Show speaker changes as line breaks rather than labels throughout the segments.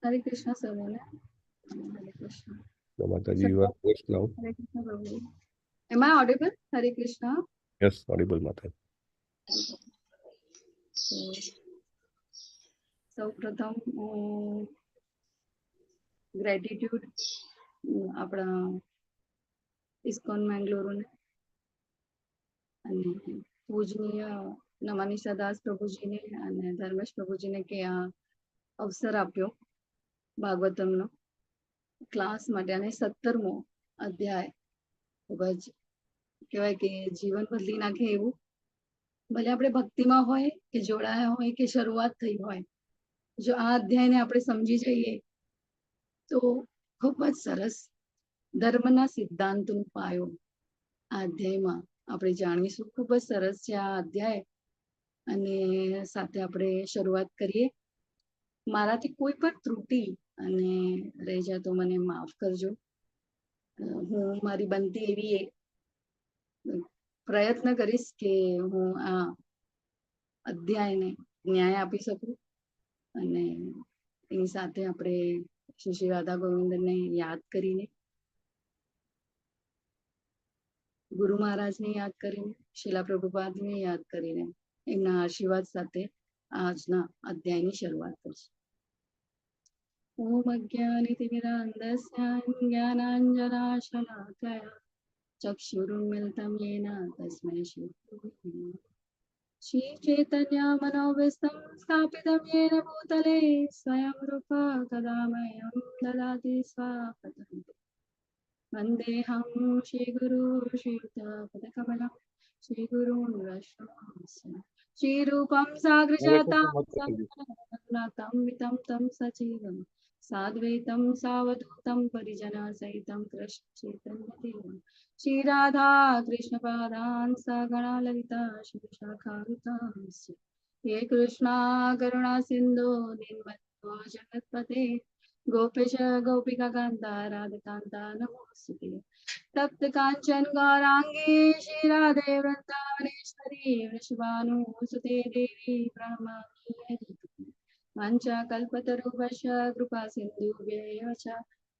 हरे Krishna sir बोले. हरे Krishna.
Mataji, you are first now.
Hare Krishna Prabhu. Am I audible? Hare Krishna.
Yes, audible, Mata.
સૌ પ્રથમ gratitude આપણા ISKCON મેંગ્લોરને અને પૂજનીય નમાનિશા દાસ પ્રભુજીને અને ધર્મેશ પ્રભુજીને કે આ અવસર આપ્યો ભાગવતમનો ક્લાસ માટે. અને 17મો અધ્યાય ખૂબ જ કહેવાય કે જીવન બદલી નાખે એવું. ભલે આપણે ભક્તિમાં હોય કે જોડાયા હોય કે શરૂઆત થઈ હોય, જો આ અધ્યાયને આપણે સમજી જઈએ તો ખૂબ જ સરસ ધર્મના સિદ્ધાંતનો પાયો આ અધ્યાયમાં આપણે જાણીશું. ખૂબ જ સરસ છે આ અધ્યાય. અને સાથે આપણે શરૂઆત કરીએ. મારાથી કોઈ પણ ત્રુટિ અને રહી જાય તો મને માફ કરજો. હું મારી બનતી એવી પ્રયત્ન કરીશ કે હું આ અધ્યાયને ન્યાય આપી શકું. અને એની સાથે આપણે શ્રી રાધા ગોવિંદને યાદ કરીને, ગુરુ મહારાજને યાદ કરીને, શીલા પ્રભુપાદને યાદ કરીને એમના આશીર્વાદ સાથે આજના અધ્યાયની શરૂઆત કરશું. ઓમ અજ્ઞાનિતિમિરાન્ધસ્ય જ્ઞાનાંજનાશલાકયા ચક્ષુરુન્મિલિतं येन तस्मै श्री चैतन्यमनोभीष्टं स्थापितं येन भूतले स्वयं रूपा कदा मह्यं ददाति स्वापदं. वन्देऽहं श्रीगुरू श्रीयुतपदकमलं श्रीगुरून् वैष्णवांश्च श्रीरूपं साग्रजातं वितं तं सजीवं साद्वैतं सावधूतं परिजनसहितं कृष्णचैतन्यदेवं श्रीराधा कृष्णपादान् सगणा ललिता शिवशाखावितांश्च हे कृष्णा करुणा सिन्धो दीनबन्धो जगत्पते गोपेश गोपिका कान्ता राधिकान्ता नमोऽस्तुते. तप्त काञ्चन गौराङ्गी श्रीराधे वृन्दावनेश्वरी वृषभानुसुते देवी प्रणमामि हरिप्रिये. वाञ्छाकल्पतरुभ्यश्च कृपा सिन्धुभ्यैव च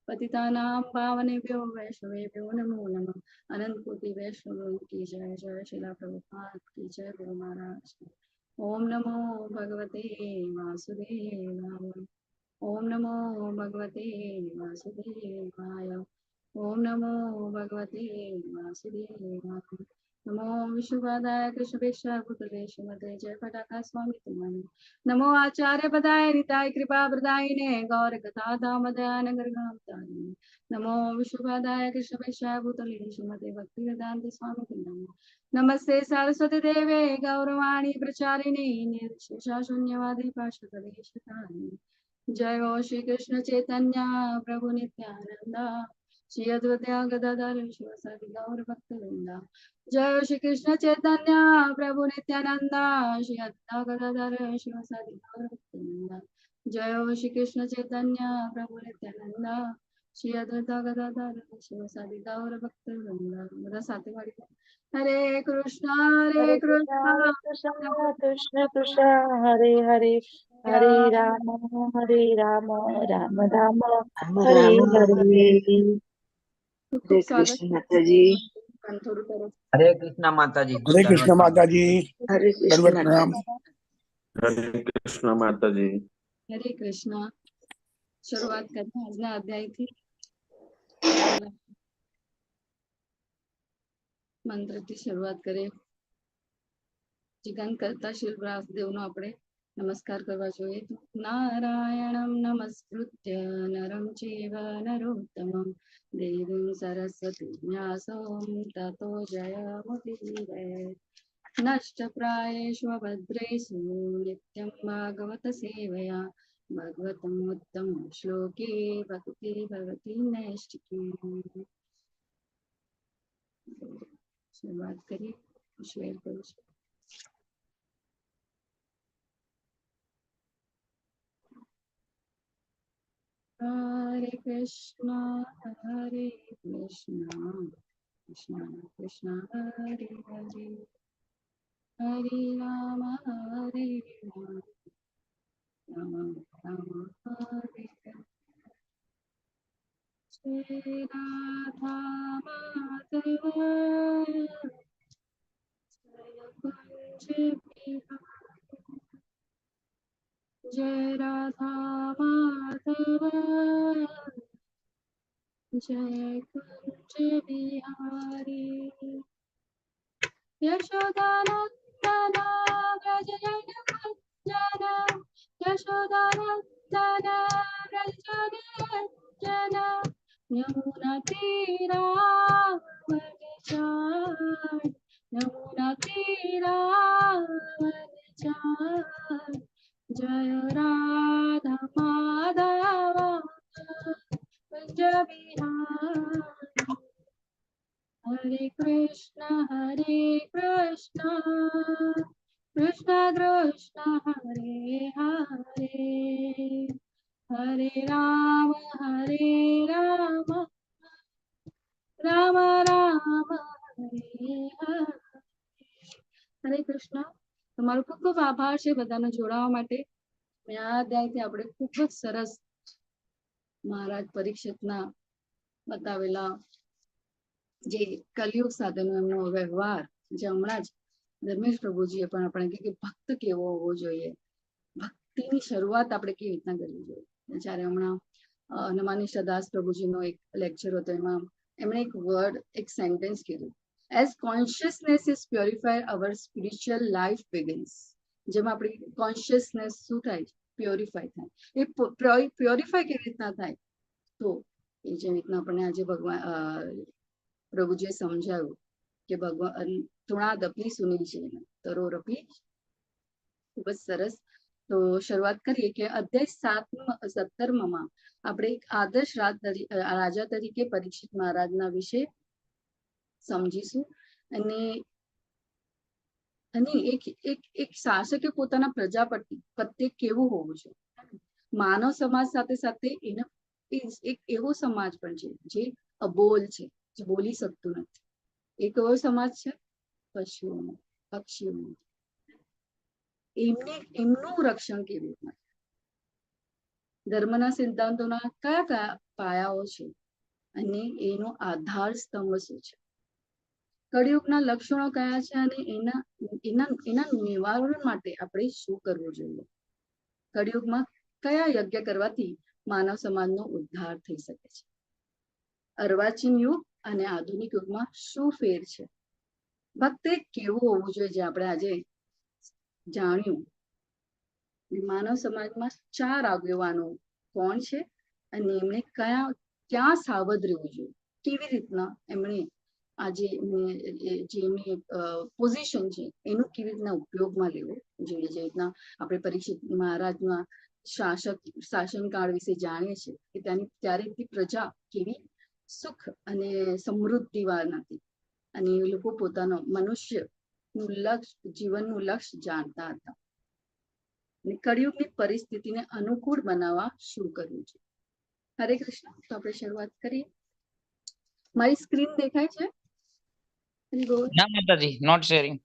पतितानां पावनेभ्यो वैष्णवेभ्यो नमो नमः. अनंत कोटि वैष्णव की जय. जय शिला प्रभुपाद की जय. गुरु महाराज की. ओम नमो भगवते वासुदेवाय. ओम नमो भगवते वासुदेवाय. ओम नमो भगवते वासुदेवाय. नमो विष्णुपादाय कृष्णवेक्षाय भूतले श्रीमते जय पताका स्वामी तुम्हारे. नमो आचार्य पदाय निताय कृपा प्रदायिने गौर कथा दामोदयान गर्गावतारिणे. नमो विष्णुपादाय कृष्णवेक्षाय भूतले श्रीमते भक्ति वेदांत स्वामी तुम्हारे. नमस्ते सरस्वती देवे गौरवाणी प्रचारिणे निर्विशेषा शून्यवादी पार्श्वदेशकारिणे. जय हो श्री कृष्ण चैतन्य प्रभु नित्यानंदा श्री अद्वैता गदाधर शिवसादि गौर भक्तवृंदा. जय हो श्री कृष्ण चैतन्य प्रभु नित्यानंदा श्री अद्वैता गदाधर शिवसादि गौर भक्तवृंदा. जय हो श्री कृष्ण चैतन्य प्रभु नित्यानंदा श्री अद्वैता गदाधर शिवसादि गौर भक्तवृंदा. બધા સાથે વાળી. हरे कृष्णा
कृष्ण कृष्ण हरे हरे हरे राम राम राम हरे हरे.
खूप स्वागत
माताजी.
थोडं परत.
हरे कृष्णा माताजी.
हरे कृष्ण माताजी.
हरे कृष्ण
दंडवत प्रणाम.
हरे कृष्ण माताजी.
हरे कृष्ण. શરૂઆત કરીએ આજના અધ્યાયથી. મંત્રથી શરૂઆત કરીએ. જીગન કરતા શિલ વ્યાસદેવનો આપણે નમસ્કાર કરવા જોઈએ. તો નારાયણમ નમસ્કૃત્ય નરમ ચૈવ નરોત્તમં દેવીં સરસ્વતી વ્યાસો તતો જયમુદીરયે. નષ્ટપ્રાયેષુ ભદ્રેષુ નિત્યં ભાગવત સેવયા ભગવતમ ઉત્તમ શ્લોકે ભક્તિ ભગવતી નૈષ્ટિકી. શરૂઆત કરીએ. શેર કરું છું. हरे कृष्णा कृष्णा कृष्णा हरे हरे हरे राम राम राम हरे हरे. રાધા માધવ જય રાધા માધવ જય કુંજ બિહારી યશોદાનંદન વ્રજ જન યશોદાનંદન વ્રજ જન યમુના તીરાવન ચાર યમુના તીરાવન ચાર જય રાધા માધવ કુંજ બિહારી હરે કૃષ્ણ કૃષ્ણ કૃષ્ણ હરે હરે હરે રામ રામ રામ હરે હરે હરે કૃષ્ણ. તમારો ખૂબ ખૂબ આભાર છે બધાને જોડાવા માટે. આ અધ્યાયથી આપણે ખૂબ જ સરસ મહારાજ પરીક્ષિતના બતાવેલા જે કલિયુગ સાથેનો એમનો વ્યવહાર, જે હમણાં જ ધર્મેશ પ્રભુજીએ પણ આપણે કે ભક્ત કેવો હોવો જોઈએ, ભક્તિની શરૂઆત આપણે કેવી રીતના કરવી જોઈએ. જ્યારે હમણાં નમાનિશા દાસ પ્રભુજીનો એક લેક્ચર હતો, એમાં એમણે એક વર્ડ, એક સેન્ટેન્સ કીધું, as consciousness is purified our spiritual life begins. જેમાં આપણી કોન્શિયસનેસ શું થાય, પ્યોરિફાય થાય. એ પ્યોરિફાય કેવી રીતના થાય, તો એ જે રીતના આપણને આજે ભગવાન પ્રભુજીએ સમજાવ્યું કે ભગવાન તૃણાદપી સુનિલ તરોરપી. ખૂબ જ સરસ. તો શરૂઆત કરીએ કે અધ્યાય 17માં આપણે એક આદર્શ રાજા તરીકે પરીક્ષિત મહારાજના વિશે સમજીશું. અને એક શાસકે પોતાના પ્રજા પ્રત્યે કેવું હોવું જોઈએ. માનવ સમાજ સાથે સાથે એનો એક એવો સમાજ પણ છે જે અબોલ છે, જે બોલી શકતું નથી. એક એવો સમાજ છે પશુઓનો, પક્ષીઓનો. એમનું રક્ષણ કેવી રીતના, ધર્મના સિદ્ધાંતોના કયા કયા પાયાઓ છે અને એનો આધાર સ્તંભ શું છે, કળિયુગના લક્ષણો કયા છે અને એના નિવારણ માટે આપણે શું કરવું જોઈએ, કળિયુગમાં કયા યજ્ઞ કરવાથી માનવ સમાજનો ઉદ્ધાર થઈ શકે છે, અર્વાચીન યુગ અને આધુનિક યુગમાં શું ફેર છે, ભક્ત કેવું હોવું જોઈએ, જે આપણે આજે જાણ્યું. માનવ સમાજમાં 4 આગેવાનો કોણ છે અને એમણે ક્યાં સાવધ રહેવું જોઈએ, કેવી રીતના એમણે આજે જે એમની પોઝિશન છે એનું કેવી રીતના ઉપયોગમાં લેવો જોઈએ. જે રીતના આપણે પરીક્ષિત મહારાજના શાસનકાળ વિશે જાણીએ છીએ કે ત્યારેથી પ્રજા કેવી સુખ અને સમૃદ્ધિવાન હતી અને એ લોકો પોતાનો મનુષ્યનું જીવનનું લક્ષ્ય જાણતા હતા. કળિયુગની પરિસ્થિતિને અનુકૂળ બનાવવા શું કરવું છે. હરે કૃષ્ણ. તો આપણે શરૂઆત કરીએ. મારી સ્ક્રીન દેખાય છે?
ના માતાજી, નોટ શેરિંગ.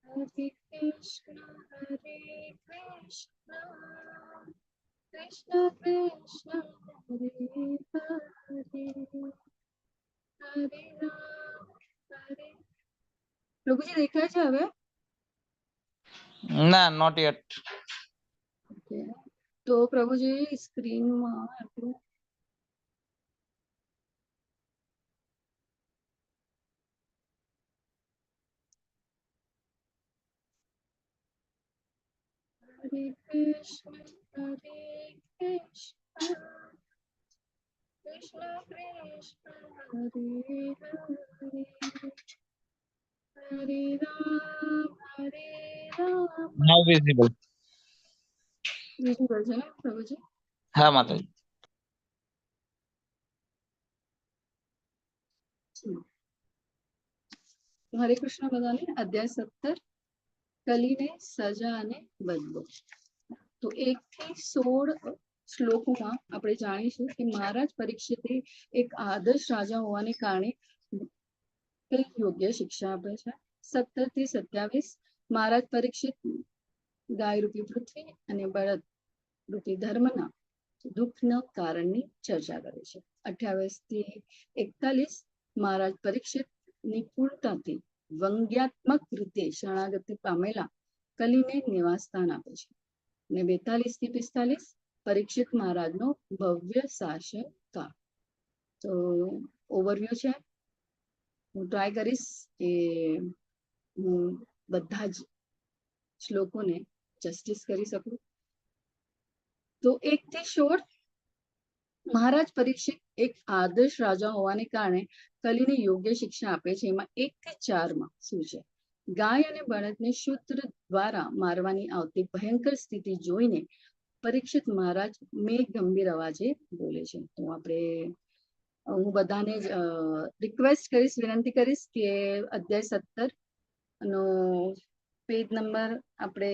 હરે કૃષ્ણ કૃષ્ણ કૃષ્ણ હરે હરે હરે રામ હરે. પ્રભુજી દેખાય છે હવે?
ના, નોટ યet.
તો પ્રભુજી સ્ક્રીનમાં આપણું હરે કૃષ્ણ કૃષ્ણ કૃષ્ણ હરે હરે હરે રામ
નાઉ વિઝિબલ.
વિઝિબલ છે ને પ્રભુજી?
હા માતાજી.
હરે કૃષ્ણ બધાને. અધ્યાય 17 કલીને સજા અને બદલો. તો 1 થી 16 શ્લોકોમાં આપણે જાણીશું કે મહારાજ પરીક્ષિતે એક આદર્શ રાજા હોવાને કારણે કઈ યોગ્ય શિક્ષા આપે છે. 17 થી 27 મહારાજ પરીક્ષિત ગાય રૂપી પૃથ્વી અને બળદ રૂપી ધર્મના દુઃખના કારણની ચર્ચા કરે છે. 28 થી 41 મહારાજ પરીક્ષિત નિપુણતાથી વ્યંગ્યાત્મક રીતે શરણાગતિ પામેલા કલીને નિવાસ સ્થાન આપે છે. અને 42 થી 45 પરીક્ષિત મહારાજનો ભવ્ય શાસન કાળ. તો ઓવરવ્યુ છે. હું ટ્રાય કરીશ કે હું બધા જ શ્લોકોને જસ્ટિસ કરી શકું. તો 1 થી 16 મહારાજ પરીક્ષિત એક આદર્શ રાજા હોવાને કારણે કલીને યોગ્ય શિક્ષા આપે છે. એમાં 1 થી 4 માં શું છે? ગાય અને બળદને શૂદ્ર દ્વારા મારવાની આવતી ભયંકર સ્થિતિ જોઈને પરીક્ષિત મહારાજ મેઘ ગંભીર અવાજે બોલે છે. તો હું બધાને રિક્વેસ્ટ કરીશ, વિનંતી કરીશ કે અધ્યાય 17 નો પેજ નંબર આપણે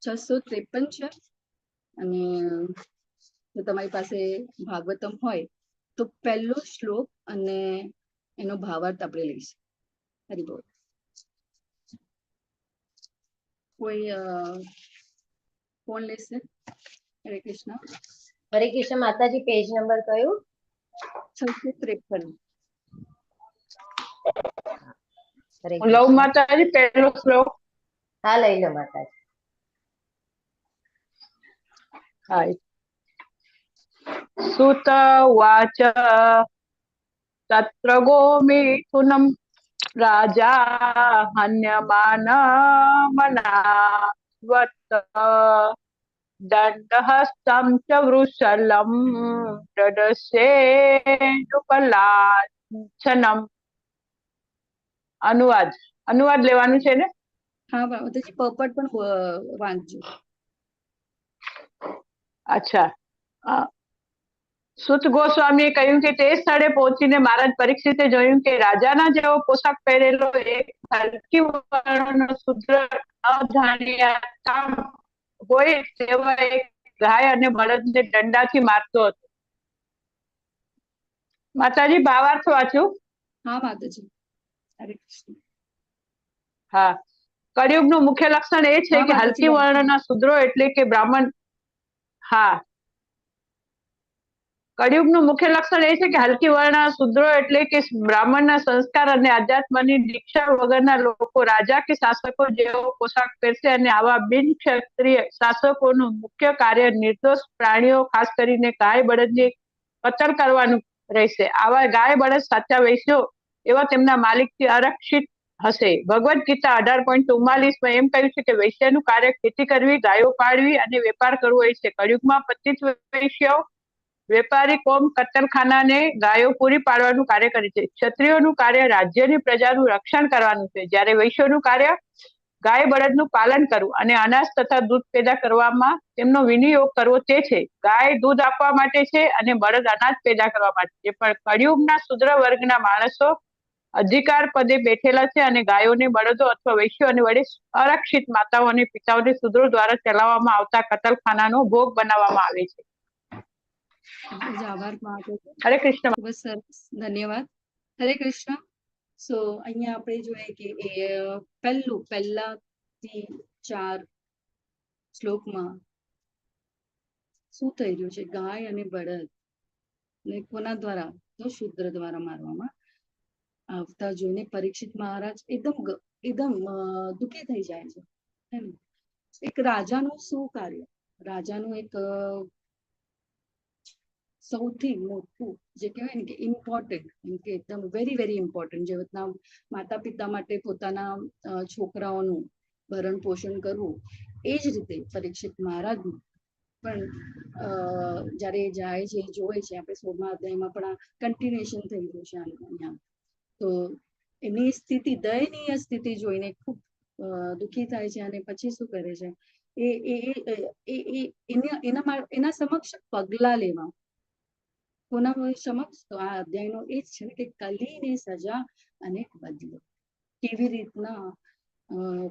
653 છે. અને જો તમારી પાસે ભાગવતમ હોય તો પહેલો શ્લોક અને એનો ભાવાર્થ આપણે લઈશું. હરિબોલ. કોઈ કોણ લેશે? હરે કૃષ્ણ.
હરે કૃષ્ણ માતાજી, પેજ નંબર કયું?
653.
હરે
લવ
કૃષ્ણ.
માતાજી પહેલો શ્લોક.
હા, લઈ લો માતાજી.
હાય. સુત વાચ તત્ર ગોમિથુનમ રાજા હન્યમાન મનાવત દંડહસ્તમ ચ વૃષલમ દદશે નૃપલાછનમ. અનુવાદ લેવાનું છે ને?
હા, માતાજી પપટ પણ વાંચજો.
અચ્છા. સુત ગોસ્વામીએ કહ્યું કે તે સ્થળે પહોંચીને મહારાજ પરીક્ષિતે જોયું કે રાજાના જેવો પોશાક પહેરેલો એક હલકી વર્ણનો શૂદ્ર અજાણ્યા હોય તેવા એક ગાય અને બળદને દંડાથી મારતો હતો. માતાજી ભાવાર્થ વાંચું?
હા માતાજી. હરે કૃષ્ણ.
હા. કળિયુગનું મુખ્ય લક્ષણ એ છે
હા,
કે
માતાજી
હલકી
વાંચો.
વર્ણના શૂદ્રો એટલે કે બ્રાહ્મણ. હા. કળિયુગનું મુખ્ય લક્ષણ એ છે કે હલકી વર્ણના શૂદ્રો એટલે કે બ્રાહ્મણના સંસ્કાર અને અધ્યાત્મની દીક્ષા વગરના લોકો રાજા કે શાસકો જેવો પોશાક પહેરશે અને આવા બિન ક્ષત્રિય શાસકોનું મુખ્ય કાર્ય નિર્દોષ પ્રાણીઓ ખાસ કરીને ગાય બળદને કતલ કરવાનું રહેશે. આવા ગાય બળદ સાચા વૈશ્યો એવા તેમના માલિકથી આરક્ષિત હશે. ભગવદ ગીતા 18.44 એમ કહ્યું છે કે વૈશ્યનું કાર્ય ખેતી કરવી, ગાયો પાળવી અને વેપાર કરવો એ છે. કળિયુગમાં 25 વૈશ્યો વેપારી કોમ કતલખાનાને ગાયો પૂરી પાડવાનું કાર્ય કરે છે. ક્ષત્રિયોનું કાર્ય રાજ્યની પ્રજાનું રક્ષણ કરવાનું છે, જ્યારે વૈશ્યોનું કાર્ય ગાય બળદનું પાલન કરવું અને અનાજ તથા દૂધ પેદા કરવામાં તેમનો વિનિયોગ કરવો તે છે. ગાય દૂધ આપવા માટે છે અને બળદ અનાજ પેદા કરવા માટે છે. પણ કળિયુગના શૂદ્ર વર્ગના માણસો અધિકાર પદે બેઠેલા છે અને ગાયોને, બળદો અથવા વૈશ્યો અને વડે અરક્ષિત માતાઓ અને પિતાઓને શૂદ્રો દ્વારા ચલાવવામાં આવતા કતલખાનાનો ભોગ બનાવવામાં આવે છે.
આભાર માતાજી.
હરે કૃષ્ણ.
ખૂબ જ સરસ, ધન્યવાદ. હરે કૃષ્ણ. સો અહીંયા આપણે જોઈએ કે પહેલાથી 4 શ્લોકમાં શું થઈ રહ્યું છે? ગાય અને બળદ ને કોના દ્વારા? તો શૂદ્ર દ્વારા મારવામાં આવતા જોઈને પરીક્ષિત મહારાજ એકદમ દુઃખી થઈ જાય છે. એક રાજાનું શું કાર્ય? રાજાનું એક સૌથી મોટું જે કહેવાય ને કે ઇમ્પોર્ટન્ટ, કે એકદમ વેરી વેરી ઇમ્પોર્ટન્ટ, જે રીતના માતા પિતા માટે પોતાના છોકરાઓનું ભરણ પોષણ કરવું, એ જ રીતે પરીક્ષિત મહારાજનું પણ જ્યારે જાય છે, જોવે છે, આપણે 16મા અધ્યાયમાં પણ આ કન્ટિન્યુએશન થઈ રહ્યું છે અહીંયા. તો એની સ્થિતિ, દયનીય સ્થિતિ જોઈને ખૂબ દુઃખી થાય છે. અને પછી શું કરે છે? એના સમક્ષ પગલા લેવા. કોના સમક્ષ? તો આ અધ્યાયનો એ જ છે કે કલીને સજા અને બદલો કેવી રીતના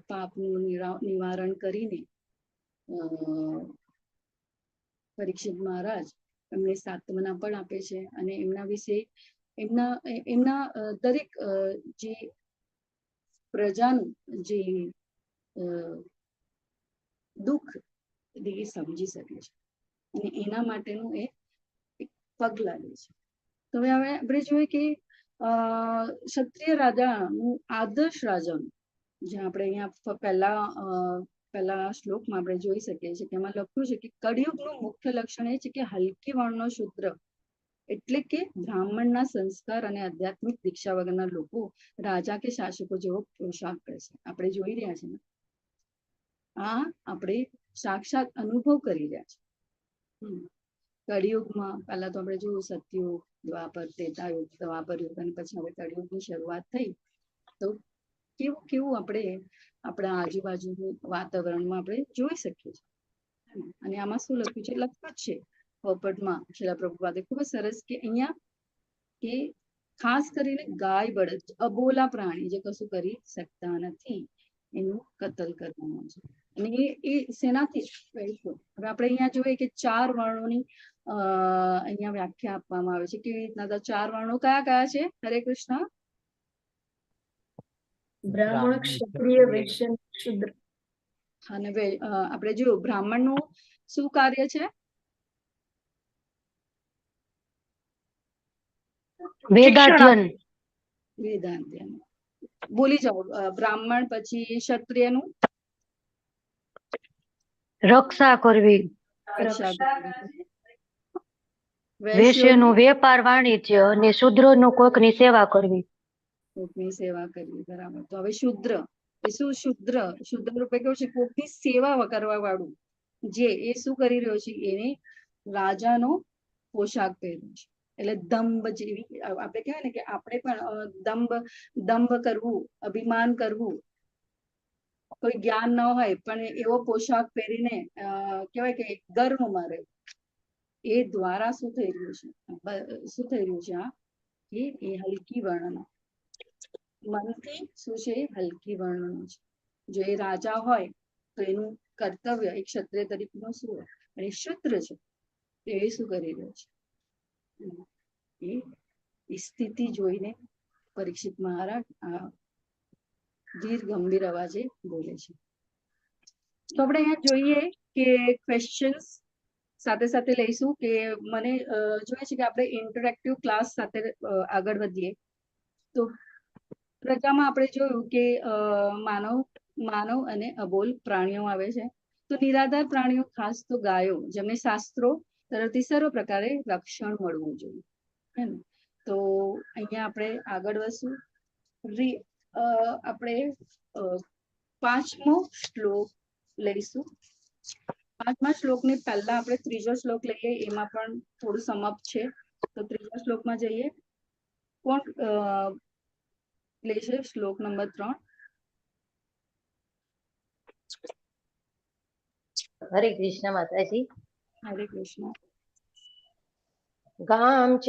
પાપનું નિવારણ કરીને પરીક્ષિત મહારાજ એમને સાંત્વના પણ આપે છે અને એમના વિશે એમના દરેક જે પ્રજાનું જે દુઃખ એ સમજી શકે છે અને એના માટેનું એ એક પગલા લે છે. તો હવે આપણે જોઈએ કે ક્ષત્રિય રાજાનું આદર્શ રાજાનું જે આપણે અહીંયા પહેલા શ્લોકમાં આપણે જોઈ શકીએ છીએ કે એમાં લખ્યું છે કે કળિયુગનું મુખ્ય લક્ષણ એ છે કે હલકી વર્ણનો શૂદ્ર એટલે કે બ્રાહ્મણના સંસ્કાર અને આધ્યાત્મિક દીક્ષા વગરના લોકો રાજા કે શાસકો જેવો પોશાક કરે છે. આપણે જોઈ રહ્યા છીએ આ આપણે સાક્ષાત અનુભવ કરી રહ્યા છીએ. કળિયુગમાં પહેલા તો આપણે જોયું સતયુગ, દ્વાપર, ત્રેતાયુગ, દ્વાપર યુગ અને પછી હવે કળિયુગની શરૂઆત થઈ. તો કેવું આપણે આપણા આજુબાજુનું વાતાવરણમાં આપણે જોઈ શકીએ છીએ. અને આમાં શું લખ્યું છે? લખ્યું જ છે પોપટમાં શીલા પ્રભુપાદે ખૂબ જ સરસ કે અહીંયા કે ખાસ કરીને ગાય બળદ અબોલા પ્રાણી જે કશું કરી શકતા નથી એનું કતલ કરવાનું છે. અને એ શેનાથી? હવે આપણે અહીંયા જોઈએ કે 4 વર્ણોની અહીંયા વ્યાખ્યા આપવામાં આવે છે. કેવી રીતના? તો 4 વર્ણો કયા કયા છે? હરે કૃષ્ણ.
બ્રાહ્મણ, ક્ષત્રિય, વૈશ્ય, શૂદ્ર.
અને આપણે જોયું બ્રાહ્મણનું શું કાર્ય છે?
વેદાધ્યન.
વેદાધ્યન. બોલી જાઓ. બ્રાહ્મણ પછી ક્ષત્રિયનું
રક્ષા કરવી. વૈશ્યનું વેપાર વાણિજ્ય અને શૂદ્રનું કોકની સેવા કરવી.
કોકની સેવા કરવી. બરાબર. તો હવે શુદ્ર એ શું? શુદ્ર રૂપે કેવું છે? કોકની સેવા કરવા વાળું જે એ શું કરી રહ્યો છે? એને રાજાનો પોશાક પહેર્યો છે. એટલે દંભ જેવી આપણે કહેવાય ને કે આપણે પણ દંભ કરવું, અભિમાન કરવું, કોઈ જ્ઞાન ન હોય પણ એવો પોશાક પહેરીને કહેવાય કે ગર્વમાં રહે. એ દ્વારા શું થઈ રહ્યું છે? આ એ હલકી વર્ણનો મનથી શું છે? હલકી વર્ણનો છે. જો એ રાજા હોય તો એનું કર્તવ્ય એક ક્ષત્રિય તરીકેનું શું હોય? અને શૂદ્ર છે એ શું કરી રહ્યો છે? એ સ્થિતિ જોઈને પરીક્ષિત મહારાજ ધીર ગંભીર અવાજે બોલે છે. તો આપણે અહીંયા જોઈએ કે ક્વેશ્ચન્સ સાથે સાથે લઈશું કે મને જોઈએ છે કે આપણે ઇન્ટરેક્ટિવ ક્લાસ સાથે આગળ વધીએ. તો પ્રજામાં આપણે જોયું કે માનવ અને અબોલ પ્રાણીઓ આવે છે. તો નિરાધાર પ્રાણીઓ ખાસ તો ગાયો જેમને શાસ્ત્રો તરફથી સર્વ પ્રકારે રક્ષણ મળવું જોઈએ. હે ને? તો અહીંયા આપણે આગળ વધશું. આપણે 5મો શ્લોક લઈશું. 5મા શ્લોકની પહેલા આપણે 3જો શ્લોક લઈએ. એમાં પણ થોડું સમપ છે. તો 3જા શ્લોકમાં જઈએ. કોણ લેશે શ્લોક નંબર 3?
હરે કૃષ્ણ માતાજી.
હરે કૃષ્ણ.
ગામ ચ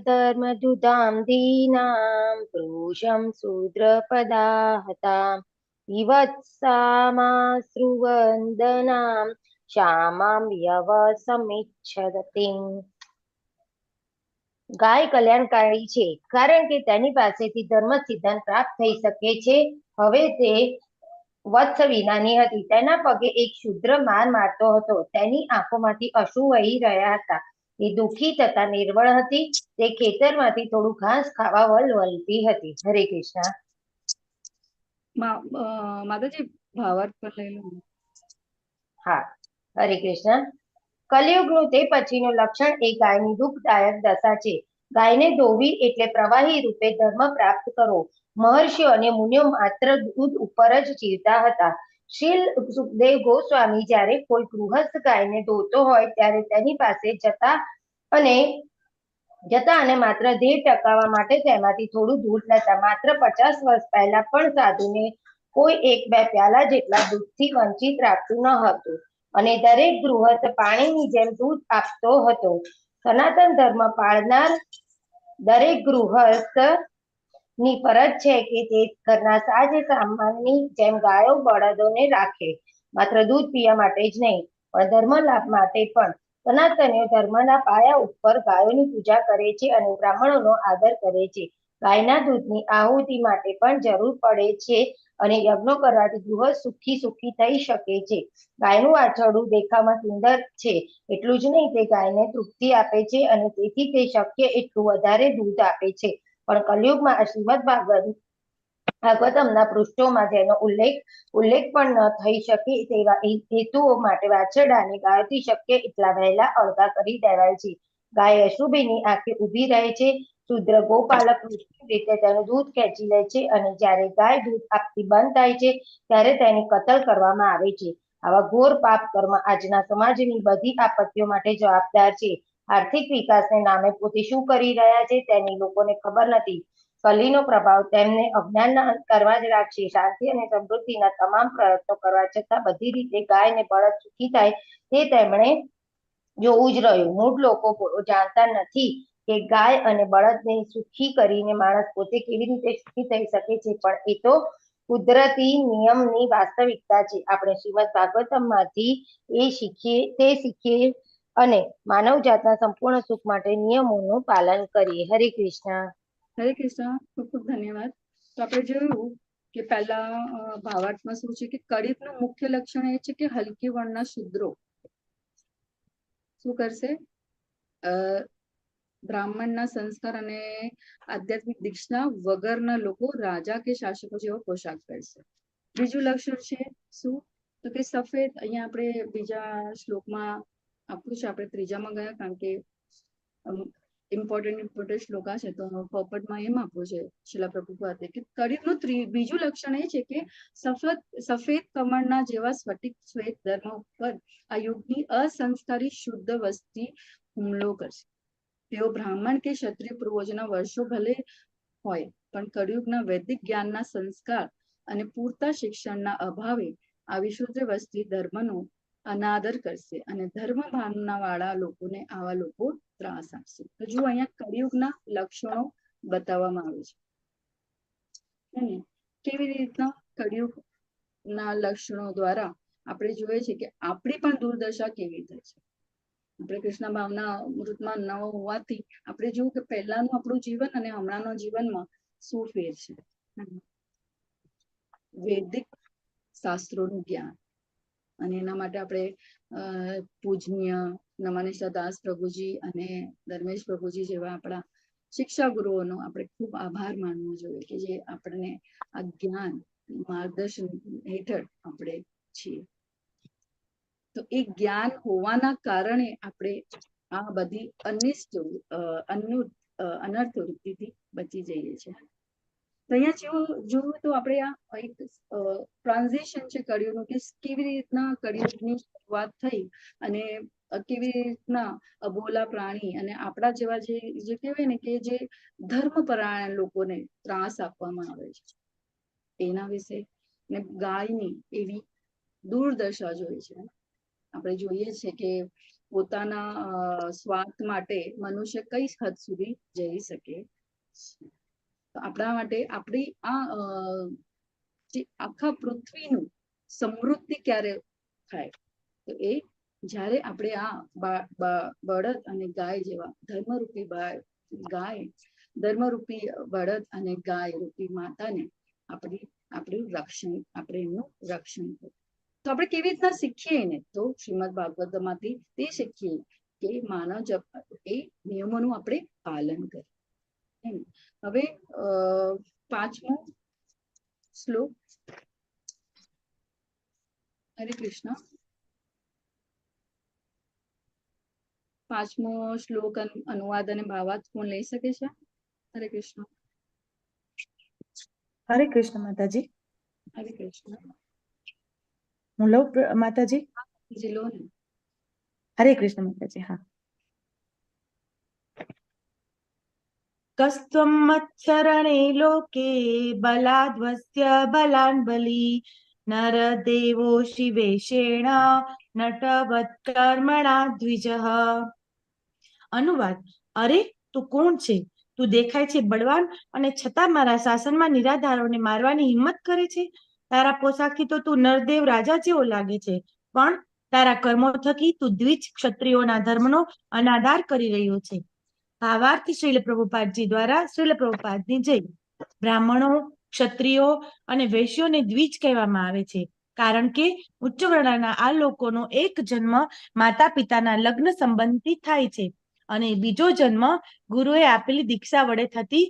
ધર્મદુધામ દીનામ પુરુષમ શૂદ્રપદાહતામ વિવત્સામાશ્રુવંદનામ શ્યામામ યવસમિચ્છતિમ. ગાય કલ્યાણકારી છે કારણ કે તેની પાસેથી ધર્મ સિદ્ધાંત પ્રાપ્ત થઈ શકે છે. હવે તે વત્સ વિનાની હતી. તેના પગે એક શૂદ્ર માર મારતો હતો. તેની આંખોમાંથી અશ્રુ વહી રહ્યા હતા. તે દુઃખી તથા નિર્બળ હતી. તે ખેતરમાંથી થોડું ઘાસ ખાવા વલવલતી હતી. હરે કૃષ્ણ.
માતાજી ભાવાર્થ પર લઈ લો.
હા, હરે કૃષ્ણ. કલિયુગનું તે પછીનું લક્ષણ એ ગાયની દુઃખદાયક દશા છે. ગાયને ધોવી એટલે પ્રવાહી રૂપે ધર્મ પ્રાપ્ત કરવો. મહર્ષિઓ અને મુનિઓ માત્ર દૂધ ઉપર જ જીવતા હતા. શ્રી સુખદેવ ગોસ્વામી જ્યારે કોઈ ગૃહસ્થ ગાયને ધોતો હોય ત્યારે તેની પાસે જતા અને માત્ર દેહ ટકાવવા માટે તેમાંથી થોડું દૂધ લેતા. માત્ર 50 વર્ષ પહેલા પણ સાધુને કોઈ 1-2 પ્યાલા જેટલા દૂધથી વંચિત રાખતું ન હતું અને દરેક ગૃહસ્થ પાણીની જેમ દૂધ આપતો હતો. સનાતન ધર્મ પાળનાર દરેક ગૃહસ્થ ની ફરજ છે કે તે ઘરના સાજ સામાનની જેમ ગાયો બળદોને રાખે. માત્ર દૂધ પીવા માટે જ નહીં પણ ધર્મ લાભ માટે પણ. સનાતનીઓ ધર્મના પાયા ઉપર ગાયોની પૂજા કરે છે અને બ્રાહ્મણોનો આદર કરે છે. ગાયના દૂધની આહુતિ માટે પણ જરૂર પડે છે અને યજ્ઞો કરવાથી ગૃહ સુખી થઈ શકે છે. ગાયનું વાછરડું દેખાવમાં સુંદર છે એટલું જ નહીં, તે ગાયને તૃપ્તિ આપે છે અને તેથી તે શક્ય એટલું વધારે દૂધ આપે છે. પણ કલયુગમાં આ શ્રીમદ ભાગવતમના પૃષ્ઠોમાં જેનો ઉલ્લેખ પણ ન થઈ શકે તેવા હેતુઓ માટે વાછરડાને ગાયોથી શક્ય એટલા વહેલા અળગા કરી દેવાય છે. ગાય અશુભીની આંખે ઊભી રહે છે. શુદ્ર ગોપાલક રીતે તેનું દૂધ ખેંચી લે છે અને જ્યારે ગાય દૂધ આપતી બંધ થાય છે ત્યારે તેની કતલ કરવામાં આવે છે. આવા ઘોર પાપ કર્મ આજના સમાજની બધી આપત્તિઓ માટે જવાબદાર છે. આર્થિક વિકાસને નામે પોતે શું કરી રહ્યા છે તેની લોકોને ખબર નથી. કલીનો પ્રભાવ તેમને અજ્ઞાનના અંધકારમાં જ રાખશે. શાંતિ અને સમૃદ્ધિના તમામ પ્રયત્નો કરવા છતાં બધી રીતે ગાય ને બળદ સુખી થાય તે તેમણે જોવું જ રહ્યું. મૂળ લોકો જાણતા નથી કે ગાય અને બળદને સુખી કરીને માણસ પોતે કેવી રીતે સુખી થઈ શકે છે, પણ એ તો કુદરતી નિયમની વાસ્તવિકતા છે. આપણે શ્રીમદ ભાગવતમમાંથી શીખીએ અને માનવ જાતના સંપૂર્ણ સુખ માટે નિયમોનું પાલન કરીએ. હરે કૃષ્ણ.
હરે કૃષ્ણ. ખૂબ ખૂબ ધન્યવાદ. તો આપણે જોયું કે પહેલા ભાવાર્થમાં શું છે કે કળિયુગનું મુખ્ય લક્ષણ એ છે કે હલકી વર્ણના શૂદ્રો શું કરશે? બ્રાહ્મણના સંસ્કાર અને આધ્યાત્મિક દીક્ષા વગરના લોકો રાજા કે શાસકો જેવો પોશાક પહેરશે. બીજું લક્ષણ છે શું? તો કે સફેદ. અહીંયા આપણે બીજા શ્લોકમાં આપ્યું છે, આપણે ત્રીજામાં ગયા કારણ કે ઇમ્પોર્ટન્ટ શ્લોક છે તો પોપટમાં એમ આપવું છે શિલા પ્રભુપાદે કે કળિયુગનું બીજું લક્ષણ એ છે કે સફેદ કમળના જેવા સ્ફટિક શ્વેત ધર્મ ઉપર આ યુગની અસંસ્કારી શુદ્ધ વસ્તી હુમલો કરશે. તેઓ બ્રાહ્મણ કે ક્ષત્રિય પૂર્વજોના વર્ષો ભલે હોય પણ કળિયુગના વૈદિક જ્ઞાનના સંસ્કાર અને પૂરતા શિક્ષણના અભાવે આ વિશુદ્ધ વસ્તી ધર્મનો અનાદર કરશે અને ધર્મ ભાવના વાળા લોકોને આવા લોકો ત્રાસ આપશે. તો જો અહીંયા કળિયુગના લક્ષણો બતાવવામાં આવે છે. કેવી રીતના કળિયુગના લક્ષણો દ્વારા આપણે જોઈએ છે કે આપણી પણ દુર્દશા કેવી થાય છે. આપણે કૃષ્ણ ભાવના અમૃતમાં ન હોવાથી આપણે જોયું કે પહેલાનું આપણું જીવન અને હમણાંનો જીવનમાં શું ફેર છે. વૈદિક શાસ્ત્રોનું જ્ઞાન અને એના માટે આપણે પૂજનીય નમાનિષ્ઠા દાસ પ્રભુજી અને ધર્મેશ પ્રભુજી જેવા આપણા શિક્ષા ગુરુઓનો આપણે ખૂબ આભાર માનવો જોઈએ કે જે આપણને આ જ્ઞાન માર્ગદર્શન હેઠળ આપણે છીએ. તો એ જ્ઞાન હોવાના કારણે આપણે આ બધી અનર્થ વૃત્તિથી બચી જઈએ છીએ. તો અહીંયા જોવું તો આપણે આ એક ટ્રાન્ઝિશન છે કળિયુગનું કે કેવી રીતના કળિયુગની શરૂઆત થઈ અને કેવી રીતના અબોલા પ્રાણી અને આપણા જેવા જે કહેવાય ને કે જે ધર્મપરાયણ લોકોને ત્રાસ આપવામાં આવે છે એના વિશે ને ગાયની એવી દુર્દશા જોઈ છે. આપણે જોઈએ છે કે પોતાના સ્વાર્થ માટે મનુષ્ય કઈ હદ સુધી જઈ શકે. આપણા માટે આપણી આ જે આખા પૃથ્વીનું સમૃદ્ધિ ક્યારે થાય તો એ જ્યારે આપણે આ બળદ અને ગાય જેવા ધર્મરૂપી બળદ અને ગાય રૂપી માતાને આપણું રક્ષણ એમનું રક્ષણ કરીએ. તો આપણે કેવી રીતના શીખીએ ને તો શ્રીમદ ભાગવતમાંથી તે શીખીએ કે માનવ એ નિયમોનું આપણે પાલન કરીએ. હવે 5મો શ્લોક. હરે કૃષ્ણ. 5મો શ્લોક અનુવાદ અને ભાવાર્થ કોણ લઈ શકે છે? હરે કૃષ્ણ.
હરે કૃષ્ણ માતાજી.
હરે કૃષ્ણ.
હું લઉં માતાજી?
લો ને.
હરે કૃષ્ણ માતાજી. હા. કસ્ત્વમ મત્સરણે લોકે બલાદ્વસ્ય બલાન બલી નર દેવો શિવેશેણ નટવત કર્મણા દ્વિજઃ. અનુવાદ. અરે તું કોણ છે? તું દેખાય છે બળવાન અને છતાં મારા શાસનમાં નિરાધારોને મારવાની હિંમત કરે છે. તારા પોશાકથી તો તું નરદેવ રાજા જેવો લાગે છે, પણ તારા કર્મો થકી તું દ્વિજ ક્ષત્રિયોના ધર્મનો અનાદાર કરી રહ્યો છે. ભાવાર્થ શ્રીલ પ્રભુપાદજી દ્વારા શ્રીલ પ્રભુપાદની જય. બ્રાહ્મણો, ક્ષત્રિયો અને વૈશ્યોને દ્વિજ કહેવામાં આવે છે, કારણ કે ઉચ્ચ વર્ણના આ લોકોનો એક જન્મ માતા પિતાના લગ્ન સંબંધી થાય છે અને બીજો જન્મ ગુરુએ આપેલી દીક્ષા વડે થતી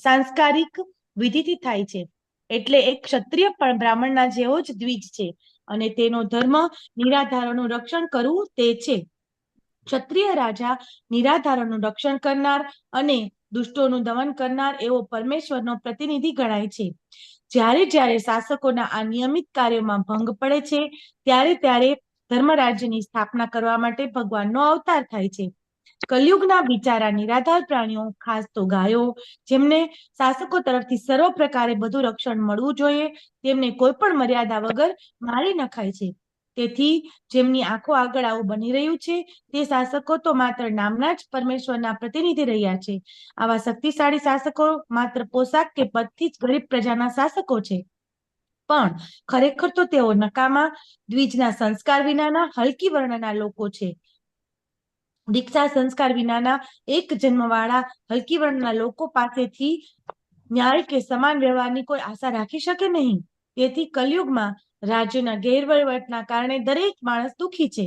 સાંસ્કારિક વિધિથી થાય છે. એટલે એક ક્ષત્રિય પણ બ્રાહ્મણના જેવો જ દ્વિજ છે અને તેનો ધર્મ નિરાધારોનું રક્ષણ કરવું તે છે. ક્ષત્રિય રાજા નિરાધારોનું રક્ષણ કરનાર અને દુષ્ટોનું દમન કરનાર એવો પરમેશ્વરનો પ્રતિનિધિ ગણાય છે. જ્યારે જ્યારે શાસકોના આ નિયમિત કાર્યોમાં ભંગ પડે છે, ત્યારે ત્યારે ધર્મરાજ્યની સ્થાપના કરવા માટે ભગવાનનો અવતાર થાય છે. કલયુગના બિચારા નિરાધાર પ્રાણીઓ, ખાસ તો ગાયો, જેમને શાસકો તરફથી સર્વ પ્રકારે બધું રક્ષણ મળવું જોઈએ, તેમને કોઈ પણ મર્યાદા વગર મારી નખાય છે. તેથી જેમની આંખો આગળ આવું બની રહ્યું છે, તે શાસકો તો માત્ર નામના જ પરમેશ્વરના પ્રતિનિધિ રહ્યા છે. આવા શક્તિશાળી શાસકો માત્ર પોશાક કે પદથી જ ગરીબ પ્રજાના શાસકો છે, પણ ખરેખર તો તેઓ નકામા, દ્વિજના સંસ્કાર વિનાના હલકી વર્ણના લોકો છે. દીક્ષા સંસ્કાર વિનાના એક જન્મવાળા હલકી વર્ણના લોકો પાસેથી ન્યાય કે સમાન વ્યવહારની કોઈ આશા રાખી શકે નહીં. તેથી કલયુગમાં રાજ્યના ગેરવહીવટના કારણે દરેક માણસ દુઃખી છે.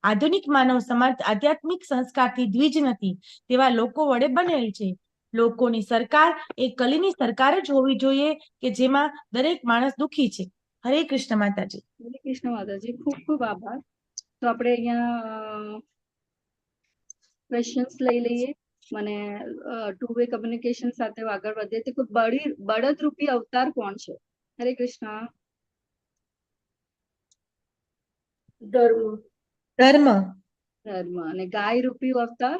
આધુનિક માનવ સમાજ આધ્યાત્મિક સંસ્કારથી દ્વિજ નથી તેવા લોકો વડે બનેલ છે. લોકોની સરકાર એ કલીની સરકાર જ હોવી જોઈએ કે જેમાં દરેક માણસ દુઃખી છે. હરે કૃષ્ણ માતાજી.
હરે કૃષ્ણ માતાજી, ખૂબ ખૂબ આભાર. તો આપણે અહીંયા ક્વેશ્ચન્સ લઈ લઈએ. મને ટુ વે કમ્યુનિકેશન સાથે આગળ વધીએ તો કોઈ બળદરૂપી અવતાર કોણ છે? હરે કૃષ્ણ.
ધર્મ.
ધર્મ.
ધર્મ. અને ગાય રૂપી અવતાર?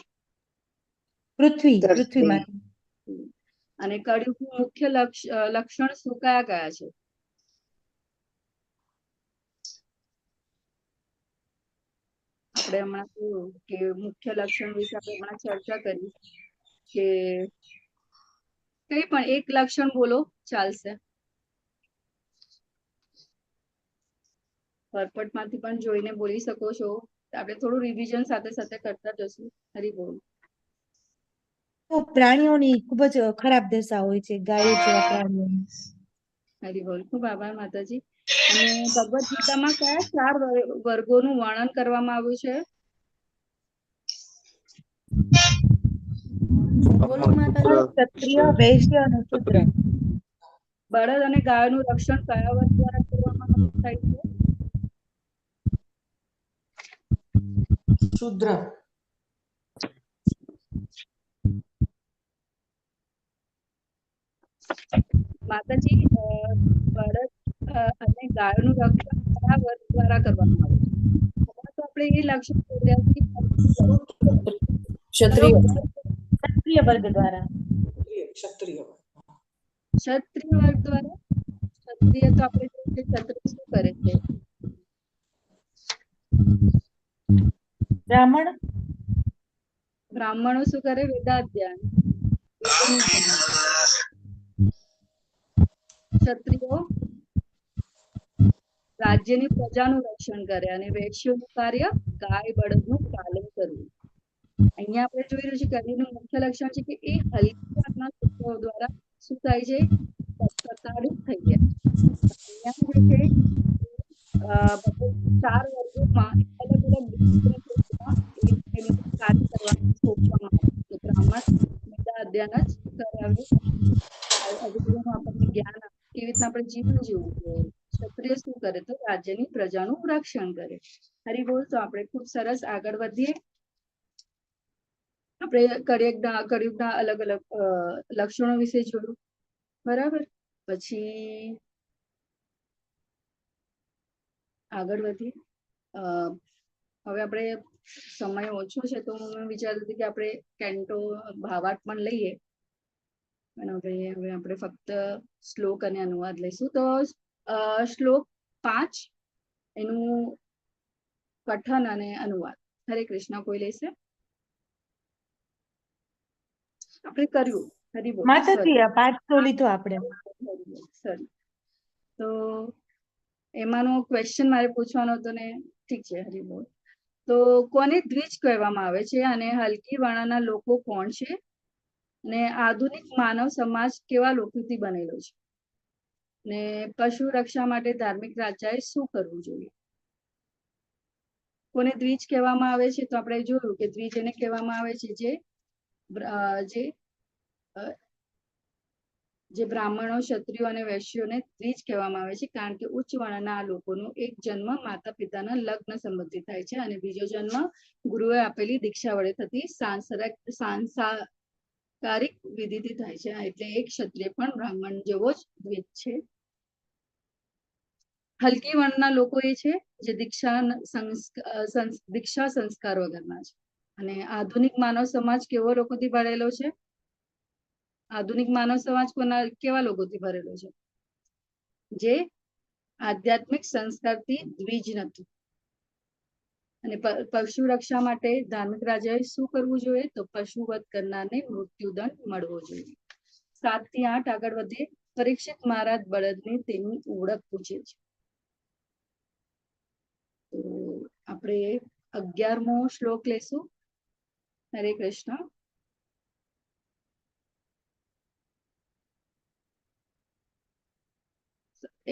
પૃથ્વીમાં.
અને કળિયુગનું મુખ્ય લક્ષણ શું કયા કયા છે? આપણે હમણાં જોયું કે મુખ્ય લક્ષણ વિશે આપણે હમણાં ચર્ચા કરી કે કઈ પણ એક લક્ષણ બોલો ચાલશે. પરપટમાંથી પણ જોઈને બોલી શકો છો. આપણે થોડું રિવિઝન સાથે સાથે કરતા જશું. હરી બોલ.
તો પ્રાણીઓની ખૂબ જ ખરાબ દશા હોય છે, ગાયો જેવા પ્રાણીઓની.
હરી બોલ. ખૂબ આભાર માતાજી. અને ભગવદ ગીતામાં કયા 4 વર્ગોનું વર્ણન કરવામાં આવ્યું છે?
ક્ષત્રિય, વૈશ્ય અને શૂદ્ર.
બળદ અને ગાયોનું રક્ષણ કયા વર્ગ દ્વારા કરવામાં થાય છે?
શૂદ્ર.
માતાજી, બળદ અને ગાયોનું રક્ષણ કયા વર્ગ દ્વારા કરવામાં આવે છે? તો આપણે એ લક્ષણ બોલ્યા કે
ક્ષત્રિય વર્ગ દ્વારા.
ક્ષત્રિય વર્ગ દ્વારા. ક્ષત્રિય તો આપણે જોઈએ કે ક્ષત્રિય શું કરે છે? બ્રાહ્મણો શું કરે? વેદાધ્યાન. ક્ષત્રિયો રાજ્યની પ્રજાનું રક્ષણ કરે અને વૈશ્યોનું કાર્ય ગાય બળદનું પાલન કરવું. અહીંયા આપણે જોઈ રહ્યું છે કે કલીનું મુખ્ય લક્ષણ છે કે એ હલકી વર્ગના લોકો દ્વારા શું થાય છે? પ્રતાડિત થઈ ગયા. અહીંયા જે છે 4 વર્ગોમાં અલગ અલગ કાર્ય કરવાનું સોંપવામાં આવે. બ્રાહ્મણ વેદાધ્યાન જ કરાવે. આપણને જ્ઞાન આપે કેવી રીતના આપણે જીવન જીવવું જોઈએ. ક્ષત્રિય શું કરે? તો રાજ્યની પ્રજાનું રક્ષણ કરે. હરી બોલ. તો આપણે ખૂબ સરસ આગળ વધીએ. આપણે કળિયુગના અલગ અલગ લક્ષણો વિશે જોયું, બરાબર. પછી આગળ વધીએ. હવે આપણે સમય ઓછો છે તો હું વિચારતી હતી કે આપણે કેન્ટો ભાવાર્થ પણ લઈએ, અને હવે આપણે ફક્ત શ્લોક અને અનુવાદ લઈશું. તો શ્લોક 5 એનું પઠન અને અનુવાદ. હરે કૃષ્ણ. કોઈ લેશે? આપણે કર્યું. હરી બોલ.
માતાજી આ પાઠ તો લીધો આપણે.
સર, તો એમાંનો ક્વેશ્ચન મારે પૂછવાનો હતો ને ઠીક છે, હરિબોલ. તો કોને દ્વિજ કહેવામાં આવે છે અને હલકી વર્ણના લોકો કોણ છે? ને આધુનિક માનવ સમાજ કેવા લોકોથી બનેલો છે? ને પશુ રક્ષા માટે ધાર્મિક રાજાએ શું કરવું જોઈએ? કોને દ્વિજ કહેવામાં આવે છે? તો આપણે જોયું કે દ્વિજ એને કહેવામાં આવે છે જે બ્રાહ્મણો, ક્ષત્રિયો અને વૈશ્યોને દ્વિજ કહેવામાં આવે છે, કારણ કે ઉચ્ચ વર્ણના આ લોકોનો એક જન્મ માતા પિતાના લગ્ન સંબંધિત થાય છે અને બીજો જન્મ ગુરુએ આપેલી દીક્ષા વડે થતી સાંસારિક વિધિથી થાય છે. એટલે એક ક્ષત્રિય પણ બ્રાહ્મણ જેવો જ દ્વિજ છે. હલકી વર્ણના લોકો એ છે જે દીક્ષા સંસ્કાર વગરના છે. અને આધુનિક માનવ સમાજ કેવો લોકોથી ભરેલો છે? આધુનિક માનવ સમાજ કેવા લોકોથી ભરેલો છે? જે આધ્યાત્મિક સંસ્કારથી દ્વિજ નથી. અને પશુ રક્ષા માટે ધાર્મિક રાજાએ શું કરવું જોઈએ? તો પશુ વધ કરનારને મૃત્યુદંડ મળવો જોઈએ. 7 થી 8 આગળ વધીએ. પરીક્ષિત મહારાજ બળદને તેની ઓળખ પૂછે છે. તો આપણે 11મો શ્લોક લેશું. હરે કૃષ્ણ.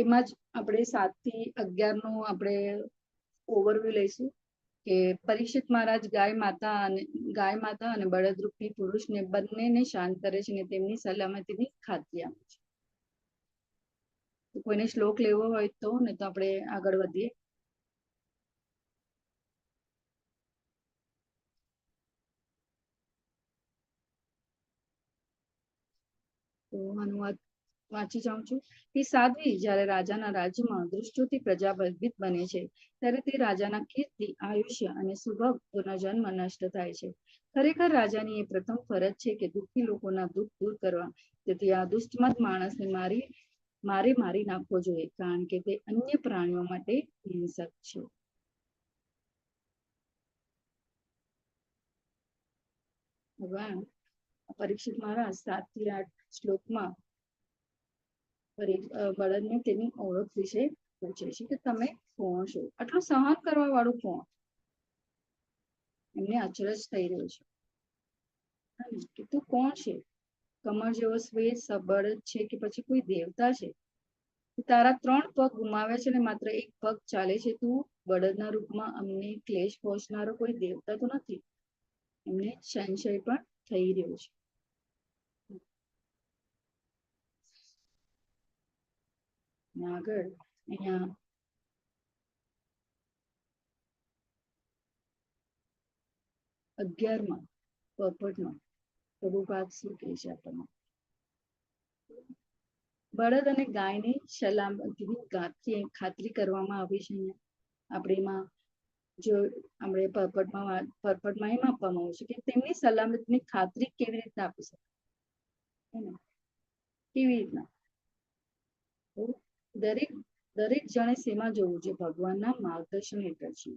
એમાં જ આપણે 7 થી 11 નું આપણે ઓવરવ્યુ લઈશું કે પરીક્ષિત મહારાજ ગાય માતા અને બળદરૂપી પુરુષને બંનેને શાંત કરે છે અને તેમની સલામતીની ખાતરી આપે છે. કોઈને શ્લોક લેવો હોય તો, ને તો આપણે આગળ વધીએ. તો અનુવાદ વાંચી જાઉં છું. એ સાધ્વી જ્યારે રાજાના રાજ્યમાં દૃષ્ટોથી પ્રજા ભયભીત બને છે ત્યારે તે રાજાના કીર્તિ, આયુષ્ય અને સુભગ પુનર્જન્મ નષ્ટ થાય છે. ખરેખર રાજાની એ પ્રથમ ફરજ છે કે દુઃખી લોકોના દુઃખ દૂર કરવા. તેથી આ દુષ્ટમત માણસને મારી નાખવો જોઈએ, કારણ કે તે અન્ય પ્રાણીઓ માટે હિંસક છે. ભગવાન પરીક્ષિત મહારાજ 7 થી 8 શ્લોકમાં બળદને તેની ઓળખ વિશે પૂછે છે કે તમે કોણ છો? આટલું સહન કરવા વાળું કોણ? એમને અચરજ થઈ રહ્યો છે કે તું કોણ છે? કમર જેવો શ્વેત બળદ છે કે પછી કોઈ દેવતા છે? તારા 3 પગ ગુમાવે છે ને માત્ર 1 પગ ચાલે છે. તું બળદના રૂપમાં અમને ક્લેશ પહોંચનારો કોઈ દેવતા તો નથી? એમને સંશય પણ થઈ રહ્યો છે. આગળ અહીંયા 11માં પર્પટમાં પ્રભુપાદ શું કહે છે આપણને? બળદ અને ગાયની સલામતીની ખાતરી કરવામાં આવી છે. આપણે એમાં જો આપણે પર્પટમાં એમ આપવામાં આવ્યું છે કે તેમની સલામતીની ખાતરી કેવી રીતના આપી શકે? કેવી રીતના? દરેક જણે શેમાં જવું છે? ભગવાનના માર્ગદર્શન હેઠળ છે.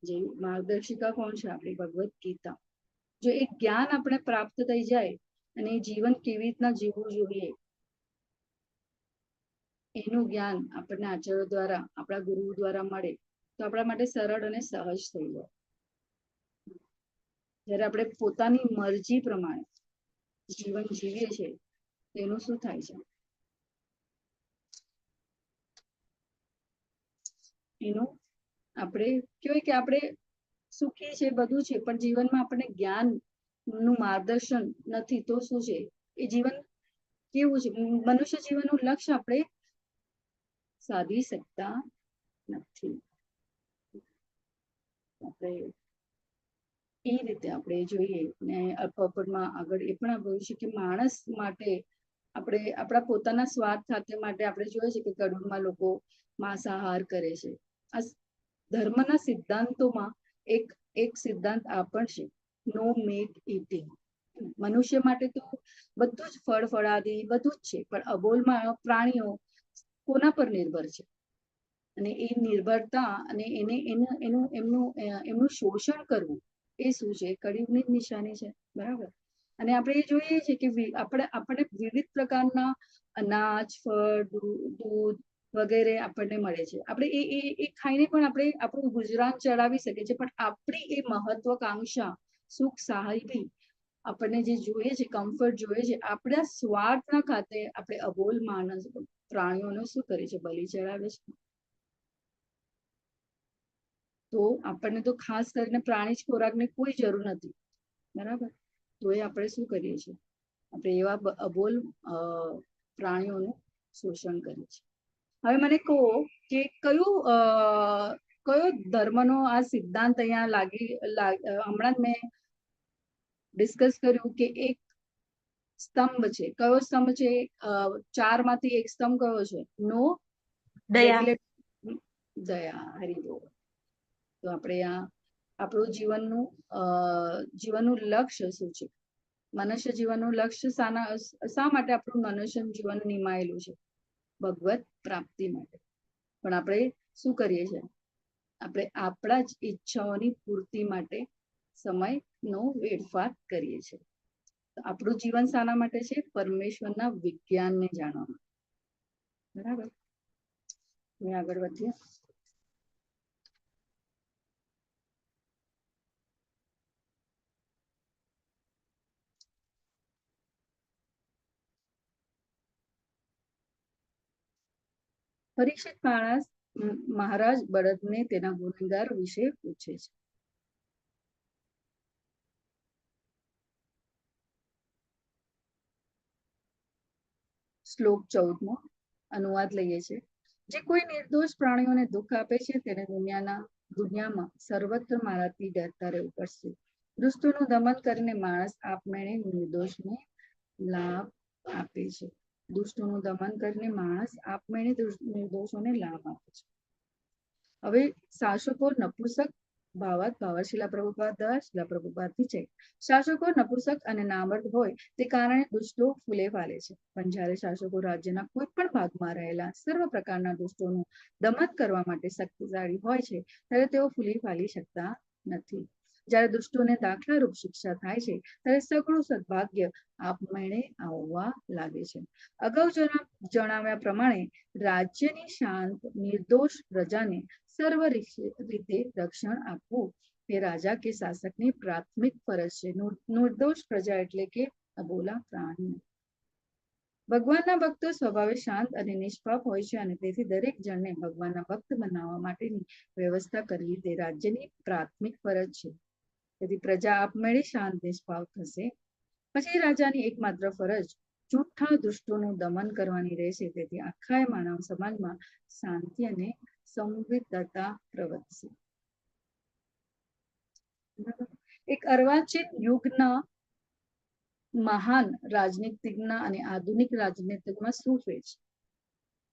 જે માર્ગદર્શિકા કોણ છે? આપણી ભગવદ ગીતા. જો એક જ્ઞાન આપણે પ્રાપ્ત થઈ જાય અને જીવન કેવી રીતના જીવવું જોઈએ એનું જ્ઞાન આપણને આચાર્ય દ્વારા, આપણા ગુરુ દ્વારા મળે તો આપણા માટે સરળ અને સહજ થઈ જાય. જ્યારે આપણે પોતાની મરજી પ્રમાણે જીવન જીવીએ છીએ તેનું શું થાય છે? એનું આપણે કહેવાય કે આપણે સુખી છે, બધું છે, પણ જીવનમાં આપણને જ્ઞાન નું માર્ગદર્શન નથી તો શું છે? એ જીવન કેવું છે? મનુષ્ય જીવનનું લક્ષ્ય આપણે સાધી શકતા નથી. આપણે એ રીતે આપણે જોઈએ ને પર્પટમાં આગળ એ પણ આપ્યું છે કે માણસ માટે આપણે આપણા પોતાના સ્વાર્થ સાથે માટે આપણે જોઈએ છે કે કડુમાં લોકો માંસાહાર કરે છે. આ ધર્મના સિદ્ધાંતોમાં એક સિદ્ધાંત આ પણ છે, નો મીટ ઇટિંગ. મનુષ્ય માટે તો બધું જ ફળાદી બધું જ છે, પણ અબોલમાં પ્રાણીઓ કોના પર નિર્ભર છે? અને એ નિર્ભરતા અને એમનું શોષણ કરવું એ શું છે? કળિયુગની જ નિશાની છે. બરાબર. અને આપણે એ જોઈએ છીએ કે આપણને વિવિધ પ્રકારના અનાજ, ફળ, દૂધ, વગેરે આપણને મળે છે. આપણે એ ખાઈને પણ આપણે આપણું ગુજરાન ચલાવી શકીએ છીએ, પણ આપણી એ મહત્વકાંક્ષા, સુખ સાહેબી, આપણને જે જોઈએ છે, કમ્ફર્ટ જોઈએ છે, આપણા સ્વાર્થના ખાતે આપણે અબોલ માણસ પ્રાણીઓનો શું કરે છે? બલિ ચડાવે છે. તો આપણને તો ખાસ કરીને પ્રાણી જ ખોરાકની કોઈ જરૂર નથી, બરાબર? તો એ આપણે શું કરીએ છીએ? આપણે એવા અબોલ પ્રાણીઓનું શોષણ કરીએ છીએ. હવે મને કહો કે કયો ધર્મનો આ સિદ્ધાંત અહીંયા હમણાં જ મેં ડિસ્કસ કર્યું કે એક સ્તંભ છે. કયો સ્તંભ છે? 4 માંથી એક સ્તંભ કયો છે? નો
દયા.
દયા. હરી બોલ. તો આપણે આપણું જીવનનું લક્ષ્ય શું છે? મનુષ્ય જીવનનું લક્ષ્ય શા માટે આપણું મનુષ્ય જીવન નિમાયેલું છે? ભગવત પ્રાપ્તિ માટે. પણ આપણે શું કરીએ છીએ? આપણે આપણા જ ઈચ્છાઓની પૂર્તિ માટે સમયનો વેડફાટ કરીએ છીએ. આપણું જીવન શાના માટે છે? પરમેશ્વરના વિજ્ઞાનને જાણવા માટે, બરાબર? આગળ વધીએ. પરીક્ષિત મહારાજ બળદને તેના ગુનેગાર વિશે પૂછે છે. શ્લોક 14 અનુવાદ લઈએ છે. જે કોઈ નિર્દોષ પ્રાણીઓને દુઃખ આપે છે તેને દુનિયામાં સર્વત્ર મારાથી ડરતા રહેવું પડશે. દુષ્ટોનું દમન કરીને માણસ આપમેળે નિર્દોષને લાભ આપે છે. દુષ્ટોનું દમન કરીને માણસ આપમેળે નિર્દોષોને લાભ આપે છે. હવે શાસકો નપુંસક ભાવાર્થ શિલા પ્રભુપાદ દ્વારા શિલા પ્રભુપાદની છે. શાસકો નપુંસક અને નામર્દ હોય તે કારણે દુષ્ટો ફૂલે ફાલે છે. પણ જ્યારે શાસકો રાજ્યના કોઈ પણ ભાગમાં રહેલા સર્વ પ્રકારના દુષ્ટોનું દમન કરવા માટે શક્તિશાળી હોય છે ત્યારે તેઓ ફૂલી ફાલી શકતા નથી. જ્યારે દુષ્ટોને દાખલારૂપ શિક્ષા થાય છે ત્યારે સઘળું સદભાગ્ય આપમેળે આવવા લાગે છે. અગાઉ જણાવ્યા પ્રમાણે રાજ્યની શાંત નિર્દોષ પ્રજાને સર્વ રીતે રક્ષણ આપવું તે રાજા કે શાસકની પ્રાથમિક ફરજ છે. નિર્દોષ પ્રજા એટલે કે અબોલા પ્રાણીઓ. ભગવાનના ભક્તો સ્વભાવે શાંત અને નિષ્પાપ હોય છે અને તેથી દરેક જણને ભગવાનના ભક્ત બનાવવા માટેની વ્યવસ્થા કરવી તે રાજ્યની પ્રાથમિક ફરજ છે. તેથી પ્રજા આપમેળે શાંત નિષ્પાપ થશે. પછી રાજાની એકમાત્ર ફરજ જૂઠા દુષ્ટોનું દમન કરવાની રહેશે. તેથી આખા માનવ સમાજમાં શાંતિ અને સંવિદતા પ્રવર્તશે. એક અર્વાચીન યુગના મહાન રાજનીતિજ્ઞ અને આધુનિક રાજનીતિમાં શું ફેર છે?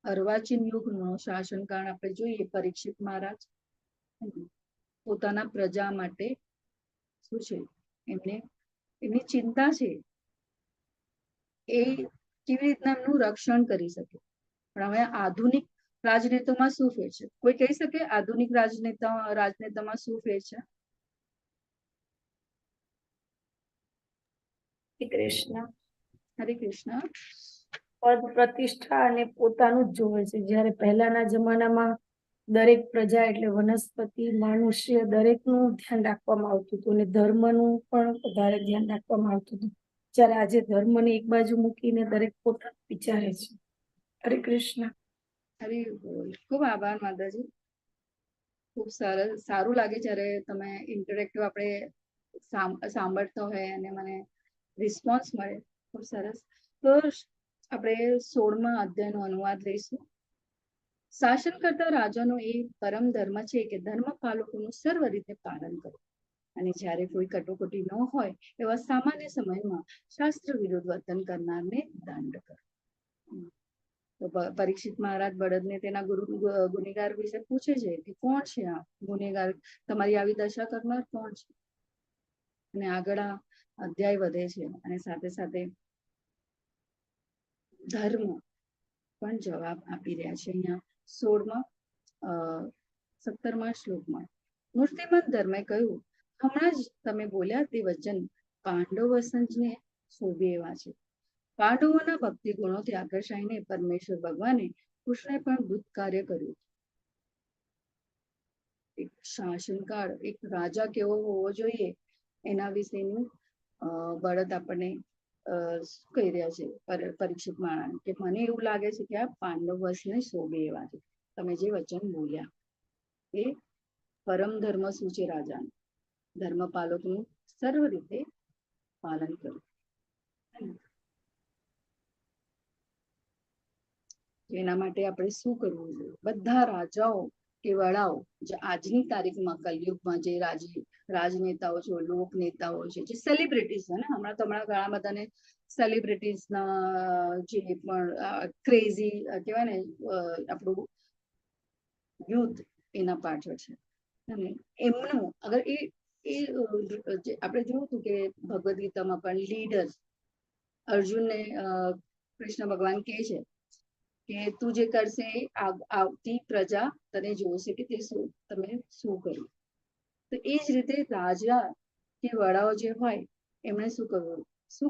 અર્વાચીન યુગનો શાસનકાળ આપણે જોઈએ. પરીક્ષિત મહારાજ પોતાના પ્રજા માટે શું છે? એમની ચિંતા છે એ કેવી રીતના એમનું રક્ષણ કરી શકે. પણ હવે આધુનિક રાજનેતામાં શું ફેર છે? કોઈ કહી શકે આધુનિક રાજનેતામાં શું ફેર છે?
કૃષ્ણ
હરે કૃષ્ણ.
પદ પ્રતિષ્ઠા અને પોતાનું જ જોવે છે. જ્યારે પહેલાના જમાનામાં દરેક પ્રજા એટલે વનસ્પતિ, મનુષ્ય દરેકનું ધ્યાન રાખવામાં આવતું હતું અને ધર્મનું પણ વધારે ધ્યાન રાખવામાં આવતું હતું. જ્યારે આજે ધર્મને એક બાજુ મૂકીને દરેક પોતાનું વિચારે છે. હરે કૃષ્ણ.
હરે બોલ. ખૂબ આભાર માતાજી. ખૂબ સારું લાગે જ્યારે તમે ઇન્ટરેક્ટિવ આપણે સાંભળતા હોય અને મને રિસ્પોન્સ મળે. ખૂબ સરસ. તો આપણે 16મા અધ્યાયનો અનુવાદ લઈશું. શાસન કરતા રાજાનો એ પરમ ધર્મ છે કે ધર્મ પાલકોનું સર્વ રીતે પાલન કરો અને જ્યારે કોઈ કટોકટી ન હોય એવા સામાન્ય સમયમાં શાસ્ત્ર વિરુદ્ધ વર્તન કરનારને દંડ કરો. તો પરીક્ષિત મહારાજ બળદને તેના ગુનેગાર વિશે પૂછે છે કે કોણ છે આ ગુનેગાર? તમારી આવી દશા કરનાર કોણ છે? અને આગળ આ અધ્યાય વધે છે અને સાથે સાથે ધર્મ પણ જવાબ આપી રહ્યા છે. અહીંયા 17મા શ્લોકમાં મૂર્તિમંત ધર્મે કહ્યું, હમણાં જ તમે બોલ્યા તે વચન પાંડવ વંશને શોભે એવા છે. પાંડવોના ભક્તિ ગુણોથી આકર્ષાઈને પરમેશ્વર ભગવાને કૃષ્ણે પણ દૂત કાર્ય કર્યું. એક શાસનકાળ, એક રાજા કેવો હોવો જોઈએ એના વિશેનું બળદ આપણને શું કહી રહ્યા છે પરીક્ષિત મહારાજ, કે મને એવું લાગે છે કે આ પાંડવ વંશને શોભે એવા છે. તમે જે વચન બોલ્યા એ પરમ ધર્મ શું છે રાજાનું, ધર્મપાલકનું સર્વ રીતે પાલન કરવું. એના માટે આપણે શું કરવું જોઈએ? બધા રાજાઓ કે વડાઓ જે આજની તારીખમાં કલયુગમાં જે રાજનેતાઓ છે, લોક નેતાઓ છે, જે સેલિબ્રિટીઝ છે ને, હમણાં ઘણા બધાને સેલિબ્રિટીઝના જે પણ ક્રેઝી કહેવાય ને આપણું યુથ એના પાછળ છે. અને એમનું અગર એ આપણે જોયું હતું કે ભગવદ ગીતામાં પણ લીડર અર્જુનને કૃષ્ણ ભગવાન કહે છે કે તું જે કરશે આવતી પ્રજા તને જોશે કે તમે શું કર્યું. તો એ જ રીતે રાજા કે વડાઓ જે હોય એમણે શું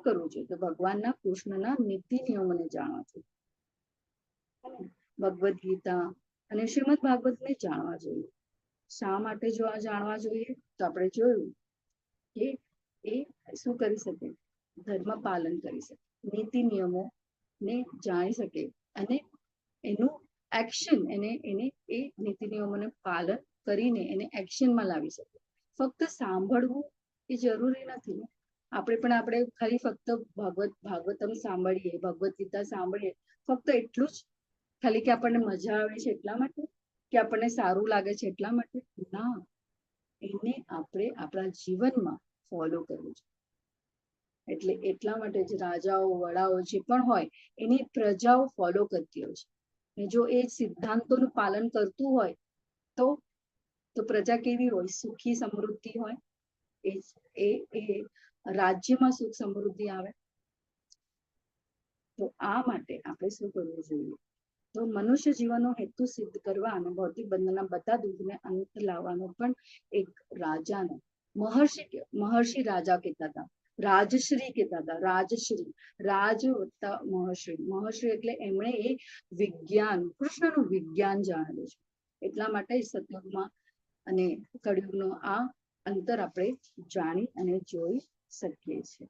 કરવું જોઈએ? તો ભગવાનના કૃષ્ણના નીતિ નિયમોને જાણવા જોઈએ. ભગવદ ગીતા અને શ્રીમદ ભાગવતને જાણવા જોઈએ. શા માટે જાણવા જોઈએ? તો આપણે જોયું કે એ શું કરી શકે? ધર્મ પાલન કરી શકે, નીતિ નિયમો ને જાણી શકે અને એનું એક્શન એને એ નીતિ નિયમોનું પાલન કરીને એને એક્શનમાં લાવી શકે. ફક્ત સાંભળવું એ જરૂરી નથી. આપણે ખાલી ફક્ત ભાગવતમ સાંભળીએ, ભગવદ ગીતા સાંભળીએ ફક્ત એટલું જ, ખાલી કે આપણને મજા આવે છે એટલા માટે, કે આપણને સારું લાગે છે એટલા માટે ના, એને આપણે આપણા જીવનમાં ફોલો કરવું છે. એટલે એટલા માટે જ રાજાઓ વડાઓ જે પણ હોય એની પ્રજાઓ ફોલો કરતી હોય છે. અને જો એ સિદ્ધાંતોનું પાલન કરતું હોય તો પ્રજા કેવી હોય? સુખી સમૃદ્ધિ હોય. એ રાજ્યમાં સુખ સમૃદ્ધિ આવે. તો આ માટે આપણે શું કરવું જોઈએ? તો મનુષ્ય જીવનનો હેતુ સિદ્ધ કરવા અને ભૌતિક બંધનના બધા દુઃખને અંત લાવવાનો પણ એક રાજાનો મહર્ષિ રાજા કહેતા હતા, રાજશ્રી કહેતા હતા. રાજ વત્તા મહર્ષિ એટલે એમણે એ વિજ્ઞાન, કૃષ્ણનું વિજ્ઞાન જાણેલું છે. એટલા માટે સતયુગમાં અને કળિયુગનો આ અંતર આપણે જાણી અને જોઈ શકીએ છીએ.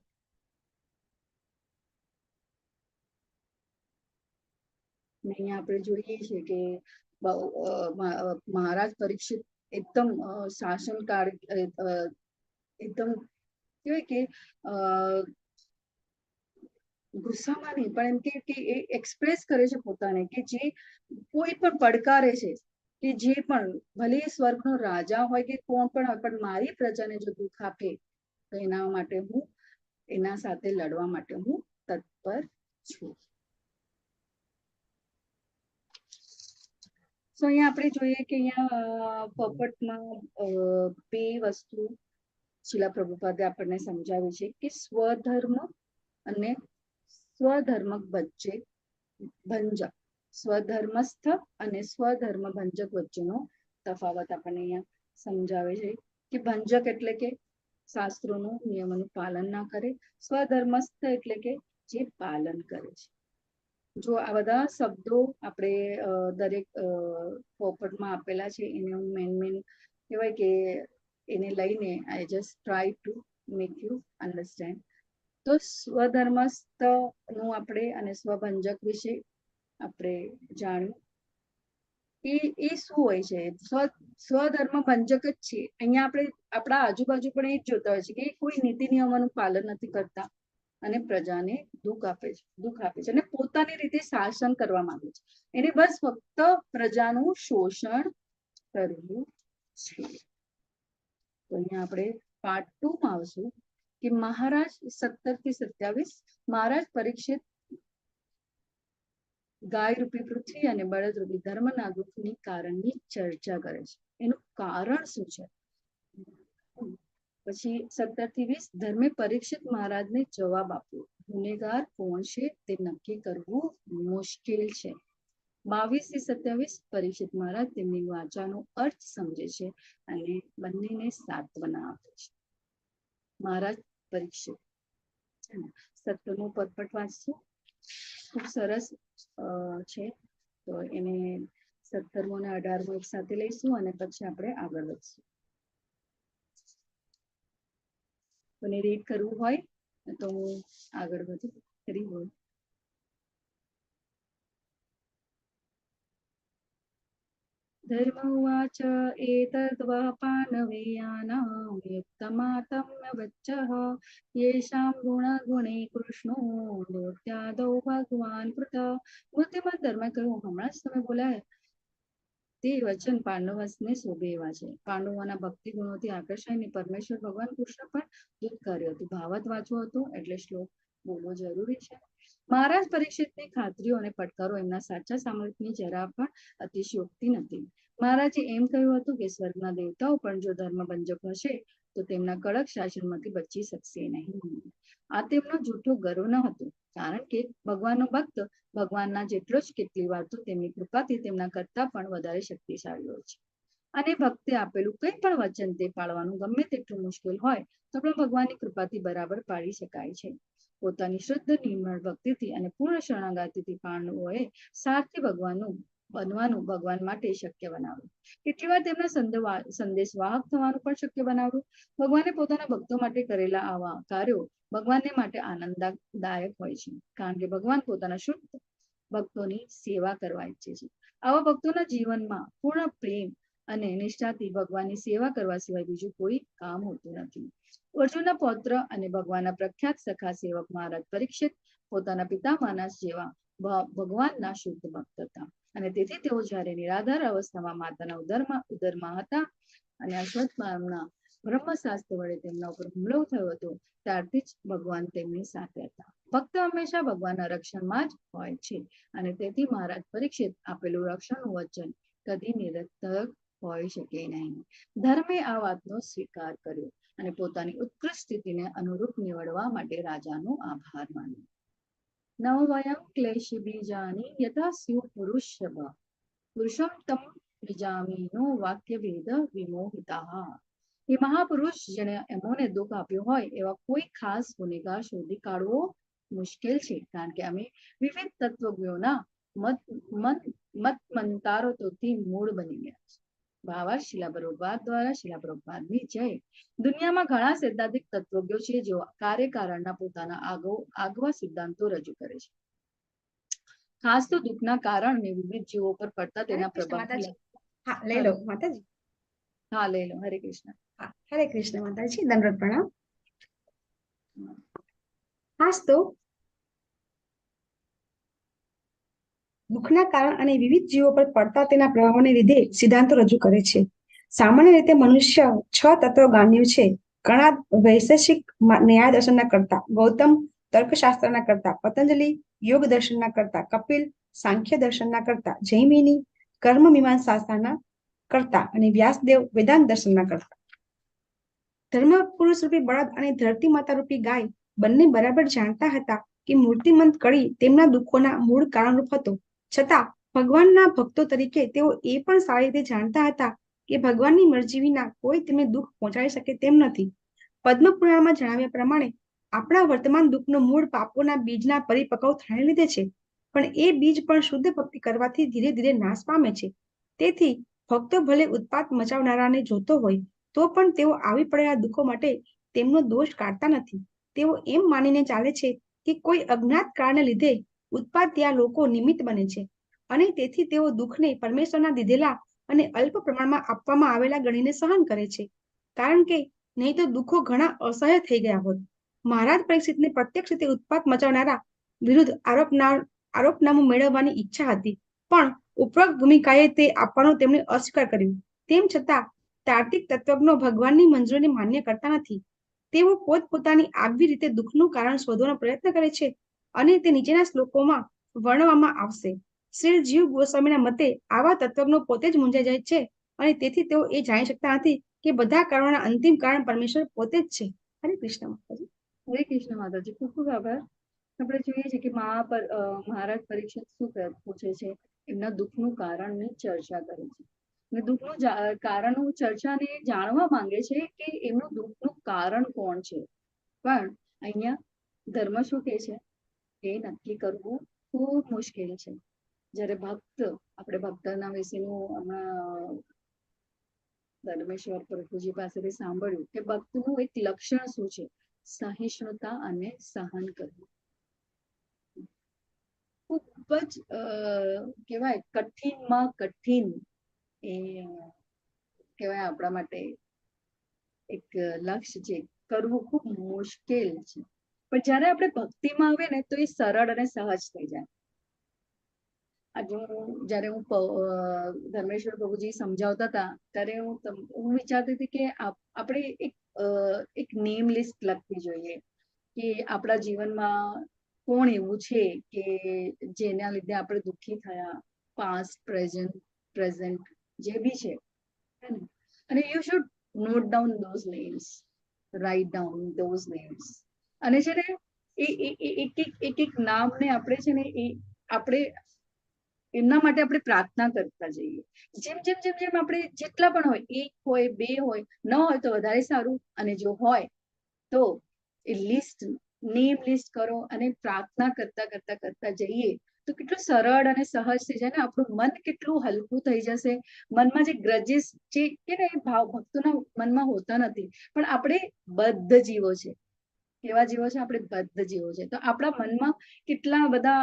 અહીંયા આપણે જોઈએ છીએ કે મહારાજ પરીક્ષિત એકદમ શાસનકાળ એકદમ કહેવાય કે ગુસ્સામાં નહીં, પણ એમ કે એ એક્સપ્રેસ કરે છે પોતાને, કે જે કોઈ પણ પડકારે છે, કે જે પણ ભલે સ્વર્ગનો રાજા હોય કે કોણ પણ હોય, પણ મારી પ્રજાને જો દુઃખ આપે તો એના માટે હું એના સાથે લડવા માટે હું તત્પર છું. તો અહીંયા આપણે જોઈએ કે અહીંયા પોપટમાં બે વસ્તુ શીલા પ્રભુપાદે આપણને સમજાવી છે કે સ્વધર્મ અને સ્વધર્મક વચ્ચે ભંજક, સ્વધર્મસ્થ અને સ્વધર્મ ભંજક વચ્ચેનો તફાવત આપણને અહીંયા સમજાવે છે. કે ભંજક એટલે કે શાસ્ત્રોનું નિયમોનું પાલન ના કરે, સ્વધર્મસ્થ એટલે કે જે પાલન કરે છે. જો આ બધા શબ્દો આપણે દરેક પોપટમાં આપેલા છે, એને હું મેન કહેવાય કે એને લઈને I just try to make you understand. તો સ્વધર્મસ્થ નું આપણે અને સ્વભંજક વિશે આપણે જાણ્યું એ શું હોય છે. સ્વધર્મ ભંજક જ છે. અહીંયા આપણે આપણા આજુબાજુ પણ એ જ જોતા હોય છે કે કોઈ નીતિ નિયમોનું પાલન નથી કરતા અને પ્રજાને દુઃખ આપે છે અને પોતાની રીતે શાસન કરવા માંગે છે. એને બસ ફક્ત પ્રજાનું શોષણ કરવું છે. તો અહીંયા આપણે પાર્ટ 2 માં આવશું કે મહારાજ 17 થી 27 મહારાજ પરીક્ષિત ગાય રૂપી પૃથ્વી અને બળદ રૂપી ધર્મના દુઃખની કારણની ચર્ચા કરે છે. એનું કારણ શું છે? પછી 17 થી 20 ધર્મે પરીક્ષિત મહારાજને જવાબ આપ્યો, ગુનેગાર કોણ છે તે નક્કી કરવું મુશ્કેલ છે. 22 થી 27 પરીક્ષિત મહારાજ તેમની વાચાનો અર્થ સમજે છે અને બંનેને સાંત્વના આપે છે. મહારાજ પરીક્ષિત 17મું પદ વાંચશું, ખૂબ સરસ છે. તો તો એને 17મો અને 18મો એક સાથે લઈશું અને પછી આપણે આગળ વધશું. કોને રીડ કરવું હોય તો હું આગળ વધું કરી હોય. ધર્મ ઉવાચ એતદ્વઃ પાનવેયાનાં યુક્તમાતમ્ય વચ્ચઃ યેષાં ગુણે કૃષ્ણો દોત્યાદૌ ભગવાન કૃત. બુદ્ધિમાન ધર્મ કહ્યું, હમણાં જ તમે બોલાય તે વચન પાંડવને શોભે એવા છે. પાંડવોના ભક્તિ ગુણોથી આકર્ષાઈને પરમેશ્વર ભગવાન કૃષ્ણ પણ દૂત કર્યું હતું. ભાવાર્થ વાંચવો હતો એટલે શ્લોક બોલવો જરૂરી છે. મહારાજ પરીક્ષિતની ખાતરીઓ અને પડકારો એમના સાચા સામર્થ્યની જરા પણ અતિશયોક્તિ નથી. મહારાજે એમ કહ્યું હતું કે સ્વર્ગના દેવતાઓ પણ જો ધર્મભંજક હશે તો તેમના કડક શાસનમાંથી બચી શકશે નહીં. આ તેમનો જૂઠો ગર્વ ન હતો, કારણ કે ભગવાનનો ભક્ત ભગવાનના જેટલો જ કેટલી વાર તો તેમની કૃપાથી તેમના કરતા પણ વધારે શક્તિશાળી હોય છે. અને ભક્તે આપેલું કંઈ પણ વચન તે પાળવાનું ગમે તેટલું મુશ્કેલ હોય તો પણ ભગવાનની કૃપાથી બરાબર પાડી શકાય છે. પોતાની શુદ્ધ નિર્મળ ભક્તિથી અને પૂર્ણ શરણાગતિથી પાંડવોએ સારથી બનવાનું ભગવાન માટે શક્ય બનાવ્યું. કેટલી વાર તેમના સંદેશ વાહક થવાનું પણ શક્ય બનાવ્યું. ભગવાને પોતાના ભક્તો માટે કરેલા આવા કાર્યો ભગવાનને માટે આનંદદાયક હોય છે, કારણ કે ભગવાન પોતાના શુદ્ધ ભક્તોની સેવા કરવા ઈચ્છે છે. આવા ભક્તોના જીવનમાં પૂર્ણ પ્રેમ અને નિષ્ઠાથી ભગવાનની સેવા કરવા સિવાય બીજું કોઈ કામ હોતું નથી. અર્જુનના પૌત્ર અને ભગવાનના પ્રખ્યાત સખા સેવક મહારાજ પરીક્ષિત પોતાના પિતા માનસ જેવા ભગવાનના શુદ્ધ ભક્ત હતા, અને તેથી તેઓ જ્યારે નિરાધાર અવસ્થામાં માતાના ઉદરમાં હતા અને અશ્વત્થામાના બ્રહ્મશાસ્ત્ર વડે તેમના ઉપર હુમલો થયો હતો, ત્યારથી જ ભગવાન તેમની સાથે હતા. ભક્ત હંમેશા ભગવાનના રક્ષણમાં જ હોય છે, અને તેથી મહારાજ પરીક્ષિત આપેલું રક્ષણનું વચન કદી નિરર્થક હોઈ શકે નહીં. ધર્મે આ વાતનો સ્વીકાર કર્યો અને પોતાની ઉત્કૃષ્ટ સ્થિતિને અનુરૂપ નીવડવા માટે રાજાનો આભાર માન્યો. નવવયં ક્લેશ બીજાની યથા સ્યુ પુરુષમ તમ વિજામીનો વાક્યભેદ વિમોહિતા. એ મહાપુરુષ જેને એમોને દુઃખ આપ્યું હોય એવા કોઈ ખાસ ગુનેગાર શોધી કાઢવો મુશ્કેલ છે, કારણ કે અમે વિવિધ તત્વજ્ઞોના મતમંતારોથી મૂળ બની ગયા છે. ભાવાર્થ શીલા પ્રભુપાદ દ્વારા શીલા પ્રભુપાદની જય. દુનિયામાં ઘણા સૈદ્ધાંતિક તત્વજ્ઞો છે જેઓ કાર્યકારણના પોતાના આગવા સિદ્ધાંતો રજૂ કરે છે. ખાસ તો દુઃખના કારણને વિવિધ જીવો પર પડતા તેના પ્રભાવ.
હા, લઈ લો માતાજી.
હા, લઈ લો. હરે કૃષ્ણ.
હા, હરે કૃષ્ણ માતાજી. દંડવત પ્રણામ. ખાસ તો દુઃખના કારણ અને વિવિધ જીવો પર પડતા તેના પ્રભાવોને લીધે સિદ્ધાંતો રજૂ કરે છે. સામાન્ય રીતે મનુષ્ય 6 તત્વગામીઓ છે. ઘણા વૈશેષિક ન્યાય દર્શનના કરતા, ગૌતમ તર્કશાસ્ત્રના કરતા, પતંજલિ યોગ દર્શનના કરતા, કપિલ સાંખ્ય દર્શનના કરતા, જૈમિની કર્મ મીમાંસાના કરતા અને વ્યાસદેવ વેદાંત દર્શનના કરતા. ધર્મ પુરુષ રૂપી બળદ અને ધરતી માતા રૂપી ગાય બંને બરાબર જાણતા હતા કે મૂર્તિમંત કળી તેમના દુઃખોના મૂળ કારણરૂપ હતો. છતાં ભગવાનના ભક્તો તરીકે તેઓ એ પણ સારી રીતે જાણતા હતા કે ભગવાનની મરજી વિના કોઈ તેમને દુઃખ પહોંચાડી શકે તેમ નથી. પદ્મ પુરાણમાં જણાવ્યા પ્રમાણે આપણા વર્તમાન દુઃખનો મૂળ પાપોના બીજના પરિપક્વ થઈને લીધે છે, પણ એ બીજ પણ શુદ્ધ ભક્તિ કરવાથી ધીરે ધીરે નાશ પામે છે. તેથી ભક્તો ભલે ઉત્પાત મચાવનારાને જોતો હોય તો પણ તેઓ આવી પડેલા દુઃખો માટે તેમનો દોષ કાઢતા નથી. તેઓ એમ માનીને ચાલે છે કે કોઈ અજ્ઞાત કારણને લીધે ઉત્પાત ત્યાં લોકો નિમિત્ત બને છે, અને તેથી તેઓ દુઃખને પરમેશ્વરના દીધેલા અને અલ્પ પ્રમાણમાં આપવામાં આવેલા ગણીને સહન કરે છે, કારણ કે નહીં તો દુઃખો ઘણા અસહ્ય થઈ ગયા હોત. મહારાજ પરીક્ષિતને પ્રત્યક્ષ રીતે ઉત્પાત મચાવનારા વિરુદ્ધ આરોપનામું મેળવવાની ઈચ્છા હતી, પણ ઉપરોક્ત ભૂમિકાએ તે આપવાનો તેમણે અસ્વીકાર કર્યો. તેમ છતાં તાર્કિક તત્વજ્ઞો ભગવાનની મંજૂરીને માન્ય કરતા નથી. તેઓ પોતપોતાની આગવી રીતે દુઃખનું કારણ શોધવાનો પ્રયત્ન કરે છે, અને તે નીચેના શ્લોકોમાં વર્ણવવામાં આવશે. શ્રી જીવ ગોસ્વામીના મતે આવા તત્વજ્ઞો પોતે જ મૂંઝાઈ જાય છે, અને તેથી તેઓ એ જાણી શકતા નથી કે બધા કારણોના અંતિમ કારણ પરમેશ્વર પોતે જ છે. હરે કૃષ્ણ માતાજી.
હરે કૃષ્ણ માતાજી. ખૂબ ખૂબ આભાર. આપણે જોઈએ છીએ કે મહારાજ પરીક્ષિત શું પૂછે છે, એમના દુઃખનું કારણની ચર્ચા કરે છે. અને દુઃખનું કારણનું ચર્ચાને જાણવા માંગે છે કે એમનું દુઃખનું કારણ કોણ છે. પણ અહીંયા ધર્મ શું કહે છે એ નક્કી કરવું ખૂબ મુશ્કેલ છે. જ્યારે ભક્ત, આપણે ભક્તના વિશેનું હમણાં ધર્મેશ્વર પ્રભુજી પાસેથી સાંભળ્યું કે ભક્તનું એક લક્ષણ શું છે? સહિષ્ણુતા અને સહન કરવું. ખૂબ જ કહેવાય કઠિનમાં કઠિન એ કહેવાય આપણા માટે એક લક્ષ્ય છે. કરવું ખૂબ મુશ્કેલ છે, પણ જ્યારે આપણે ભક્તિમાં આવે ને તો એ સરળ અને સહજ થઈ જાય. આજે જ્યારે હું ધર્મેશ્વર પ્રભુજી સમજાવતા હતા ત્યારે હું વિચારતી હતી કે આપણે એક નેમ લિસ્ટ લખવી જોઈએ કે આપણા જીવનમાં કોણ એવું છે કે જેના લીધે આપણે દુઃખી થયા, પાસ્ટ, પ્રેઝન્ટ જે બી છે, અને you should note down those names, write down those names. અને છે ને એક નામને આપણે છે ને એ આપણે એમના માટે આપણે પ્રાર્થના કરતા જઈએ. જેમ જેમ જેમ જેમ આપણે જેટલા પણ હોય, 1 હોય 2 હોય, ન હોય તો વધારે સારું, અને જો હોય તો એ લિસ્ટ, નેમ લિસ્ટ કરો અને પ્રાર્થના કરતા કરતા કરતા જઈએ તો કેટલું સરળ અને સહજ થઈ જાય ને. આપણું મન કેટલું હલકું થઈ જશે. મનમાં જે ગ્રજીસ જે કે ને ભાવ ભક્તોના મનમાં હોતા નથી, પણ આપણે બદ્ધ જીવો છે. કેવા જીવો છે? આપણે બદ્ધ જીવો છે. તો આપણા મનમાં કેટલા બધા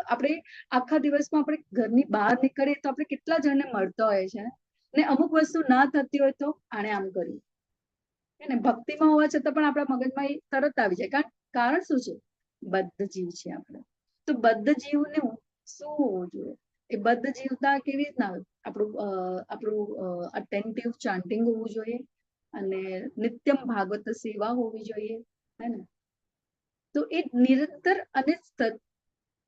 આપણે આખા દિવસમાં આપણે ઘરની બહાર નીકળીએ તો આપણે કેટલા જણને મળતા હોય છે, ને અમુક વસ્તુ ના થતી હોય તો આણે આમ કર્યું, ને ભક્તિમાં હોવા છતાં પણ આપણા મગજમાં એ તરત આવી જાય. કારણ શું છે? બદ્ધ જીવ છે આપણે. તો બદ્ધ જીવને શું હોવું જોઈએ? એ બદ્ધ જીવતા કેવી રીતના? આપણું અટેન્ટિવ ચાન્ટિંગ હોવું જોઈએ, અને નિત્યમ ભાગવત સેવા હોવી જોઈએ, હે ને? તો એ નિરંતર અને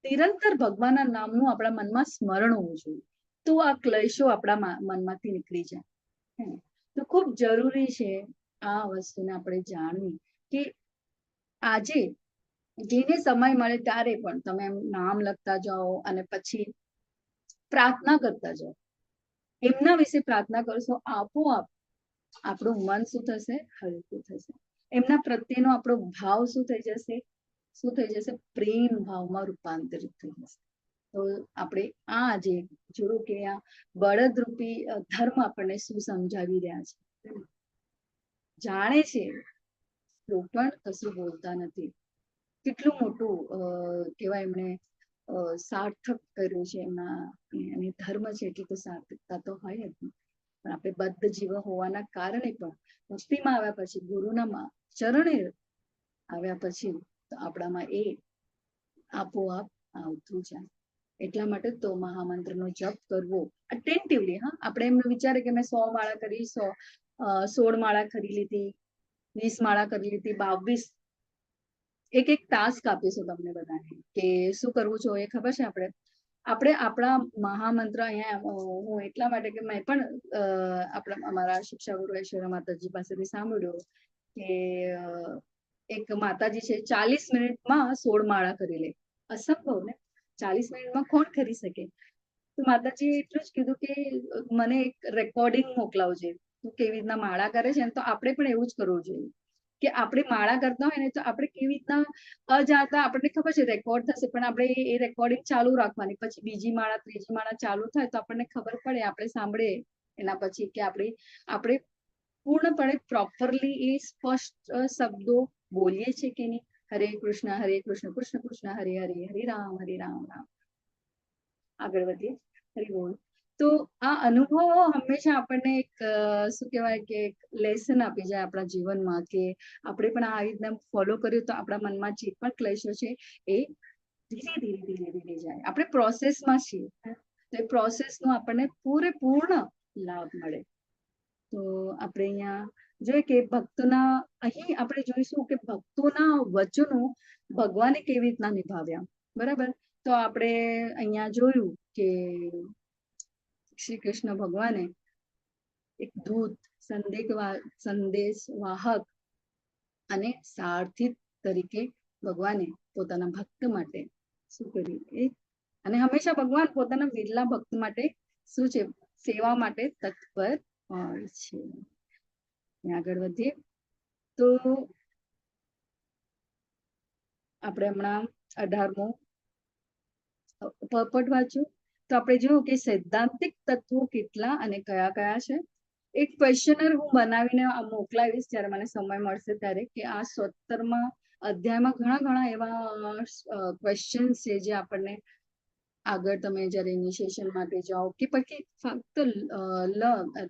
નિરંતર ભગવાનના નામનું આપણા મનમાં સ્મરણ હોવું જોઈએ. તો આ ક્લેશો આપણા મનમાંથી નીકળી જાય. તો ખૂબ જરૂરી છે આ વસ્તુને આપણે જાણવી કે આજે જેને સમય મળે ત્યારે પણ તમે નામ લખતા જાઓ અને પછી પ્રાર્થના કરતા જાઓ. એમના વિશે પ્રાર્થના કરશો, આપોઆપ આપણું મન શું થશે? હલકું થશે. એમના પ્રત્યેનો આપણો ભાવ શું થઈ જશે? પ્રેમ ભાવમાં રૂપાંતરિત થઈ જશે. તો આપણે આ જે જોયું કે આ બળદરૂપી ધર્મ આપણને શું સમજાવી રહ્યા છે. જાણે છે તો પણ કશું બોલતા નથી. કેટલું મોટું કહેવાય એમણે સાર્થક કર્યું છે એમના, અને ધર્મ છે એટલે તો સાર્થકતા તો હોય જ. પણ આપણે બદ્ધ જીવ હોવાના કારણે પણ ભક્તિમાં આવ્યા પછી, ગુરુના ચરણે આવ્યા પછી તો આપણામાં એ આપોઆપ આવતું જાય. એટલા માટે તો મહામંત્રનો જપ કરવો અટેન્ટિવલી. હા, આપણે એમ વિચારે કે મેં 100 માળા કરી, 16 માળા કરી લીધી, 20 માળા કરી લીધી, 22. એક ટાસ્ક આપીશું તમને બધાને કે શું કરવું છે એ ખબર છે? આપણે આપણા મહામંત્ર અહીંયા હું એટલા માટે કે મેં પણ અમારા શિક્ષા ગુરુ ઐશ્વર્યા માતાજી પાસેથી સાંભળ્યું કે એક માતાજી છે 40 મિનિટમાં 16 માળા કરી લે. અસંભવ ને? 40 મિનિટમાં કોણ કરી શકે? તો માતાજીએ એટલું જ કીધું કે મને એક રેકોર્ડિંગ મોકલાવજે, તું કેવી રીતના માળા કરે છે ને. તો આપણે પણ એવું જ કરવું જોઈએ કે આપણે માળા કરતા હોય ને તો આપણે કેવી રીતના અજાણતા, આપણને ખબર છે રેકોર્ડ થશે, પણ આપણે એ રેકોર્ડિંગ ચાલુ રાખવાની. પછી બીજી માળા, ત્રીજી માળા ચાલુ થાય તો આપણને ખબર પડે, આપણે સાંભળીએ એના પછી કે આપણે પૂર્ણપણે પ્રોપરલી એ સ્પષ્ટ શબ્દો બોલીએ છીએ કે નહીં. હરે કૃષ્ણ કૃષ્ણ કૃષ્ણ હરે હરે, હરે રામ રામ. આગળ વધીએ. હરિ બોલ. તો આ અનુભવો હંમેશા આપણને એક શું કહેવાય કે લેસન આપી જાય આપણા જીવનમાં, કે આપણે પણ આ રીતના ફોલો કર્યું તો આપણા મનમાં જે પણ ક્લેશો છે એ ધીરે ધીરે ધીરે ધીરે જાય. આપણે પ્રોસેસમાં છીએ તો એ પ્રોસેસનો આપણને પૂરેપૂર્ણ લાભ મળે. તો આપણે અહીંયા જોઈએ કે ભક્તોના, અહીં આપણે જોઈશું કે ભક્તોના વચનો ભગવાને કેવી રીતના નિભાવ્યા. બરાબર? તો આપણે અહીંયા જોયું કે શ્રી કૃષ્ણ ભગવાને એક દૂત, સંદેશ વાહક અને સારથી તરીકે ભગવાને પોતાના ભક્ત માટે શું કર્યું? અને હંમેશા ભગવાન પોતાના વિરલા ભક્ત માટે શું છે? સેવા માટે તત્પર હોય છે. આગળ વધીએ તો આપણે હમણાં 18મો પર્પટ વાંચ્યું તો આપણે જોયું કે સૈદ્ધાંતિક તત્વો કેટલા અને કયા કયા છે. એક ક્વેશ્ચનર હું બનાવીને મોકલાવીશ જ્યારે મને સમય મળશે ત્યારે, કે આ 77મા અધ્યાયમાં ઘણા એવા ક્વેશ્ચન છે જે આપણને આગળ તમે જ્યારે ઇનિશિએશન માટે જાઓ કે પછી ફક્ત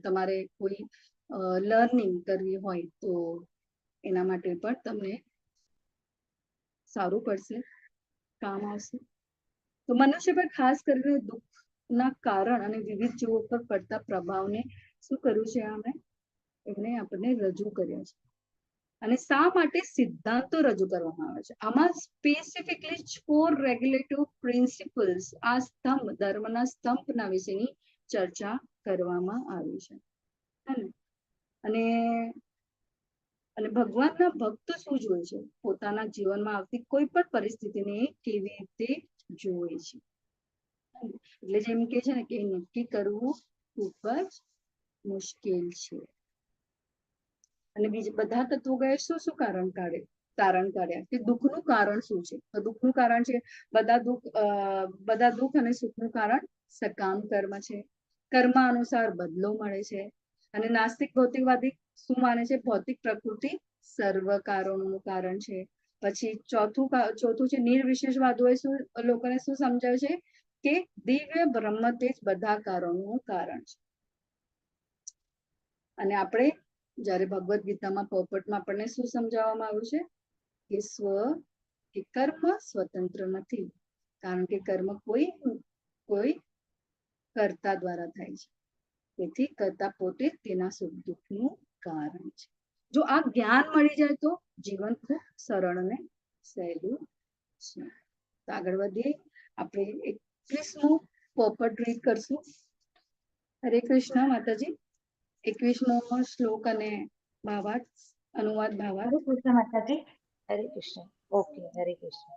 તમારે કોઈ લર્નિંગ કરવી હોય તો એના માટે પણ તમને સારું પડશે, કામ આવશે. તો મનુષ્ય પર ખાસ કરીને દુઃખના કારણ અને વિવિધ જીવો પર પડતા પ્રભાવને શું કર્યું છે એમને આપણને રજૂ કર્યા છે. અને શા માટે સિદ્ધાંતો રજૂ કરવામાં આવે છે. આમાં સ્પેસિફિકલી 4 રેગ્યુલેટિવ પ્રિન્સિપલ્સ, આ સ્તંભ, ધર્મના સ્તંભના વિશેની ચર્ચા કરવામાં આવી છે. અને ભગવાનના ભક્તો શું જોવે છે, પોતાના જીવનમાં આવતી કોઈ પણ પરિસ્થિતિને કેવી રીતે જોવે છે. એટલે જેમ કે છે ને કે નક્કી કરવું ખૂબ જ મુશ્કેલ છે. અને બીજા બધા તત્વો ગયે શું તારણ કાઢ્યા કે દુઃખનું કારણ શું છે. તો દુઃખનું કારણ છે બધા દુઃખ અને સુખનું કારણ સકામ કર્મ છે. કર્મ અનુસાર બદલો મળે છે. અને નાસ્તિક ભૌતિકવાદી શું માને છે, ભૌતિક પ્રકૃતિ સર્વ કારણોનું કારણ છે. પછી ચોથું છે નિર્વિશેષવાદીઓએ લોકોને શું સમજાવે છે કે દિવ્ય બ્રહ્મ તેજ બધા કારણોનું કારણ છે. અને આપણે જ્યારે ભગવદ ગીતામાં પોપટમાં આપણને શું સમજાવવામાં આવ્યું છે કે કર્મ સ્વતંત્ર નથી, કારણ કે કર્મ કોઈ કર્તા દ્વારા થાય છે. તેથી કર્તા પોતે તેના સુખ દુઃખનું કારણ છે. જો આ જ્ઞાન મળી જાય તો જીવન ખૂબ સરળ અને સહેલું છે. તો આગળ વધીએ, આપણે 21મો પોપટ રીડ કરશું. હરે કૃષ્ણ માતાજી. 21મો શ્લોક અને ભાવાર્થ, અનુવાદ ભાવાર્થ.
હરે કૃષ્ણ માતાજી.
હરે કૃષ્ણ. ઓકે, હરે કૃષ્ણ.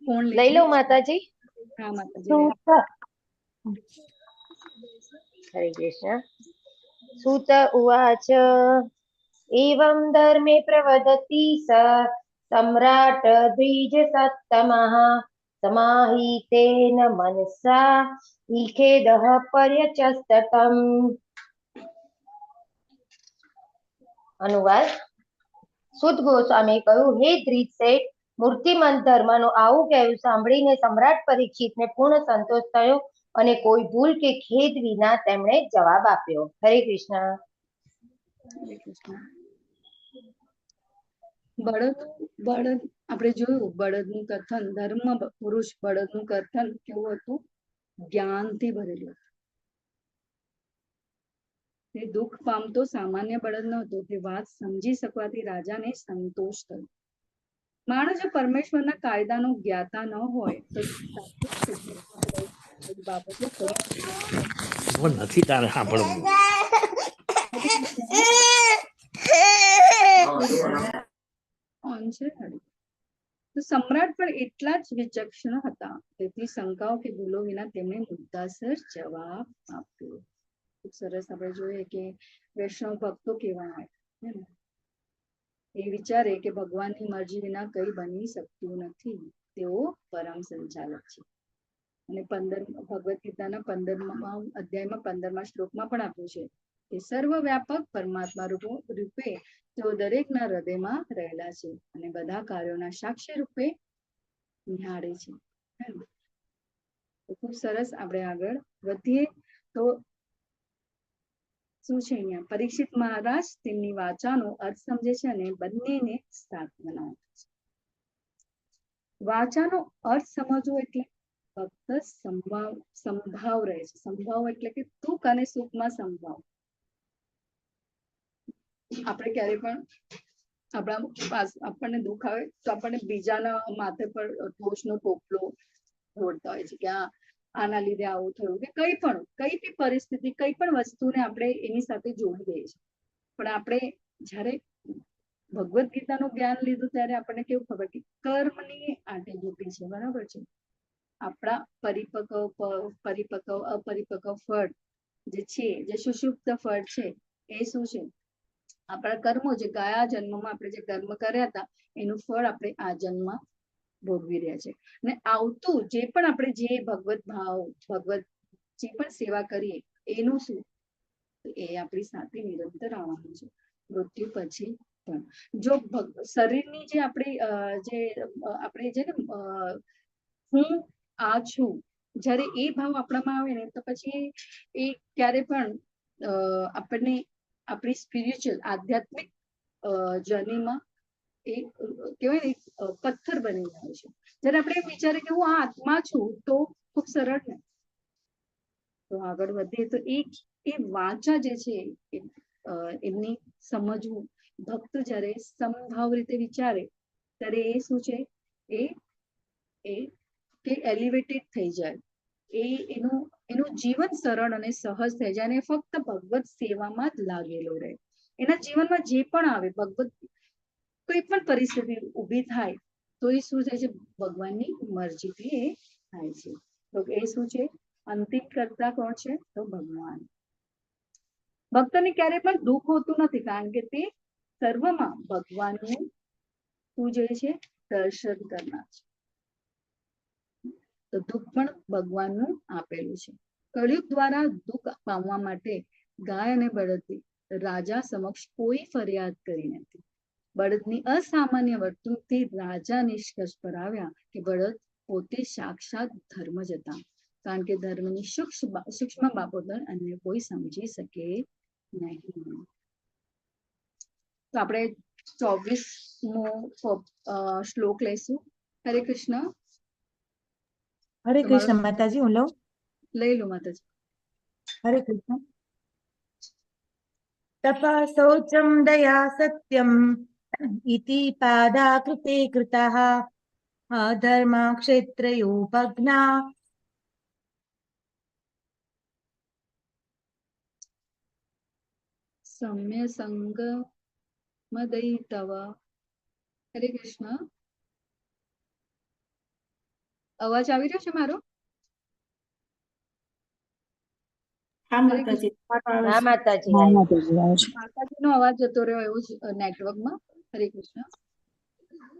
કોણ
લઈ લઉં માતાજી?
હા માતાજી.
હરે કૃષ્ણ. સૂત ઉવાચ એવં ધર્મે પ્રવદતિ સમ્રાટ દ્વિજ સત્તમઃ સમાહિતેન મનસા લિખેદઃ પર્યચસ્તતમ. અનુવાદ. સુત ગોસ્વામીએ કહ્યું, હે દ્વિજ શેઠ, મૂર્તિમંત ધર્મનું આવું કહેવું સાંભળીને સમ્રાટ પરીક્ષિતને પૂર્ણ સંતોષ થયો અને કોઈ ભૂલ કે ખેદ વિના તેમણે જવાબ આપ્યો. હરે કૃષ્ણ.
બળદ આપણે જોયું, બળદનું કથન, ધર્મ પુરુષ બળદનું કથન કેવું હતું, જ્ઞાનથી ભરેલું. તે દુઃખ પામતો સામાન્ય બળદ નહોતો. તે વાત સમજી શકવાથી રાજાને સંતોષ થયો. માણસ જો પરમેશ્વરના કાયદાનો જ્ઞાતા ન હોય તો બાબતો
નથી તારે સાંભળવું.
તો સમ્રાટ પણ એટલા જ વિચક્ષણ હતા. તેથી શંકાઓ કે ભૂલો વિના તેમણે મુદ્દાસર જવાબ આપ્યો. ખૂબ સરસ. આપણે જોઈએ કે વૈષ્ણવ ભક્તો કેવા હોય, એ વિચારે કે ભગવાનની મરજી વિના કઈ બની શકતું નથી. તેઓ પરમ સંચાલક છે. અને ભગવદ ગીતાના 15મા અધ્યાયમાં 15મા શ્લોકમાં પણ આપ્યું છે કે સર્વવ્યાપક પરમાત્મા રૂપે તેઓ દરેકના હૃદયમાં રહેલા છે અને બધા કાર્યોના સાક્ષી રૂપે નિહાળે છે. ખૂબ સરસ. આપણે આગળ વધીએ તો શું છે અહીંયા, પરીક્ષિત મહારાજ તેમની વાચાનો અર્થ સમજે છે અને બંનેને સાથ બનાવે છે. વાચાનો અર્થ સમજવો એટલે ફક્ત સંભાવ રહે છે. સંભાવ એટલે કે દુઃખ અને સુખમાં સંભાવ. આપણે ક્યારે પણ આપણને દુઃખ આવે તો આપણને બીજાના માથે પર દોષનો ટોપલો ઢોળતા હોય છે કે આના લીધે આવું થયું, કે કઈ બી પરિસ્થિતિ, કઈ પણ વસ્તુને આપણે એની સાથે જોડી દઈએ છીએ. પણ આપણે જ્યારે ભગવદ ગીતાનું જ્ઞાન લીધું ત્યારે આપણને કેવું ખબર કે કર્મની આંટીઘૂંટી છે. બરાબર છે. આપણા પરિપક્વ અપરિપક્વ ફળ જે છે, જે સુષુપ્ત ફળ છે, એ શું છે, આપણા કર્મો જે ગયા જન્મમાં આપણે જે કર્મ કર્યા હતા એનું ફળ આપણે આ જન્મમાં ભોગવી રહ્યા છે. અને આવતું જે પણ આપણે જે ભગવત ભાવ ભગવત જે પણ સેવા કરીએ એનું શું, એ આપણી સાથે નિરંતર આવવાનું છે મૃત્યુ પછી પણ. જો શરીરની જે આપણી જે આપણે છે ને હું આ છું, જ્યારે એ ભાવ આપણામાં આવે ને તો પછી એ ક્યારે પણ આપણને આપણી સ્પિરિચ્યુઅલ આધ્યાત્મિક જર્નીમાં એ કહેવાય ને પથ્થર બની જાય છે. જ્યારે આપણે એમ વિચારે કે હું આ આત્મા છું તો ખૂબ સરળ ને, તો આગળ વધીએ તો એ વાચા જે છે એમની સમજવું, ભક્ત જ્યારે સમભાવ રીતે વિચારે ત્યારે એ શું છે એ કે એલિવેટેડ થઈ જાય, એનું જીવન સરળ અને સહજ થઈ જાય અને ફક્ત ભગવત સેવામાં જ લાગેલો રહે. એના જીવનમાં જે પણ આવે ભગવત કોઈ પણ પરિસ્થિતિ ઊભી થાય તો એ શું થાય છે, ભગવાનની મરજીથી એ થાય છે. તો એ શું છે, અંતિમ કરતા કોણ છે, તો ભગવાન. ભક્તને ક્યારે પણ દુઃખ હોતું નથી, કારણ કે તે સર્વમાં ભગવાનનું શું જે છે દર્શન કરનાર છે. તો દુઃખ પણ ભગવાનનું આપેલું છે. કળિયુગ દ્વારા દુઃખ પામવા માટે ગાય અને બળદથી રાજા સમક્ષ કોઈ ફરિયાદ કરી નથી. બળદની અસામાન્ય વર્તણૂકથી રાજા નિષ્કર્ષ પર આવ્યા કે બળદ પોતે સાક્ષાત ધર્મ જ હતા, કારણ કે ધર્મની સૂક્ષ્મ બાબતો અન્ય કોઈ સમજી શકે નહીં. તો આપણે 24મો શ્લોક લઈશું. હરે કૃષ્ણ.
હરે કૃષ્ણ માતાજી, હું લઉં.
લઈ લો માતાજી.
હરે કૃષ્ણ. તપઃ શૌચમ દયા સત્યમ ઇતિ પાદાકૃતે કૃતાઃ અધર્મ ક્ષેત્રયો ભગ્ના.
સમ્ય સંગ મદૈતવ. હરે કૃષ્ણ. અવાજ આવી રહ્યો છે મારો?
હા માતાજી.
હા માતાજી.
માતાજીનો અવાજ જતો રહ્યો એવું જ નેટવર્કમાં. હરે કૃષ્ણ.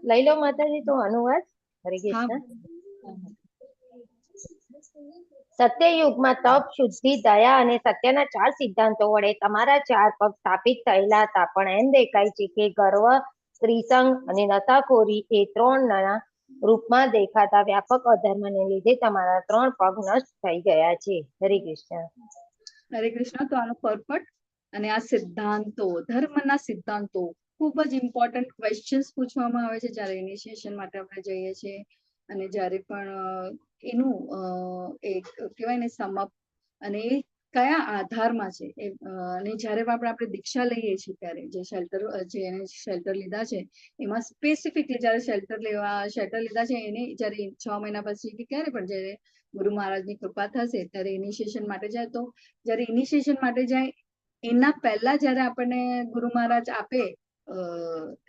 લઈ લો માતાજી તો અનુવાદ. હરે કૃષ્ણ. સત્યયુગમાં તપ, શુદ્ધિ, દયા અને સત્યના 4 સિદ્ધાંતો વડે તમારા 4 પગ સ્થાપિત થયેલા હતા, પણ એમ દેખાય છે કે ગર્વ, ત્રિસંગ અને નશાખોરી એ 3ના રૂપમાં દેખાતા વ્યાપક અધર્મને લીધે તમારા 3 પગ નષ્ટ થઈ ગયા છે. હરે કૃષ્ણ.
હરે કૃષ્ણ. તો આનો પર્પટ અને આ સિદ્ધાંતો, ધર્મના સિદ્ધાંતો ખૂબ જ ઇમ્પોર્ટન્ટ ક્વેશ્ચન્સ પૂછવામાં આવે છે જ્યારે ઇનિશિયેશન માટે આપણે જઈએ છીએ, અને જ્યારે પણ એનું એક કહેવાય ને સમપ અને એ કયા આધારમાં છે અને જ્યારે આપણે દીક્ષા લઈએ છીએ ત્યારે જે શેલ્ટર લીધા છે એમાં સ્પેસિફિકલી જ્યારે શેલ્ટર લીધા છે એને જ્યારે 6 મહિના પછી કે ક્યારે પણ જ્યારે ગુરુ મહારાજની કૃપા થશે ત્યારે ઇનિશિયેશન માટે જાય, તો જ્યારે ઇનિશિયેશન માટે જાય એના પહેલા જ્યારે આપણને ગુરુ મહારાજ આપે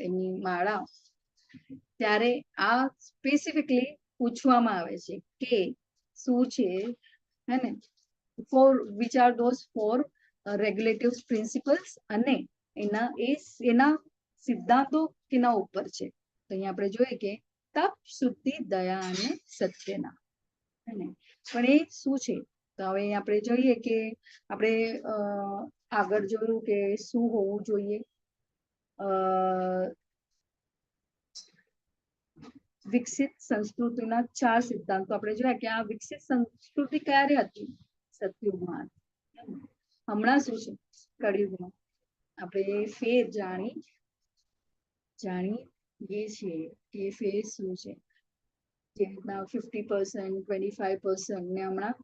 એમની માળા, ત્યારે આ સ્પેસિફિકલી પૂછવામાં આવે છે કે શું છે, હે ને, for which are those 4 regulative principles અને એના સિદ્ધાંતો કેના ઉપર છે. તો અહીંયા આપણે જોઈએ કે તપ, શુદ્ધિ, દયા અને સત્યના, હે ને, પણ એ શું છે? તો હવે આપણે જોઈએ કે આપણે આગળ જોયું કે શું હોવું જોઈએ. વિકસિત સંસ્કૃતિના 4 સિદ્ધાંતો આપણે જોયા કે આ વિકસિત સંસ્કૃતિ ક્યારે હતી? સતયુગમાં. હમણાં શું છે? કળિયુગમાં. આપણે ફેર જાણીએ છીએ કે ફેર શું છે. જે રીતના 50%, 25% ને હમણાં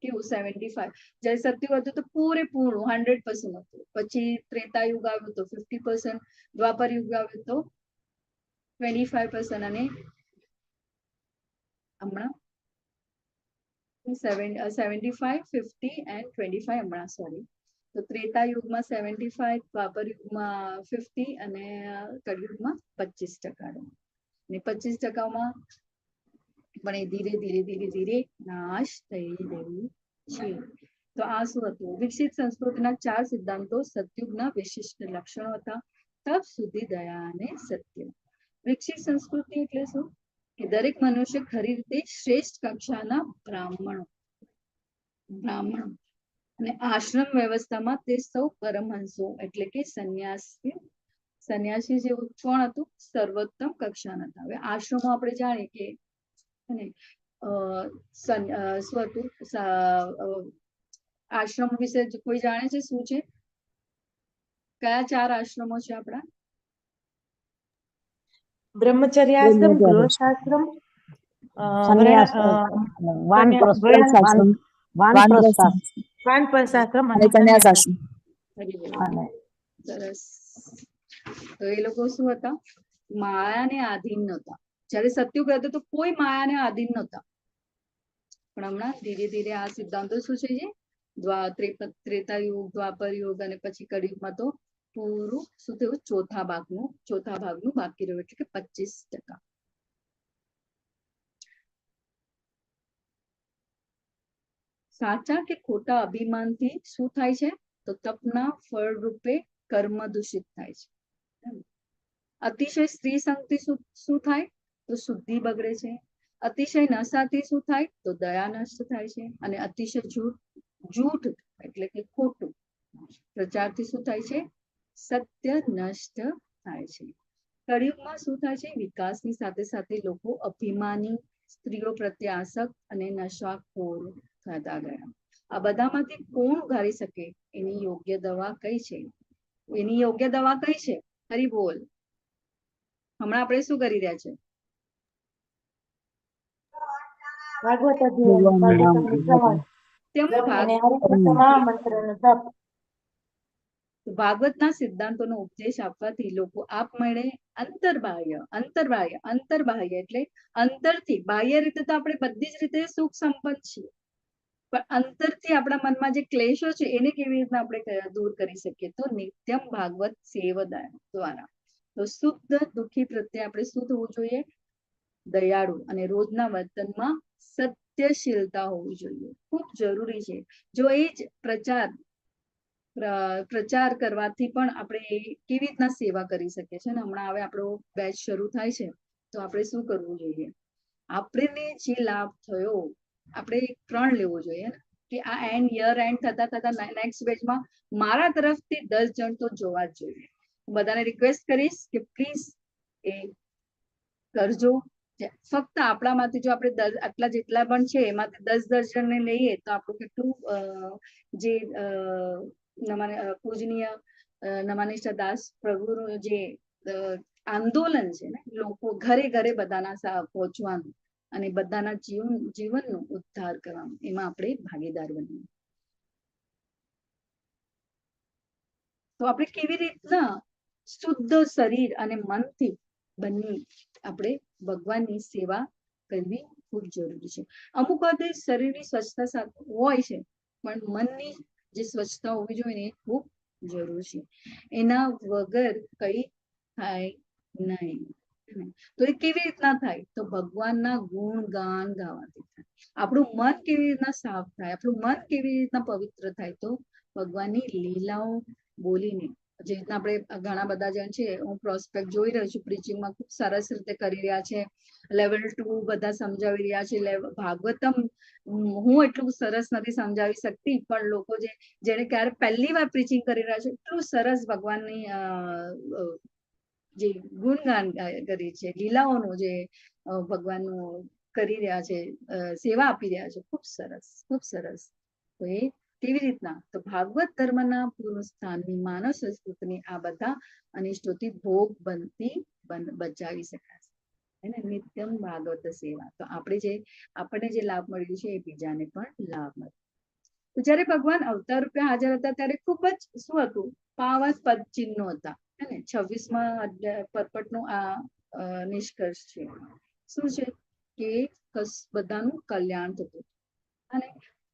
કેવું 75%. જ્યારે સતયુગ હતું તો પૂરેપૂરું 100% હતું. પછી ત્રેતાયુગ આવ્યું તો 50%, દ્વાપર યુગ આવ્યું તો 25% અને હમણાં 75, 50 and 25 હમણાં સોરી. તો ત્રેતા યુગમાં 75, દ્વાપર યુગમાં 50 અને કળિયુગમાં 25%. અને 25%માં પણ એ ધીરે ધીરે નાશ થઈ રહ્યું છે. તો આ શું હતું? વિકસિત સંસ્કૃતિના 4 સિદ્ધાંતો સતયુગના વિશિષ્ટ લક્ષણો હતા: તપ, શુદ્ધિ, દયા અને સત્ય. વિકસિત સંસ્કૃતિ એટલે શું? કે દરેક મનુષ્ય ખરી રીતે શ્રેષ્ઠ કક્ષાના બ્રાહ્મણો અને આશ્રમ વ્યવસ્થામાં તે સૌ પરમહંસો એટલે કે સંન્યાસી જેવું કોણ હતું? સર્વોત્તમ કક્ષાના હતા. હવે આશ્રમો આપણે જાણીએ કે શું હતું? આશ્રમ વિશે કોઈ જાણે છે? શું છે? કયા 4 આશ્રમો છે આપણા?
બ્રહ્મચર્યાશ્રમ, ગૃહસ્થાશ્રમ, વાનપ્રસ્થાશ્રમ અને સંન્યાસાશ્રમ.
સરસ. તો એ લોકો શું હતા? માયાને આધીન નહોતા. જ્યારે સતયુગ હતો તો કોઈ માયાને આધીન નહોતા, પણ હમણાં ધીરે ધીરે આ સિદ્ધાંતો શું છે? ત્રેતા યુગ, દ્વાપર યુગ અને પછી કળિયુગમાં તો પૂરું શું થયું? ચોથા ભાગનું બાકી રહ્યું, એટલે કે 25%. સાચા કે ખોટા અભિમાનથી શું થાય છે? તો તપના ફળ રૂપે કર્મ દૂષિત થાય છે. અતિશય સ્ત્રી સંગથી શું થાય? તો શુદ્ધિ બગડે છે. અતિશય નશાથી શું થાય? તો દયા નષ્ટ થાય છે. અને અતિશય જૂઠ એટલે કે ખોટું પ્રચારથી શું થાય છે? સત્ય નષ્ટ થાય છે. કળિયુગમાં શું થાય છે? વિકાસની સાથે સાથે લોકો અભિમાની, સ્ત્રીઓ પ્રત્યે આસક્ત અને નશાખોર થતા ગયા. આ બધામાંથી કોણ ઉગારી શકે? એની યોગ્ય દવા કઈ છે? હરી બોલ. હમણાં આપણે શું કરી રહ્યા છે?
ભાગવત અધ્યયન, ભાગવતનું શ્રવણ અને હરિકૃષ્ણ મહામંત્રનો જપ.
ભાગવતના સિદ્ધાંતોનો ઉપદેશ આપવાથી લોકો આપમેળે અંતર્બાહ્ય એટલે અંતરથી, બાહ્ય રીતે તો આપણે બધી જ રીતે સુખ સંપન્ન છીએ, પણ અંતરથી આપણા મનમાં જે ક્લેશો છે એને કેવી રીતના આપણે દૂર કરી શકીએ? તો નિત્યમ ભાગવત સેવદા દ્વારા. તો શુદ્ધ દુઃખી પ્રત્યે આપણે શું થવું જોઈએ? દયાળુ. અને રોજના વર્તનમાં સત્યશીલતા હોવી જોઈએ, ખૂબ જરૂરી છે. જો એ જ પ્રચાર કરવાથી પણ આપણે કેવી રીતના સેવા કરી શકીએ છીએ ને? હમણાં હવે આપણો બેચ શરૂ થાય છે, તો આપણે શું કરવું જોઈએ? આપણને જે લાભ થયો આપણે 3 લેવો જોઈએ ને, કે આ યર એન્ડ થતા નેક્સ્ટ બેચમાં મારા તરફથી 10 જણ તો જોવા જ જોઈએ. હું બધાને રિક્વેસ્ટ કરીશ કે પ્લીઝ એ કરજો. ફક્ત આપણામાંથી જો આપણે આટલા જેટલા પણ છે એમાંથી 10 જણને લઈએ તો આપણું કેટલું જે પૂજનીય નમાનિષ્ઠ દાસ પ્રભુનું જે આંદોલન છે ને, લોકો ઘરે ઘરે બધાના પહોંચવાનું અને બધાના જીવનનો ઉદ્ધાર કરવાનું, એમાં આપણે ભાગીદાર બનીએ. તો આપણે કેવી રીતના શુદ્ધ શરીર અને મનથી બંને આપણે ભગવાનની સેવા કરવી ખૂબ જરૂરી છે. અમુક વખતે શરીરની સ્વચ્છતા સાથે હોય છે, પણ મનની જે સ્વચ્છતા હોવી જોઈએ એ ખૂબ જરૂર છે. એના વગર કઈ થાય નહીં. તો એ કેવી રીતના થાય? તો ભગવાનના ગુણગાન ગાવાથી થાય. આપણું મન કેવી રીતના સાફ થાય? આપણું મન કેવી રીતના પવિત્ર થાય? તો ભગવાનની લીલાઓ બોલીને. જે રીતના આપણે ઘણા બધા જણ છે, હું પ્રોસ્પેક્ટ જોઈ રહી છું, પ્રીચિંગમાં ખૂબ સરસ રીતે કરી રહ્યા છે. લેવલ 2 બધા સમજાવી રહ્યા છે. ભાગવતમ હું એટલું સરસ નથી સમજાવી શકતી, પણ લોકો જેને ક્યારે પહેલી વાર પ્રીચિંગ કરી રહ્યા છે, એટલું સરસ ભગવાનની જે ગુણગાન કરી છે, લીલાઓનું જે ભગવાનનું કરી રહ્યા છે, સેવા આપી રહ્યા છે, ખૂબ સરસ, ખૂબ સરસ. તો એ કેવી રીતના? તો ભાગવત ધર્મના પૂર્વ સ્થાનની માનવ સંસ્કૃતિની આ બધા અનિષ્ટોથી ભોગ બચાવી શકાશે. એને નિત્યમ ભાગવત સેવા. તો આપણને જે લાભ મળ્યું છે એ બીજાને પણ લાભ મળે. તો જયારે ભગવાન અવતાર રૂપે હાજર હતા ત્યારે ખૂબ જ શું હતું? પાવન પદ ચિહ્નો હતા. હે ને? 26મા પરપટનું આ નિષ્કર્ષ છે. શું છે? કે બધાનું કલ્યાણ થતું. અને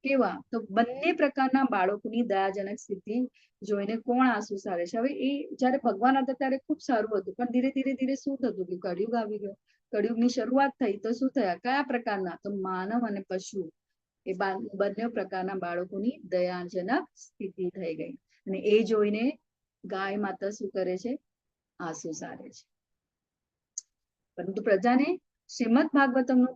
કેવા? તો બંને પ્રકારના બાળકોની દયાજનક સ્થિતિ જોઈને કોણ આંસુ સારે છે? હવે એ જયારે ભગવાન હતા ત્યારે ખૂબ સારું હતું, પણ ધીરે ધીરે શું થતું? કે કળિયુગ આવી ગયો. કળિયુગની શરૂઆત થઈ તો શું થયા? કયા પ્રકારના? તો માનવ અને પશુ એ બંને પ્રકારના બાળકોની દયાજનક સ્થિતિ થઈ ગઈ અને એ જોઈને ગાય માતા શું કરે છે? આંસુ સારે છે. પરંતુ પ્રજાને શ્રીમદ ભાગવતમનું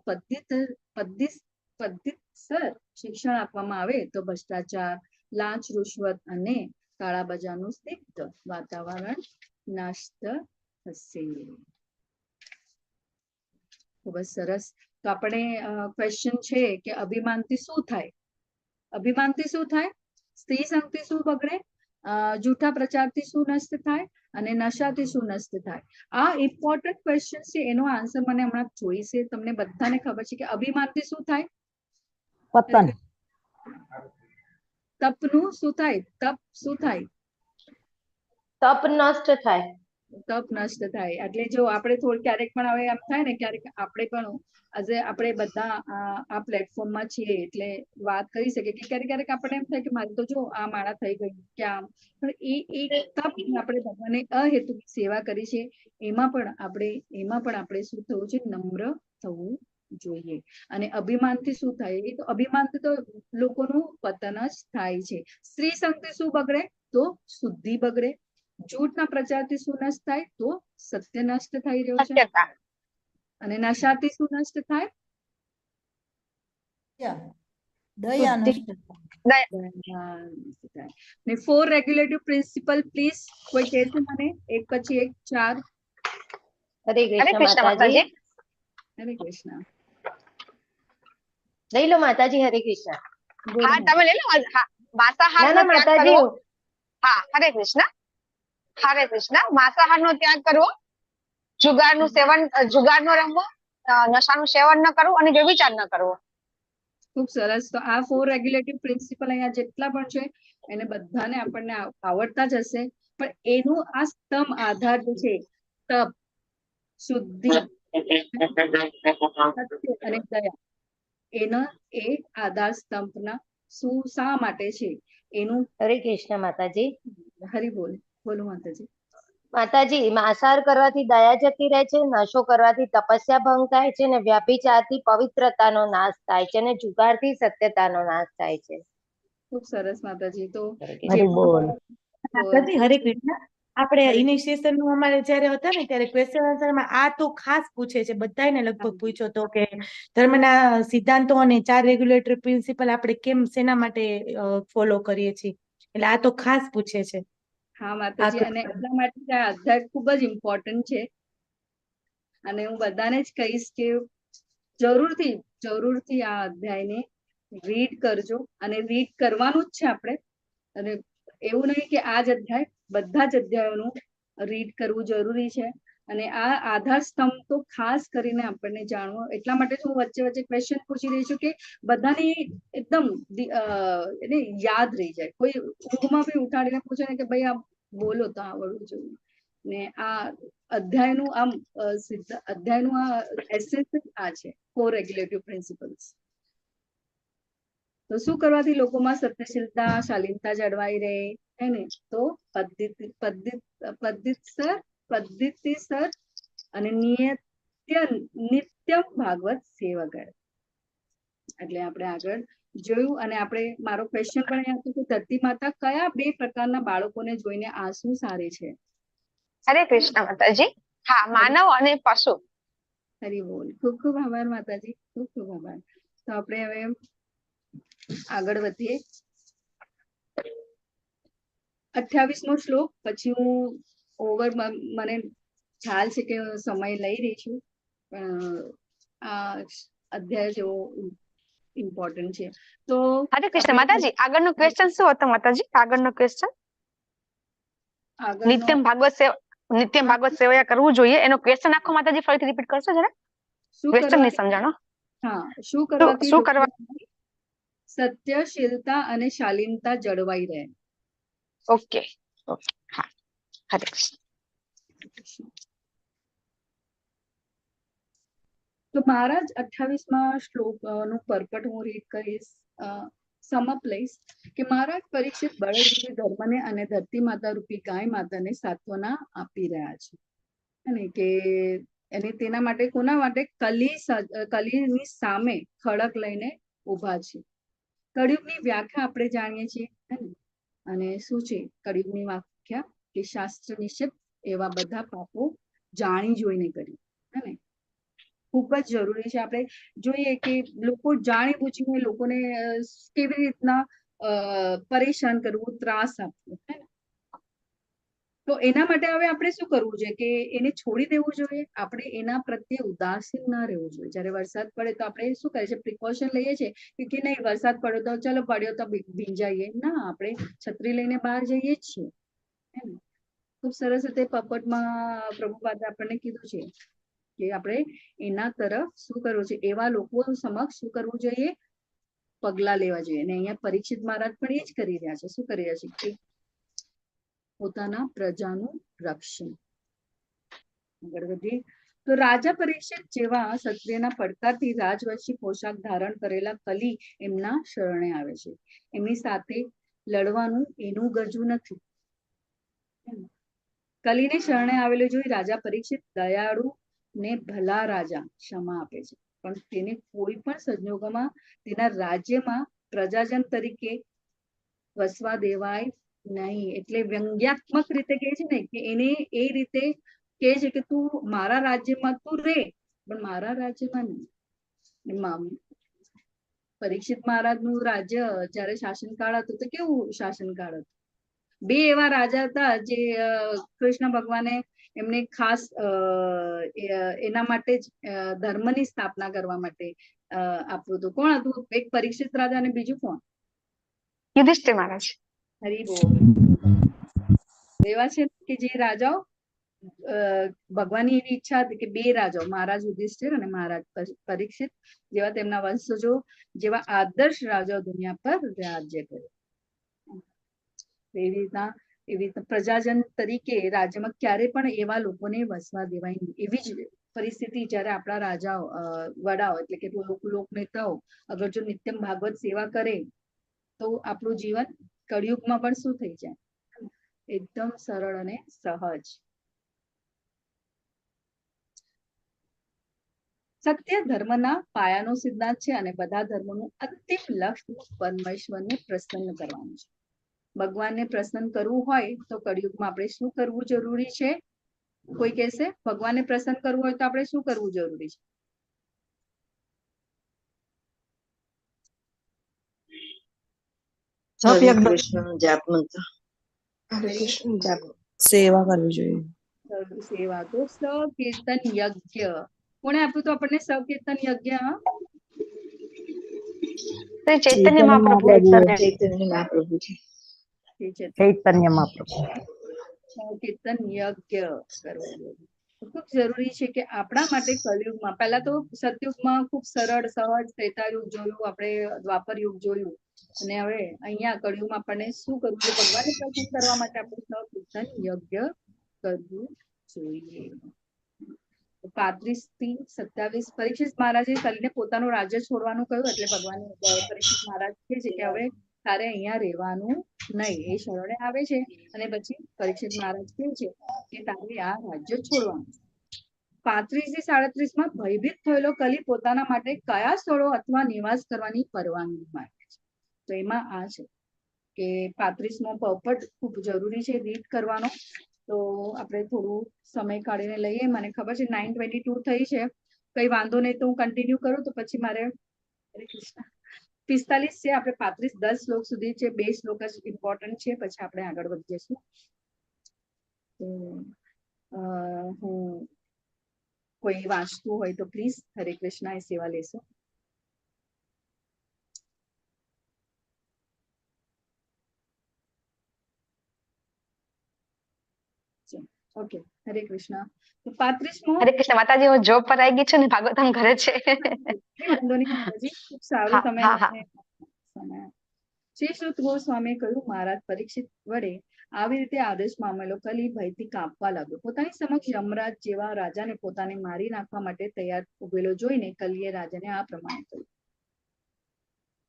પદ્ધતિસર શિક્ષણ આપવામાં આવે તો ભ્રષ્ટાચાર, લાંચ, રૂશ્વત અને કાળા બજારનું સ્નિગ્ધ વાતાવરણ નષ્ટ થશે. ખૂબ જ સરસ. તો આપણે ક્વેશ્ચન છે કે અભિમાનથી શું થાય? અભિમાનથી શું થાય? સ્ત્રી સંગથી શું બગડે? જૂઠા પ્રચારથી શું નષ્ટ થાય? અને નશાથી શું નષ્ટ થાય? આ ઇમ્પોર્ટન્ટ ક્વેશ્ચન છે. એનો આન્સર મને હમણાં જોઈશે. તમને બધાને ખબર છે કે અભિમાનથી શું થાય?
પતન.
તપનું શું થાય? તપ શું થાય?
તપ નષ્ટ થાય.
તપ નષ્ટ થાય. એટલે જો આપણે થોડું ક્યારેક પણ હવે એમ થાય ને, ક્યારેક આપણે પણ આજે આપણે બધા આ પ્લેટફોર્મમાં છીએ એટલે વાત કરી શકીએ કે ક્યારેક આપણને એમ થાય કે મારે તો જો આ માળા થઈ ગઈ કે આમ, પણ એ તપ આપણે ભગવાનને અહેતુક સેવા કરી છે એમાં પણ આપણે શું થવું છે? નમ્ર થવું જોઈએ. અને અભિમાનથી શું થાય? એ તો અભિમાનથી તો લોકોનું પતન જ થાય છે. સ્ત્રી સંગથી શું બગડે? તો શુદ્ધિ બગડે. જૂઠના પ્રચારથી શું નષ્ટ થાય? તો સત્ય નષ્ટ થઈ રહ્યું છે. અને નશાથી શું નષ્ટ થાય?
દયા નષ્ટ
થાય. ને 4 રેગ્યુલેટિવ પ્રિન્સિપલ પ્લીઝ કોઈ કહે છે મને? એક પછી એક 4.
હરે કૃષ્ણ માતાજી.
હરે કૃષ્ણ.
લઈ લો માતાજી. હરે કૃષ્ણ.
હા, તમે લઈ લો. હા, માંસાહારનો
ના
ત્યાગ
માતાજી.
કરવો. હા, હરે કૃષ્ણ. હરે કૃષ્ણ. માંસાહારનો ત્યાગ કરવો, જુગારનું સેવન, જુગારનો રમવો, નશાનું સેવન ન કરવું અને વ્યભિચાર ન કરવો.
ખૂબ સરસ. તો આ 4 રેગ્યુલેટિવ પ્રિન્સિપલ અહીંયા જેટલા પણ છે એને બધાને આપણને આવડતા જ હશે, પણ એનું આ સ્તંભ આધાર જે છે, તપ, શુદ્ધિ અને દયા, એના એ આધાર સ્તંભના શું શા માટે છે એનું.
હરે કૃષ્ણ માતાજી.
હરી બોલ. બોલો માતાજી.
માતાજી, માંસાહાર કરવાથી દયા જતી રહે છે, નશો કરવાથી તપસ્યા ભંગ થાય છે, ને વ્યભિચારથી પવિત્રતાનો નાશ થાય છે, અને જુગારથી સત્યતાનો નાશ થાય છે.
ખૂબ સરસ માતાજી. તો
હરી બોલ.
માતાજી હરે કૃષ્ણ. આપણે ઇનિશિયેશન નું અમારે જયારે હતા ને ત્યારે ક્વેશ્ચન આન્સરમાં આ તો ખાસ પૂછે છે, બધાને લગભગ પૂછ્યો તો કે ધર્મના સિદ્ધાંતો અને 4 રેગ્યુલેટરી પ્રિન્સિપલ આપણે કેમ શેના માટે ફોલો કરીએ છીએ, એટલે આ તો ખાસ પૂછે છે.
હા માતાજી, અને એટલા માટે આ અધ્યાય ખૂબ જ ઇમ્પોર્ટન્ટ છે અને હું બધાને જ કહીશ કે જરૂરથી આ અધ્યાયને રીડ કરજો. અને રીડ કરવાનું જ છે આપણે. અને એવું નહીં કે આ જ અધ્યાય, બધા જ અધ્યાયોનું રીડ કરવું જરૂરી છે. અને આ આધાર સ્તંભ તો ખાસ કરીને આપણને જાણવો, એટલા માટે હું વચ્ચે ક્વેશ્ચન પૂછી રહી છું કે બધાને એકદમ એને યાદ રહી જાય. કોઈ ઊંઘમાં બી ઉઠાડીને પૂછે ને કે ભાઈ આ બોલો તો આવડવું જોઈએ. ને આ અધ્યાયનું આ એસેન્સ આ છે, 4 રેગ્યુલેટિવ પ્રિન્સિપલ્સ. તો શું કરવાથી લોકોમાં સત્યશીલતા, શાલીનતા જળવાઈ રહે હે ને? તો પદ્ધતિસર અને નિત્યમ ભાગવત સેવક. એટલે આપણે આગળ જોયું. અને આપણે મારો ક્વેશ્ચન પણ અહીંયા હતું કે ધરતી માતા કયા 2 પ્રકારના બાળકોને જોઈને આંસુ સારે છે?
હરે કૃષ્ણ માતાજી. હા, માનવ અને પશુ.
હરી બોલ. ખૂબ ખૂબ આભાર માતાજી. ખૂબ ખૂબ આભાર. તો આપણે હવે આગળ વધીએ. 28મો શ્લોક. પછી હું મને ખ્યાલ છે કે સમય લઈ રહી છું, પણ આ અધ્યાય જેવો ઇમ્પોર્ટન્ટ છે. તો
હરે કૃષ્ણ માતાજી. આગળનો ક્વેશ્ચન શું હતો માતાજી? આગળનો ક્વેશ્ચન નિત્યમ ભાગવત સેવા કરવું જોઈએ, એનો ક્વેશ્ચન આખો માતાજી ફરીથી રિપીટ કરશો જરા? ક્વેશ્ચન નહીં સમજાણો.
હા, શું કરવાથી સત્યશીલતા અને શાલીનતા જળવાઈ રહે?
ઓકે. હા, હરે કૃષ્ણ.
તો મારા જ 28મા શ્લોક નું પર્પટ હું રીડ કરીશ, સમપ લઈશ કે મહારાજ પરીક્ષિત બળદરૂપી ધર્મને અને ધરતી માતા રૂપી ગાય માતાને સાત્વના આપી રહ્યા છે. અને કે એને તેના માટે કોના માટે? કલીની સામે ખડક લઈને ઉભા છે. કળિયુગની વ્યાખ્યા આપણે જાણીએ છીએ હે ને? અને શું છે કળિયુગની વ્યાખ્યા? કે શાસ્ત્ર નિષેધ એવા બધા પાપો જાણી જોઈને કરી હે ને? ખૂબ જ જરૂરી છે. આપણે જોઈએ કે લોકો જાણી બૂજીને લોકોને કેવી રીતના પરેશાન કરવું, ત્રાસ આપવો હે ને? તો એના માટે હવે આપણે શું કરવું જોઈએ કે એને છોડી દેવું જોઈએ? આપણે એના પ્રત્યે ઉદાસીન ના રહેવું જોઈએ. જ્યારે વરસાદ પડે તો આપણે શું કરીએ છીએ? પ્રિકોશન લઈએ છીએ કે નહીં, વરસાદ પડ્યો તો ચલો પડ્યો તો ભીંજાઈએ. ના, આપણે છત્રી લઈને બહાર જઈએ જ છીએ હે ને? ખૂબ સરસ રીતે પપટમાં પ્રભુપાદે આપણને કીધું છે કે આપણે એના તરફ શું કરવું છે? એવા લોકો સમક્ષ શું કરવું જોઈએ? પગલા લેવા જોઈએ. અને અહીંયા પરીક્ષિત મહારાજ પણ એ જ કરી રહ્યા છે. શું કરી રહ્યા છે? કે પોતાના પ્રજાનું રક્ષણ. આગળ વધીએ તો રાજા પરીક્ષિત જેવા ક્ષત્રિયના પડકારથી રાજવંશી પોશાક ધારણ કરેલા કલી એમના શરણે આવે છે. એમની સાથે લડવાનું એનું ગજું નથી. કલીને શરણે આવેલો જોઈ રાજા પરીક્ષિત દયાળુ ને ભલા રાજા ક્ષમા આપે છે, પણ તેને કોઈ પણ સંજોગોમાં તેના રાજ્યમાં પ્રજાજન તરીકે વસવા દેવાય નહીં. એટલે વ્યંગ્યાત્મક રીતે કહે છે ને કે એને એ રીતે કહે છે કે તું મારા રાજ્યમાં તું રે, પણ મારા રાજ્યમાં નહીં. પરીક્ષિત મહારાજનું રાજ્ય જ્યારે શાસનકાળ હતો તો કેવું શાસનકાળ હતું? બે એવા રાજા હતા જે કૃષ્ણ ભગવાને એમને ખાસ એના માટે જ ધર્મની સ્થાપના કરવા માટે આપ્યું હતું. કોણ હતું? એક પરીક્ષિત રાજા અને બીજું કોણ?
યુધિષ્ઠિર મહારાજ.
હરી બોલ. એવા છે કે જે રાજાઓ ભગવાનની એવી ઈચ્છા હતી કે બે રાજાઓ, મહારાજ યુધિષ્ઠિર અને મહારાજ પરીક્ષિત જેવા તેમના વંશજો જેવા આદર્શ રાજાઓ દુનિયા પર રાજ્ય કરે. એવી રીતના પ્રજાજન તરીકે રાજ્યમાં ક્યારે પણ એવા લોકોને વસવા દેવાય નહીં. એવી જ પરિસ્થિતિ જ્યારે આપણા રાજાઓ વડાઓ એટલે કે લોક નેતાઓ અગર જો નિત્યમ ભાગવત સેવા કરે તો આપણું જીવન કળિયુગમાં પણ શું થઈ જાય? એકદમ સરળ અને સહજ. સત્ય ધર્મના પાયાનો સિદ્ધાંત છે અને બધા ધર્મોનું અંતિમ લક્ષ્ય પરમેશ્વરને પ્રસન્ન કરવાનું છે. ભગવાનને પ્રસન્ન કરવું હોય તો કળિયુગમાં આપણે શું કરવું જરૂરી છે? કોઈ કહેશે ભગવાનને પ્રસન્ન કરવું હોય તો આપણે શું કરવું જરૂરી છે?
હરે કૃષ્ણ જાપ મંત્ર. હરે કૃષ્ણ જાપ સેવા કરવી જોઈએ.
સેવા તો સકીર્તન યજ્ઞ કોણે આપ્યું તો આપણને? સકીર્તન યજ્ઞ
ચૈતન્ય મહાપ્રભુ.
ચૈતન્ય મહાપ્રભુજી.
ચૈતન્ય મહાપ્રભુ.
કીર્તન યજ્ઞ કરવો ખૂબ જરૂરી છે કે આપણા માટે કળિયુગમાં, પહેલા તો સતયુગમાં ખૂબ સરળ સહજ ત્રેતાયુગ જોયું, આપણે દ્વાપર યુગ જોયું, અને હવે અહીંયા કળિયુગમાં આપણને શું કરવું છે? ભગવાનને પ્રસન્ન કરવા માટે આપણે કીર્તન યજ્ઞ કરવું જોઈએ. 35 થી 27 પરીક્ષિત મહારાજે કલીને પોતાનું રાજ્ય છોડવાનું કહ્યું. એટલે ભગવાન પરીક્ષિત મહારાજ કહે છે કે હવે તારે અહીંયા રહેવાનું નહીં. એ શરણે આવે છે અને પછી પરીક્ષિત મહારાજ કહે છે કે તારે આ રાજ્ય છોડવાનું. 35 થી 37 માં ભયભીત થયેલો કલી પોતાના માટે કયા સ્થળો અથવા નિવાસ કરવાની પરવાનગી માંગે છે? તો એમાં આ છે કે 35મો પોપટ ખૂબ જરૂરી છે રીડ કરવાનો. તો આપણે થોડું સમય કાઢીને લઈએ. મને ખબર છે 9:22 થઈ છે, કઈ વાંધો નહીં. તો હું કન્ટિન્યુ કરું તો પછી મારે 45 છે, આપણે 35 10 શ્લોક સુધી છે. 2 શ્લોક જ ઇમ્પોર્ટન્ટ છે, પછી આપણે આગળ વધી જઈશું. તો હું કોઈ વાંચતું હોય તો પ્લીઝ હરે કૃષ્ણ એ સેવા લેશો. ઓકે, હરે કૃષ્ણ. તો 35મો.
હરે કૃષ્ણ માતાજી, હું જોબ પર આવી ગઈ છું ને ભાગવતમ ઘરે છે.
વાંધો નહીં માતાજી, ખૂબ સારું તમે શ્રી સુત ગોસ્વામીએ કહ્યું, મહારાજ પરીક્ષિત વડે આવી રીતે આદેશ પામેલો કલી ભયથી કાંપવા લાગ્યો. પોતાની સમક્ષ યમરાજ જેવા રાજાને પોતાને મારી નાખવા માટે તૈયાર ઉભેલો જોઈને કલીએ રાજાને આ પ્રમાણે કહ્યું.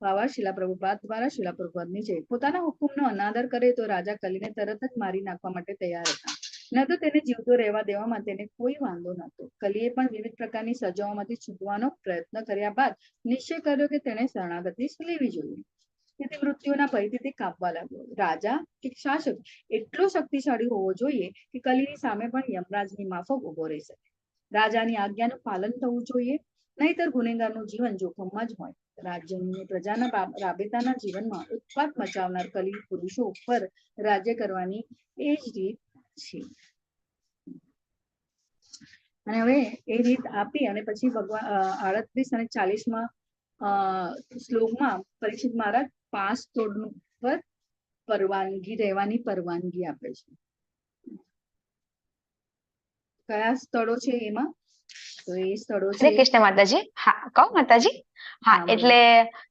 બાવા શિલા પ્રભુપાદ દ્વારા શિલા પ્રભુપાદની જય. પોતાના હુકુમનો અનાદર કરે તો રાજા કલીને તરત જ મારી નાખવા માટે તૈયાર હતા. ન તો તેને જીવતો રહેવા દેવામાં તેને કોઈ વાંધો નહોતો. કલીએ પણ વિવિધ પ્રકારની સજાઓમાંથી છૂટવાનો પ્રયત્ન કર્યા બાદ નિશ્ચય કર્યો કે તેણે શરણાગતિ લેવી જોઈએ. તેથી મૃત્યુના ભયથી તે કાપવા લાગ્યો. રાજા કે શાસક એટલો શક્તિશાળી હોવો જોઈએ કે કલીની સામે પણ યમરાજની માફક ઉભો રહી શકે. રાજાની આજ્ઞાનું પાલન થવું જોઈએ, નહીતર ગુનેગારનું જીવન જોખમમાં જ હોય. રાજ્યની પ્રજાના રાબેતાના જીવનમાં ઉત્પાત મચાવનાર કલી પુરુષો ઉપર રાજ્ય કરવાની એ જ રીત છે. અને હવે એ રીત આપી અને પછી ભગવાન 38 અને 40માં શ્લોકમાં પરીક્ષિત મહારાજ 5 સ્થળો પર પરવાનગી રહેવાની પરવાનગી આપે છે. કયા સ્થળો છે એમાં? તો એ સ્થળો છે.
હરે કૃષ્ણ માતાજી. હા, કહું માતાજી? હા, એટલે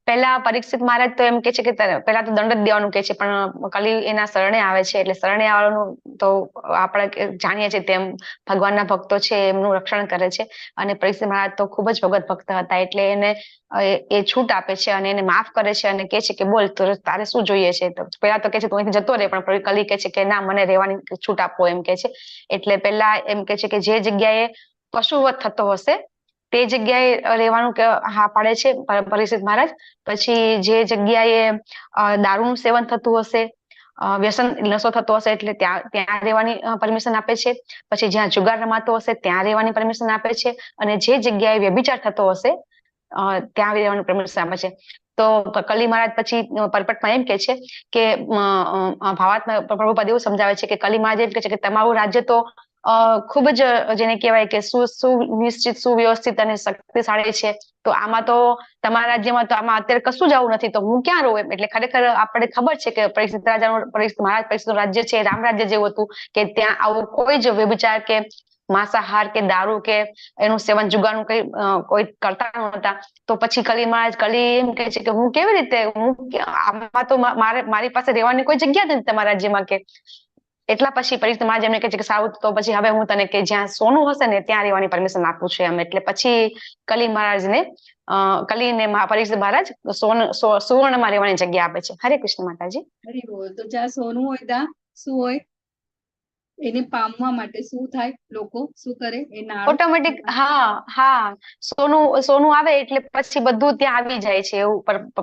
પેલા પરીક્ષિત મહારાજ તો એમ કે છે કે પેલા તો દંડ જ દેવાનું કે છે, પણ કલી એના શરણે આવે છે, એટલે શરણે આવવાનું તો આપણે જાણીએ છીએ તેમ ભગવાનના ભક્તો છે એમનું રક્ષણ કરે છે. અને પરીક્ષિત મહારાજ તો ખૂબ જ ભગત ભક્ત હતા, એટલે એને એ છૂટ આપે છે અને એને માફ કરે છે અને કે છે કે બોલ તારે શું જોઈએ છે. તો પેલા તો કે છે તું અહીંથી જતો રહે, પણ કલી કે છે કે ના, મને રહેવાની છૂટ આપો એમ કે છે. એટલે પેલા એમ કે છે કે જે જગ્યાએ પશુવત થતો હશે તે જગ્યાએ રહેવાનું હા પાડે છે પરીક્ષિત મહારાજ. પછી જે જગ્યાએ દારૂનું સેવન થતું હશે, વ્યસન નશો થતો હશે, એટલે ત્યાં રહેવાની પરમિશન આપે છે. પછી જ્યાં જુગાર રમાતો હશે ત્યાં રહેવાની પરમિશન આપે છે. અને જે જગ્યાએ વ્યભિચાર થતો હશે ત્યાં રહેવાની પરમિશન આપે છે. તો કલી મહારાજ પછી પરપટમાં એમ કે છે કે ભાવાત્મા પ્રભુપાદ એવું સમજાવે છે કે કલી મહારાજ એમ કે છે કે તમારું રાજ્ય તો ખૂબ જ જેને કહેવાય કે સુનિશ્ચિત, સુવ્યવસ્થિત અને શક્તિશાળી છે. તો આમાં તો તમારા રાજ્યમાં તો આમાં અત્યારે કશું જ આવું નથી, તો હું ક્યાં રહું એમ. એટલે ખરેખર આપણે ખબર છે કે પરીક્ષિત મહારાજ પરીક્ષિતનું રાજ્ય છે રામ રાજ્ય જેવું હતું, કે ત્યાં આવું કોઈ જ વ્યભિચાર કે માંસાહાર કે દારૂ કે એનું સેવન જુગારનું કોઈ કરતા નહોતા. તો પછી કલી એમ કે છે કે હું કેવી રીતે, આમાં તો મારી પાસે રહેવાની કોઈ જગ્યા નથી તમારા રાજ્યમાં કે. એટલા પછી પરીક્ષિત મહારાજ એમને કહે છે કે સારું, તો પછી હવે હું તને કે જ્યાં સોનું હશે ને ત્યાં રહેવાની પરમિશન આપું છું એમ. એટલે પછી કલી મહારાજને કલીને પરીક્ષિત મહારાજ સુવર્ણમાં રહેવાની જગ્યા આપે છે. હરે કૃષ્ણ માતાજી.
હરી બોલ. તો જ્યાં સોનું હોય ત્યાં શું હોય? એને પામવા માટે શું થાય? લોકો શું કરે? એ નાણું
ઓટોમેટિક, હા, સોનું આવે એટલે પછી બધું ત્યાં આવી જાય છે એવું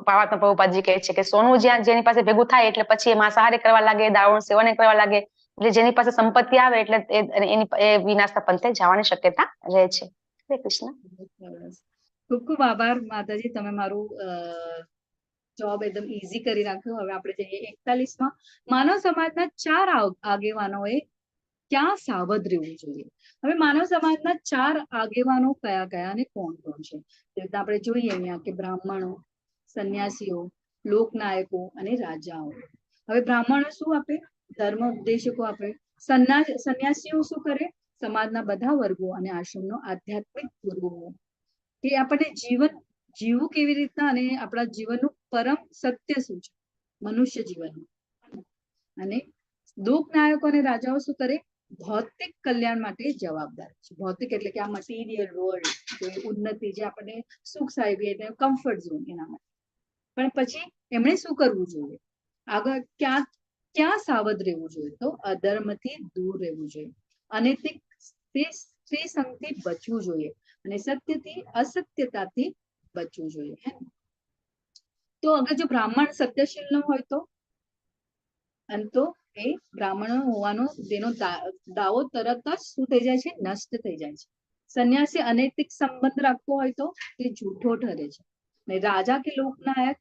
ભાવાત્મા પ્રભુપાદજી કહે છે કે સોનું જેની પાસે ભેગું થાય એટલે પછી એ માંસાહારી કરવા લાગે, દારૂનું સેવન કરવા લાગે. એટલે જેની પાસે સંપત્તિ આવે એટલે એ વિનાશના પંથે જવાની શક્યતા રહે છે. હરે કૃષ્ણ.
ખૂબ ખૂબ આભાર માતાજી, તમે મારું જોબ એકદમ ઈઝી કરી નાખ્યો. હવે આપણે જઈએ 41માં. માનવ સમાજના 4 આગેવાનોએ ક્યાં સાવધ રહેવું જોઈએ? હવે માનવ સમાજના 4 આગેવાનો કયા કયા અને કોણ કોણ છે? આપણે જોઈએ અહીંયા કે બ્રાહ્મણો, સંન્યાસીઓ, લોકનાયકો અને રાજાઓ. હવે બ્રાહ્મણો શું આપે? ધર્મ ઉપદેશકો આપે. સંન્યાસીઓ શું કરે? સમાજના બધા વર્ગો અને આશ્રમનો આધ્યાત્મિક ગુરુઓ, કે આપણને જીવવું કેવી રીતના અને આપણા જીવનનું પરમ સત્ય શું છે મનુષ્ય જીવનનું. અને લોકનાયકો અને રાજાઓ શું કરે? ભૌતિક કલ્યાણ માટે જવાબદાર છે. ભૌતિક એટલે કે આ મટીરિયલ વર્લ્ડ, ઉન્નતિ, જે આપણને સુખ સાહેબી એટલે કમ્ફર્ટ ઝોન, એના માટે. પણ પછી એમણે શું કરવું જોઈએ? આગળ ક્યાં સાવધ રહેવું જોઈએ? તો અધર્મથી દૂર રહેવું જોઈએ, અનૈતિક સ્ત્રી સંગથી બચવું જોઈએ અને સત્યથી અસત્યતાથી બચવું જોઈએ. તો અગર જો બ્રાહ્મણ સત્યશીલ ન હોય તો એ બ્રાહ્મણ હોવાનો તેનો દાવો તરત જ શું થઈ જાય છે? નષ્ટ થઈ જાય છે. સંન્યાસી અનૈતિક સંબંધ રાખતો હોય તો તે જૂઠો ઠરે છે. ને રાજા કે લોકનાયક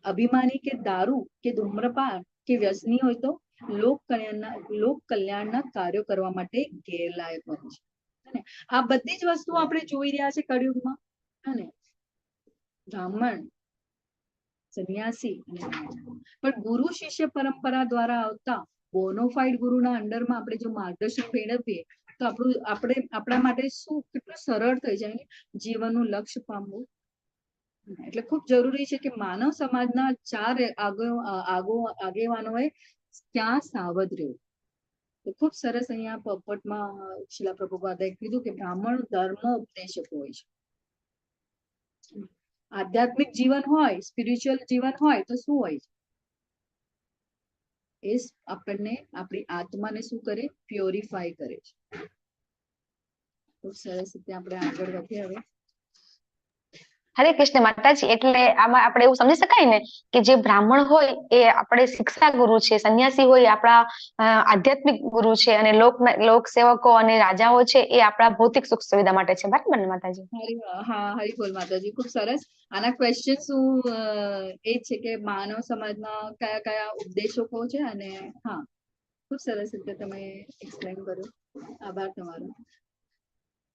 અભિમાની કે દારૂ કે ધૂમ્રપાન કે વ્યસની હોય તો લોક કલ્યાણના કાર્યો કરવા માટે ગેરલાયક બને છે. આ બધી જ વસ્તુઓ આપણે જોઈ રહ્યા છે કળિયુગમાં. અને બ્રાહ્મણ, સંન્યાસી અને પણ ગુરુ શિષ્ય પરંપરા દ્વારા આવતા બોનોફાઇડ ગુરુના અંડરમાં આપણે જો માર્ગદર્શન મેળવીએ તો આપણા માટે શું કેટલું સરળ થઈ જાય જીવનનું લક્ષ્ય પામવું. એટલે ખૂબ જરૂરી છે કે માનવ સમાજના 4 આગેવાનોએ ક્યાં સાવધ રહેવું. તો ખૂબ સરસ અહીંયા પપટમાં શિલા પ્રભુપાદાએ કીધું કે બ્રાહ્મણ ધર્મ ઉપદેશકો હોય છે. આધ્યાત્મિક જીવન હોય, સ્પિરિચ્યુઅલ જીવન હોય તો શું હોય? એ આપણને આપણી આત્માને શું કરે? પ્યોરિફાય કરે છે. ખૂબ સરસ રીતે આપણે આગળ વધીએ. હવે
હરે કૃષ્ણ માતાજી. એટલે આમાં આપણે એવું સમજી શકાય ને કે જે બ્રાહ્મણ હોય એ આપણે શિક્ષા ગુરુ છે, સંન્યાસી હોય એ આપણા આધ્યાત્મિક ગુરુ છે, અને લોક સેવકો અને રાજાઓ છે એ આપણા ભૌતિક સુખ સુવિધા માટે છે. બરાબર ને માતાજી?
હા, હરી બોલ માતાજી, ખૂબ સરસ. આના ક્વેશ્ચન શું એ છે કે માનવ સમાજના કયા કયા ઉપદેશકો છે, અને હા, ખૂબ સરસ રીતે તમે એક્સપ્લેન કર્યું. આભાર તમારો.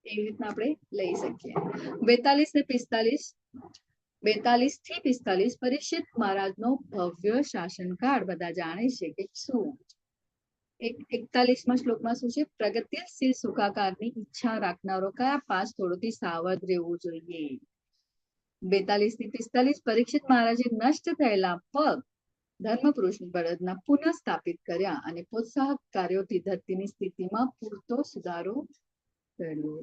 એવી રીતના આપણે લઈ શકીએ. 42 થી 45 પરીક્ષિત મહારાજનો ભવ્ય શાસનકાળ બધા જાણે છે કે શું. 41મા શ્લોકમાં શું છે? પ્રગતિશીલ સુખાકારની ઈચ્છા રાખનારો કયા 5 સ્થળોથી સાવધ રહેવું જોઈએ? 42 થી 45 પરીક્ષિત મહારાજે નષ્ટ થયેલા પગ ધર્મપુરુષ બળદના પુનઃ સ્થાપિત કર્યા અને પ્રોત્સાહક કાર્યોથી ધરતીની સ્થિતિમાં પૂરતો સુધારો કર્યો.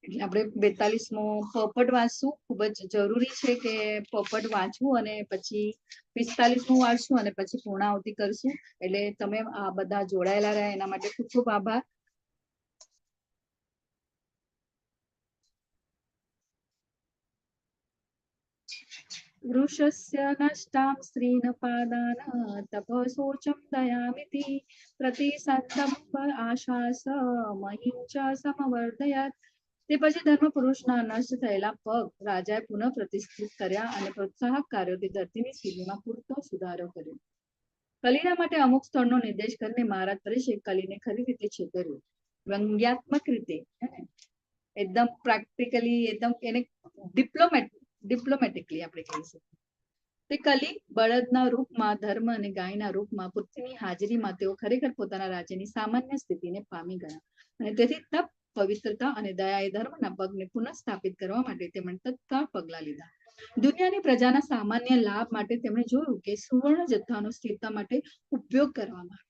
એટલે આપણે 42મો પોપટ વાંચશું. ખૂબ જ જરૂરી છે કે પોપટ વાંચવું, અને પછી 45મું વાંચશું, અને પછી પૂર્ણાહુતિ કરશું. એટલે તમે આ બધા જોડાયેલા રહ્યા એના માટે ખૂબ ખૂબ આભાર. વૃષસ્ય નષ્ટામ સ્ત્રીન પાદાન તપસોચમ દયામિતિ પ્રતિસંતમ આશાસ મહિં ચ સમવર્ધયત. તે પછી ધર્મ પુરુષના નષ્ટ થયેલા પગ રાજાએ પુનઃ પ્રતિષ્ઠિત કર્યા અને પ્રોત્સાહક કાર્યોથી ધરતીની સ્થિતિમાં પૂરતો સુધારો કર્યો. કલીના માટે અમુક સ્થળનો નિર્દેશ કરીને મહારાજ પરીક્ષિત કલીને ખરી રીતે છેતર્યું. વ્યંગ્યાત્મક રીતે, એકદમ પ્રેક્ટિકલી, એકદમ એને ડિપ્લોમેટિકલી આપણે કહી શકીએ. તે કલી બળદના રૂપમાં, ધર્મ અને ગાયના રૂપમાં પૃથ્વીની હાજરીમાં તેઓ ખરેખર પોતાના રાજ્યની સામાન્ય સ્થિતિને પામી ગયા, અને તેથી તપ, પવિત્રતા અને દયાએ ધર્મના પગને પુનઃ સ્થાપિત કરવા માટે તેમણે તત્કાળ પગલાં લીધા. દુનિયાની પ્રજાના સામાન્ય લાભ માટે તેમણે જોયું કે સુવર્ણ જથ્થાનો સ્થિરતા માટે ઉપયોગ કરવામાં.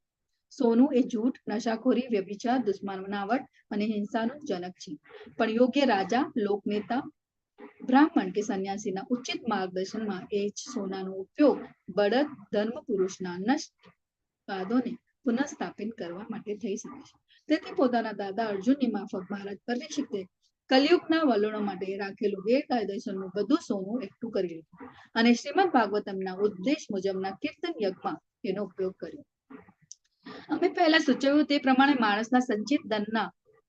સોનું એ જૂઠ, નશાખોરી, વ્યભિચાર, દુશ્મનાવટ અને હિંસાનું જનક છે. પણ યોગ્ય રાજા, લોકનેતા, બ્રાહ્મણ કે સંન્યાસીના ઉચિત માર્ગદર્શનમાં એ જ સોનાનો ઉપયોગ બળદ ધર્મ પુરુષના નષ્ટ પાદોને પુનઃસ્થાપિત કરવા માટે થઈ શકે છે. તેથી પોતાના દાદા અર્જુનની માફક મહારાજ પરીક્ષિતે કલિયુગના વલણો માટે રાખેલું ગેરકાયદેસરનું બધું સોનું એકઠું કરી લીધું અને શ્રીમદ ભાગવતમના ઉદ્દેશ મુજબના કીર્તન યજ્ઞમાં તેનો ઉપયોગ કર્યો. અમે પહેલા સૂચવ્યું તે પ્રમાણે માણસના સંચિત ધનના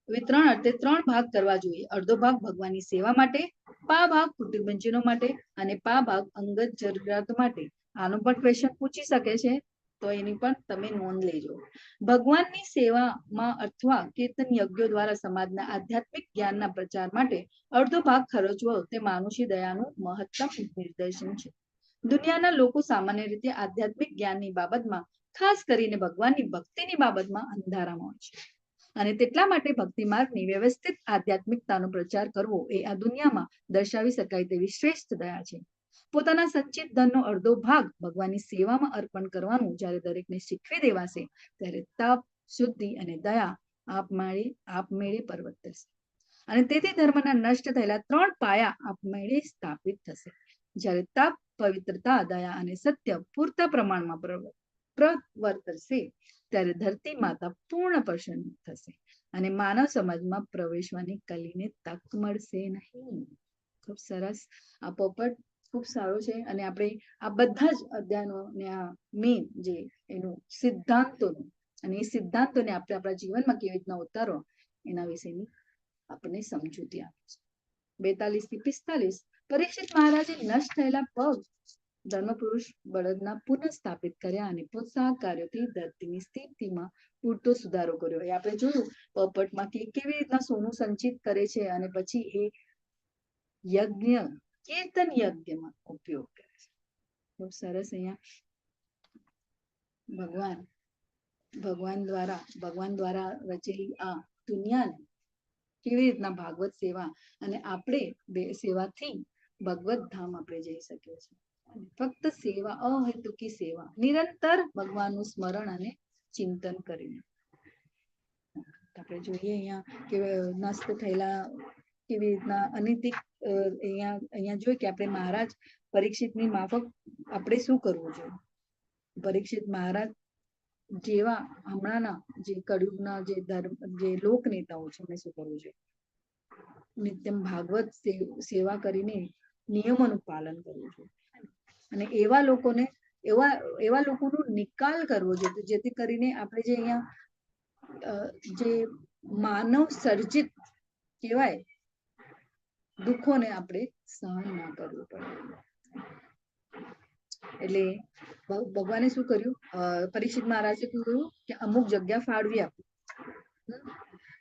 વિતરણ અર્થે 3 ભાગ કરવા જોઈએ. અડધો ભાગ ભગવાનની સેવા માટે, પા ભાગ કુટુંબીજનો માટે, અને પા ભાગ અંગત જરૂરિયાતો માટે. આનો પણ ક્વેશ્ચન પૂછી શકે છે, તો એની પણ તમે નોંધ લેજો. ભગવાનની સેવામાં અથવા કીર્તન યજ્ઞો દ્વારા સમાજના આધ્યાત્મિક જ્ઞાનના પ્રચાર માટે અડધો ભાગ ખર્ચવો તે માનુષી દયાનું મહત્તમ નિદર્શન છે. દુનિયાના લોકો સામાન્ય રીતે આધ્યાત્મિક જ્ઞાનની બાબતમાં, ખાસ કરીને ભગવાનની ભક્તિની બાબતમાં અંધારામાં હોય છે, અને તેટલા માટે ભક્તિ માર્ગની વ્યવસ્થિત આધ્યાત્મિકતાનો પ્રચાર કરવો એ આ દુનિયામાં દર્શાવી શકાય તેવી શ્રેષ્ઠ દયા છે. પોતાના સંચિત ધનનો અડધો ભાગ ભગવાનની સેવામાં અર્પણ કરવાનું જ્યારે દરેકને શીખવી દેવાશે, ત્યારે તપ, શુદ્ધિ અને દયા આપમેળે પર્વતશે, અને તેથી ધર્મના નષ્ટ થયેલા 3 પાયા આપમેળે સ્થાપિત થશે. જ્યારે તપ, પવિત્રતા, દયા અને સત્ય પૂરતા પ્રમાણમાં પ્રવર્તશે, ત્યારે ધરતી માતા પૂર્ણ પ્રસન્ન થશે અને માનવ સમાજમાં પ્રવેશવાની કલીને તક મળશે નહીં. ખૂબ સરસ. આ પોપટ ખૂબ સારો છે, અને આપણે આ બધા જ અધ્યયનોને આ મેઇન જે એનું સિદ્ધાંતોનું, અને એ સિદ્ધાંતોને આપણે આપણા જીવનમાં કેવી રીતના ઉતારો એના વિશેની આપણને સમજૂતી આપે છે. 42 થી 45 પરીક્ષિત મહારાજે નષ્ટ થયેલા પગ ધર્મપુરુષ બળદના પુનઃ સ્થાપિત કર્યા અને પ્રોત્સાહક કાર્યોથી ધરતીની સ્થિતિમાં પૂરતો સુધારો કર્યો. એ આપણે જોયું પોપટમાં કે કેવી રીતના સોનું સંચિત કરે છે, અને પછી એ યજ્ઞ, કીર્તન યજ્ઞમાં ઉપયોગ કરે છે. ખૂબ સરસ. અહીંયા ભગવાન દ્વારા રચેલી આ દુનિયાને કેવી રીતના ભાગવત સેવા, અને આપણે બે સેવાથી ભગવત ધામ આપણે જઈ શકીએ છીએ. ફક્ત સેવા, અહેતુકી સેવા, નિરંતર ભગવાનનું સ્મરણ અને ચિંતન કરીને. આપણે જોઈએ અહીંયા કે નષ્ટ થયેલા કેવી રીતના અનૈતિક, અહીંયા જોઈએ કે આપણે મહારાજ પરીક્ષિતની માફક આપણે શું કરવું જોઈએ. પરીક્ષિત મહારાજ જેવા હમણાંના જે કળિયુગના જે લોક નેતાઓ છે, એમને શું કરવું જોઈએ? નિત્યમ ભાગવત સેવા કરીને નિયમોનું પાલન કરવું જોઈએ અને એવા લોકોને એવા લોકોનો નિકાલ કરવો જોઈએ જેથી કરીને આપણે જે અહીંયા જે માનવ સર્જિત કહેવાય દુઃખોને આપણે સહન ના કરવું પડે. એટલે ભગવાને શું કર્યું, પરીક્ષિત મહારાજે કહ્યું કે અમુક જગ્યા ફાળવી આપી,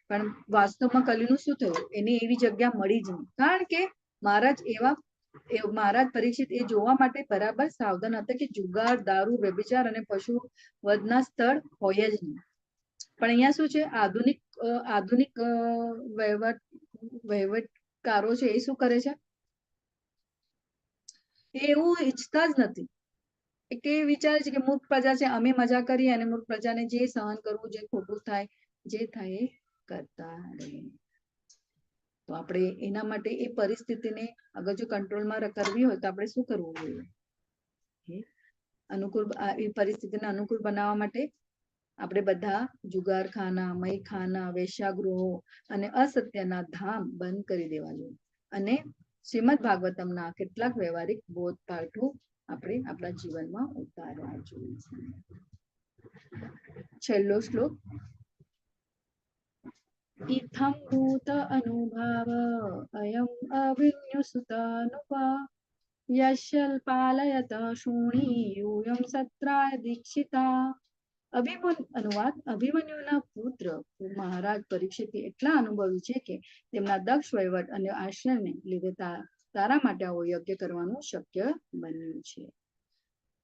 પણ વાસ્તવમાં કલીનું શું થયું, એને એવી જગ્યા મળી જ નહીં. કારણ કે મહારાજ પરીક્ષિત એ જોવા માટે બરાબર સાવધાન હતા કે જુગાર, દારૂ, વ્યભિચાર અને પશુ વધના સ્થળ હોય જ નહીં. પણ અહીંયા શું છે, આધુનિક વહીવટકારો છે એ શું કરે છે, એ એવું ઈચ્છતા જ નથી. કે વિચારે છે કે મૂર્ખ પ્રજા છે, અમે મજા કરીએ અને મૂર્ખ પ્રજાને જે સહન કરવું, જે ખોટું થાય, જે થાય એ કરતા રહે. તો આપણે એના માટે એ પરિસ્થિતિને અગર જો કંટ્રોલમાં કરવી હોય તો આપણે શું કરવું જોઈએ, એ પરિસ્થિતિને અનુકૂળ બનાવવા માટે આપણે બધા જુગારખાના, મયખાના, વેશ્યાગૃહો અને અસત્યના ધામ બંધ કરી દેવા જોઈએ અને શ્રીમદ ભાગવતમના કેટલાક વ્યવહારિક બોધપાઠો આપણે આપણા જીવનમાં ઉતારવા જોઈએ. છેલ્લો શ્લોક. ઇથમ ભૂત અનુભાવ અયમ અવિન્યુસુતાનુપા યશલ પાલયત શૂણી यूयम સત્રાય દીક્ષિતા. અનુવાદ. અભિમન્યુના પુત્ર મહારાજ પરીક્ષિત એટલા અનુભવી છે કે તેમના દક્ષ વહીવટ અને આશ્રયને લીધે તારા માટે આવો યજ્ઞ કરવાનું શક્ય બન્યું છે.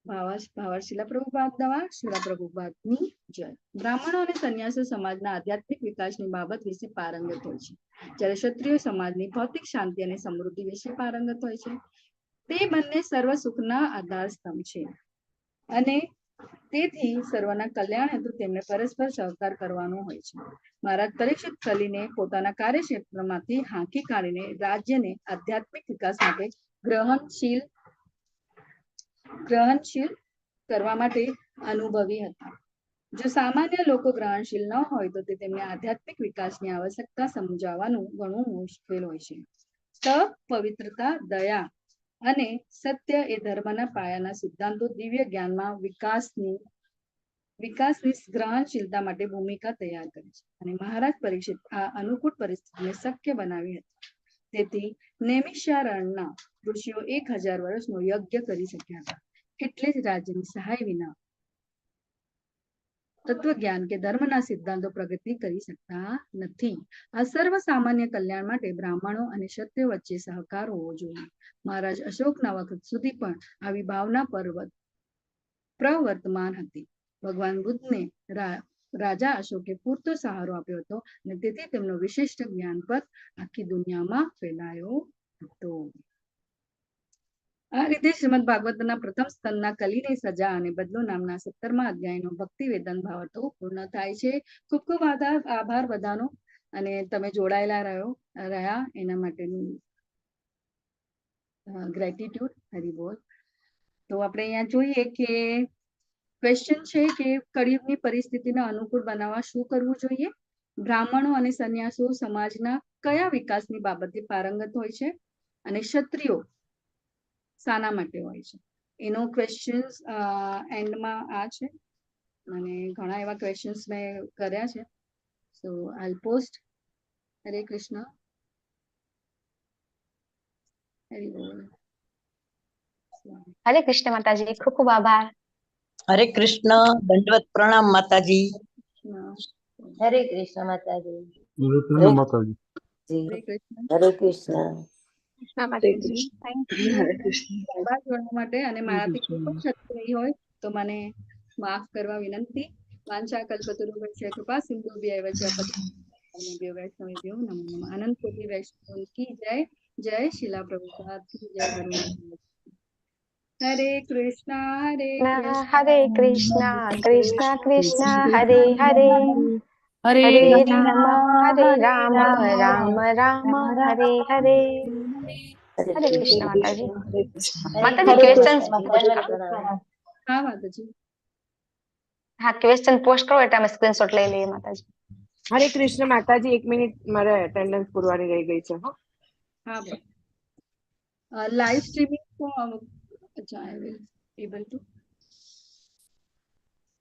ભાવાર્થ શિલા પ્રભુપાદ દ્વારા શિલા પ્રભુપાદની જય. બ્રાહ્મણો અને સંન્યાસો સમાજના આધ્યાત્મિક વિકાસની બાબત વિશે પારંગત હોય છે, જ્યારે ક્ષત્રિય સમાજની ભૌતિક શાંતિ અને સમૃદ્ધિ વિશે પારંગત હોય છે. તે બંને સર્વ સુખના આધાર સ્તંભ છે અને તેથી સર્વના કલ્યાણ હેતુ તેમને પરસ્પર સહકાર કરવાનો હોય છે. મહારાજ પરીક્ષિત કલીને પોતાના કાર્યક્ષેત્રમાંથી હાંકી કાઢીને રાજ્યને આધ્યાત્મિક વિકાસ માટે ગ્રહણશીલ કરવા માટે અનુભવી હતા. જો સામાન્ય લોકો ગ્રહણશીલ ન હોય તો તે તેમને આધ્યાત્મિક વિકાસની આવશ્યકતા સમજાવવાનું ઘણું મુશ્કેલ હોય છે. તપ, પવિત્રતા, દયા અને સત્ય એ ધર્મના પાયાના સિદ્ધાંતો દિવ્ય જ્ઞાનમાં વિકાસની ગ્રહણશીલતા માટે ભૂમિકા તૈયાર કરે છે અને મહારાજ પરીક્ષિત આ અનુકૂળ પરિસ્થિતિને શક્ય બનાવી હતી. તેથી નૈમિષારણ્યના ઋષિઓ 1000 વર્ષનો યજ્ઞ કરી શક્યા હતા. એટલે જ રાજ્યની સહાય વિના તત્વજ્ઞાન કે ધર્મના સિદ્ધાંતો પ્રગતિ કરી શકતા નથી. આ સર્વ સામાન્ય કલ્યાણ માટે બ્રાહ્મણો અને ક્ષત્રિયો વચ્ચે સહકાર હોવો જોઈએ. મહારાજ અશોકના વખત સુધી પણ આવી ભાવના પ્રવર્તમાન હતી. ભગવાન બુદ્ધને રાજા અશોકે પૂરતો સહારો આપ્યો હતો અને તેથી તેમનો વિશિષ્ટ જ્ઞાન પદ આખી દુનિયામાં ફેલાયો હતો. આ રીતે શ્રીમદ ભાગવતના પ્રથમ સ્કંદના કલીની સજા અને બદલો નામના 17મા અધ્યાયનો ભક્તિ વેદાંત ભાવાર્થો પૂર્ણ થાય છે. ખૂબ ખૂબ આભાર બધાનો અને તમે જોડાયેલા રહ્યા એના માટેનું ગ્રેટિટ્યુડ. હરિ બોલ. તો આપણે અહીંયા જોઈએ કે ક્વેશ્ચન છે કે કળિયુગની પરિસ્થિતિને અનુકૂળ બનાવવા શું કરવું જોઈએ. બ્રાહ્મણો અને સંન્યાસો સમાજના કયા વિકાસની બાબતે પારંગત હોય છે અને ક્ષત્રિયો શાના માટે હોય છે, એનો ક્વેશ્ચન્સ એન્ડમાં આ છે અને ઘણા એવા ક્વેશ્ચન્સ મેં કર્યા છે. સો આઈ પોસ્ટ. હરે કૃષ્ણ. હરિ બોલ.
હરે કૃષ્ણ માતાજી, ખૂબ ખૂબ આભાર.
હરે કૃષ્ણ, દંડવત પ્રણામ માતાજી.
હરે કૃષ્ણ માતાજી.
હરે કૃષ્ણ માતાજી.
હરે કૃષ્ણ.
હરે કૃષ્ણ.
માટે અને મારાથી કોઈ પણ ક્ષતિ નહીં હોય તો મને માફ કરવા વિનંતી. વાંચા કલ્પતરુભ્યશ્ચ કૃપા સિંધુભ્યૈવ ચ પતિતાનાં વૈષ્ણવેભ્યો નમો નમઃ. અનંત કોટી વૈષ્ણવ કી જય. જય શિલા પ્રભુપાદ કી જય. હરે કૃષ્ણ
હરે કૃષ્ણ કૃષ્ણ કૃષ્ણ હરે હરે હરે રામ રામ રામ હરે હરે. હરે કૃષ્ણ માતાજી. માતાજી ક્વેશ્ચન
હા માતાજી.
હા ક્વેશ્ચન પોસ્ટ કરો એટલે અમે સ્ક્રીનશોટ લઈ લઈએ માતાજી.
હરે કૃષ્ણ માતાજી, 1 મિનિટ મારે એટેન્ડન્સ પૂરવાની રહી ગઈ છે.
હા, લાઈવ સ્ટ્રીમિંગ અચ્છા, આઈ વિલ એબલ ટુ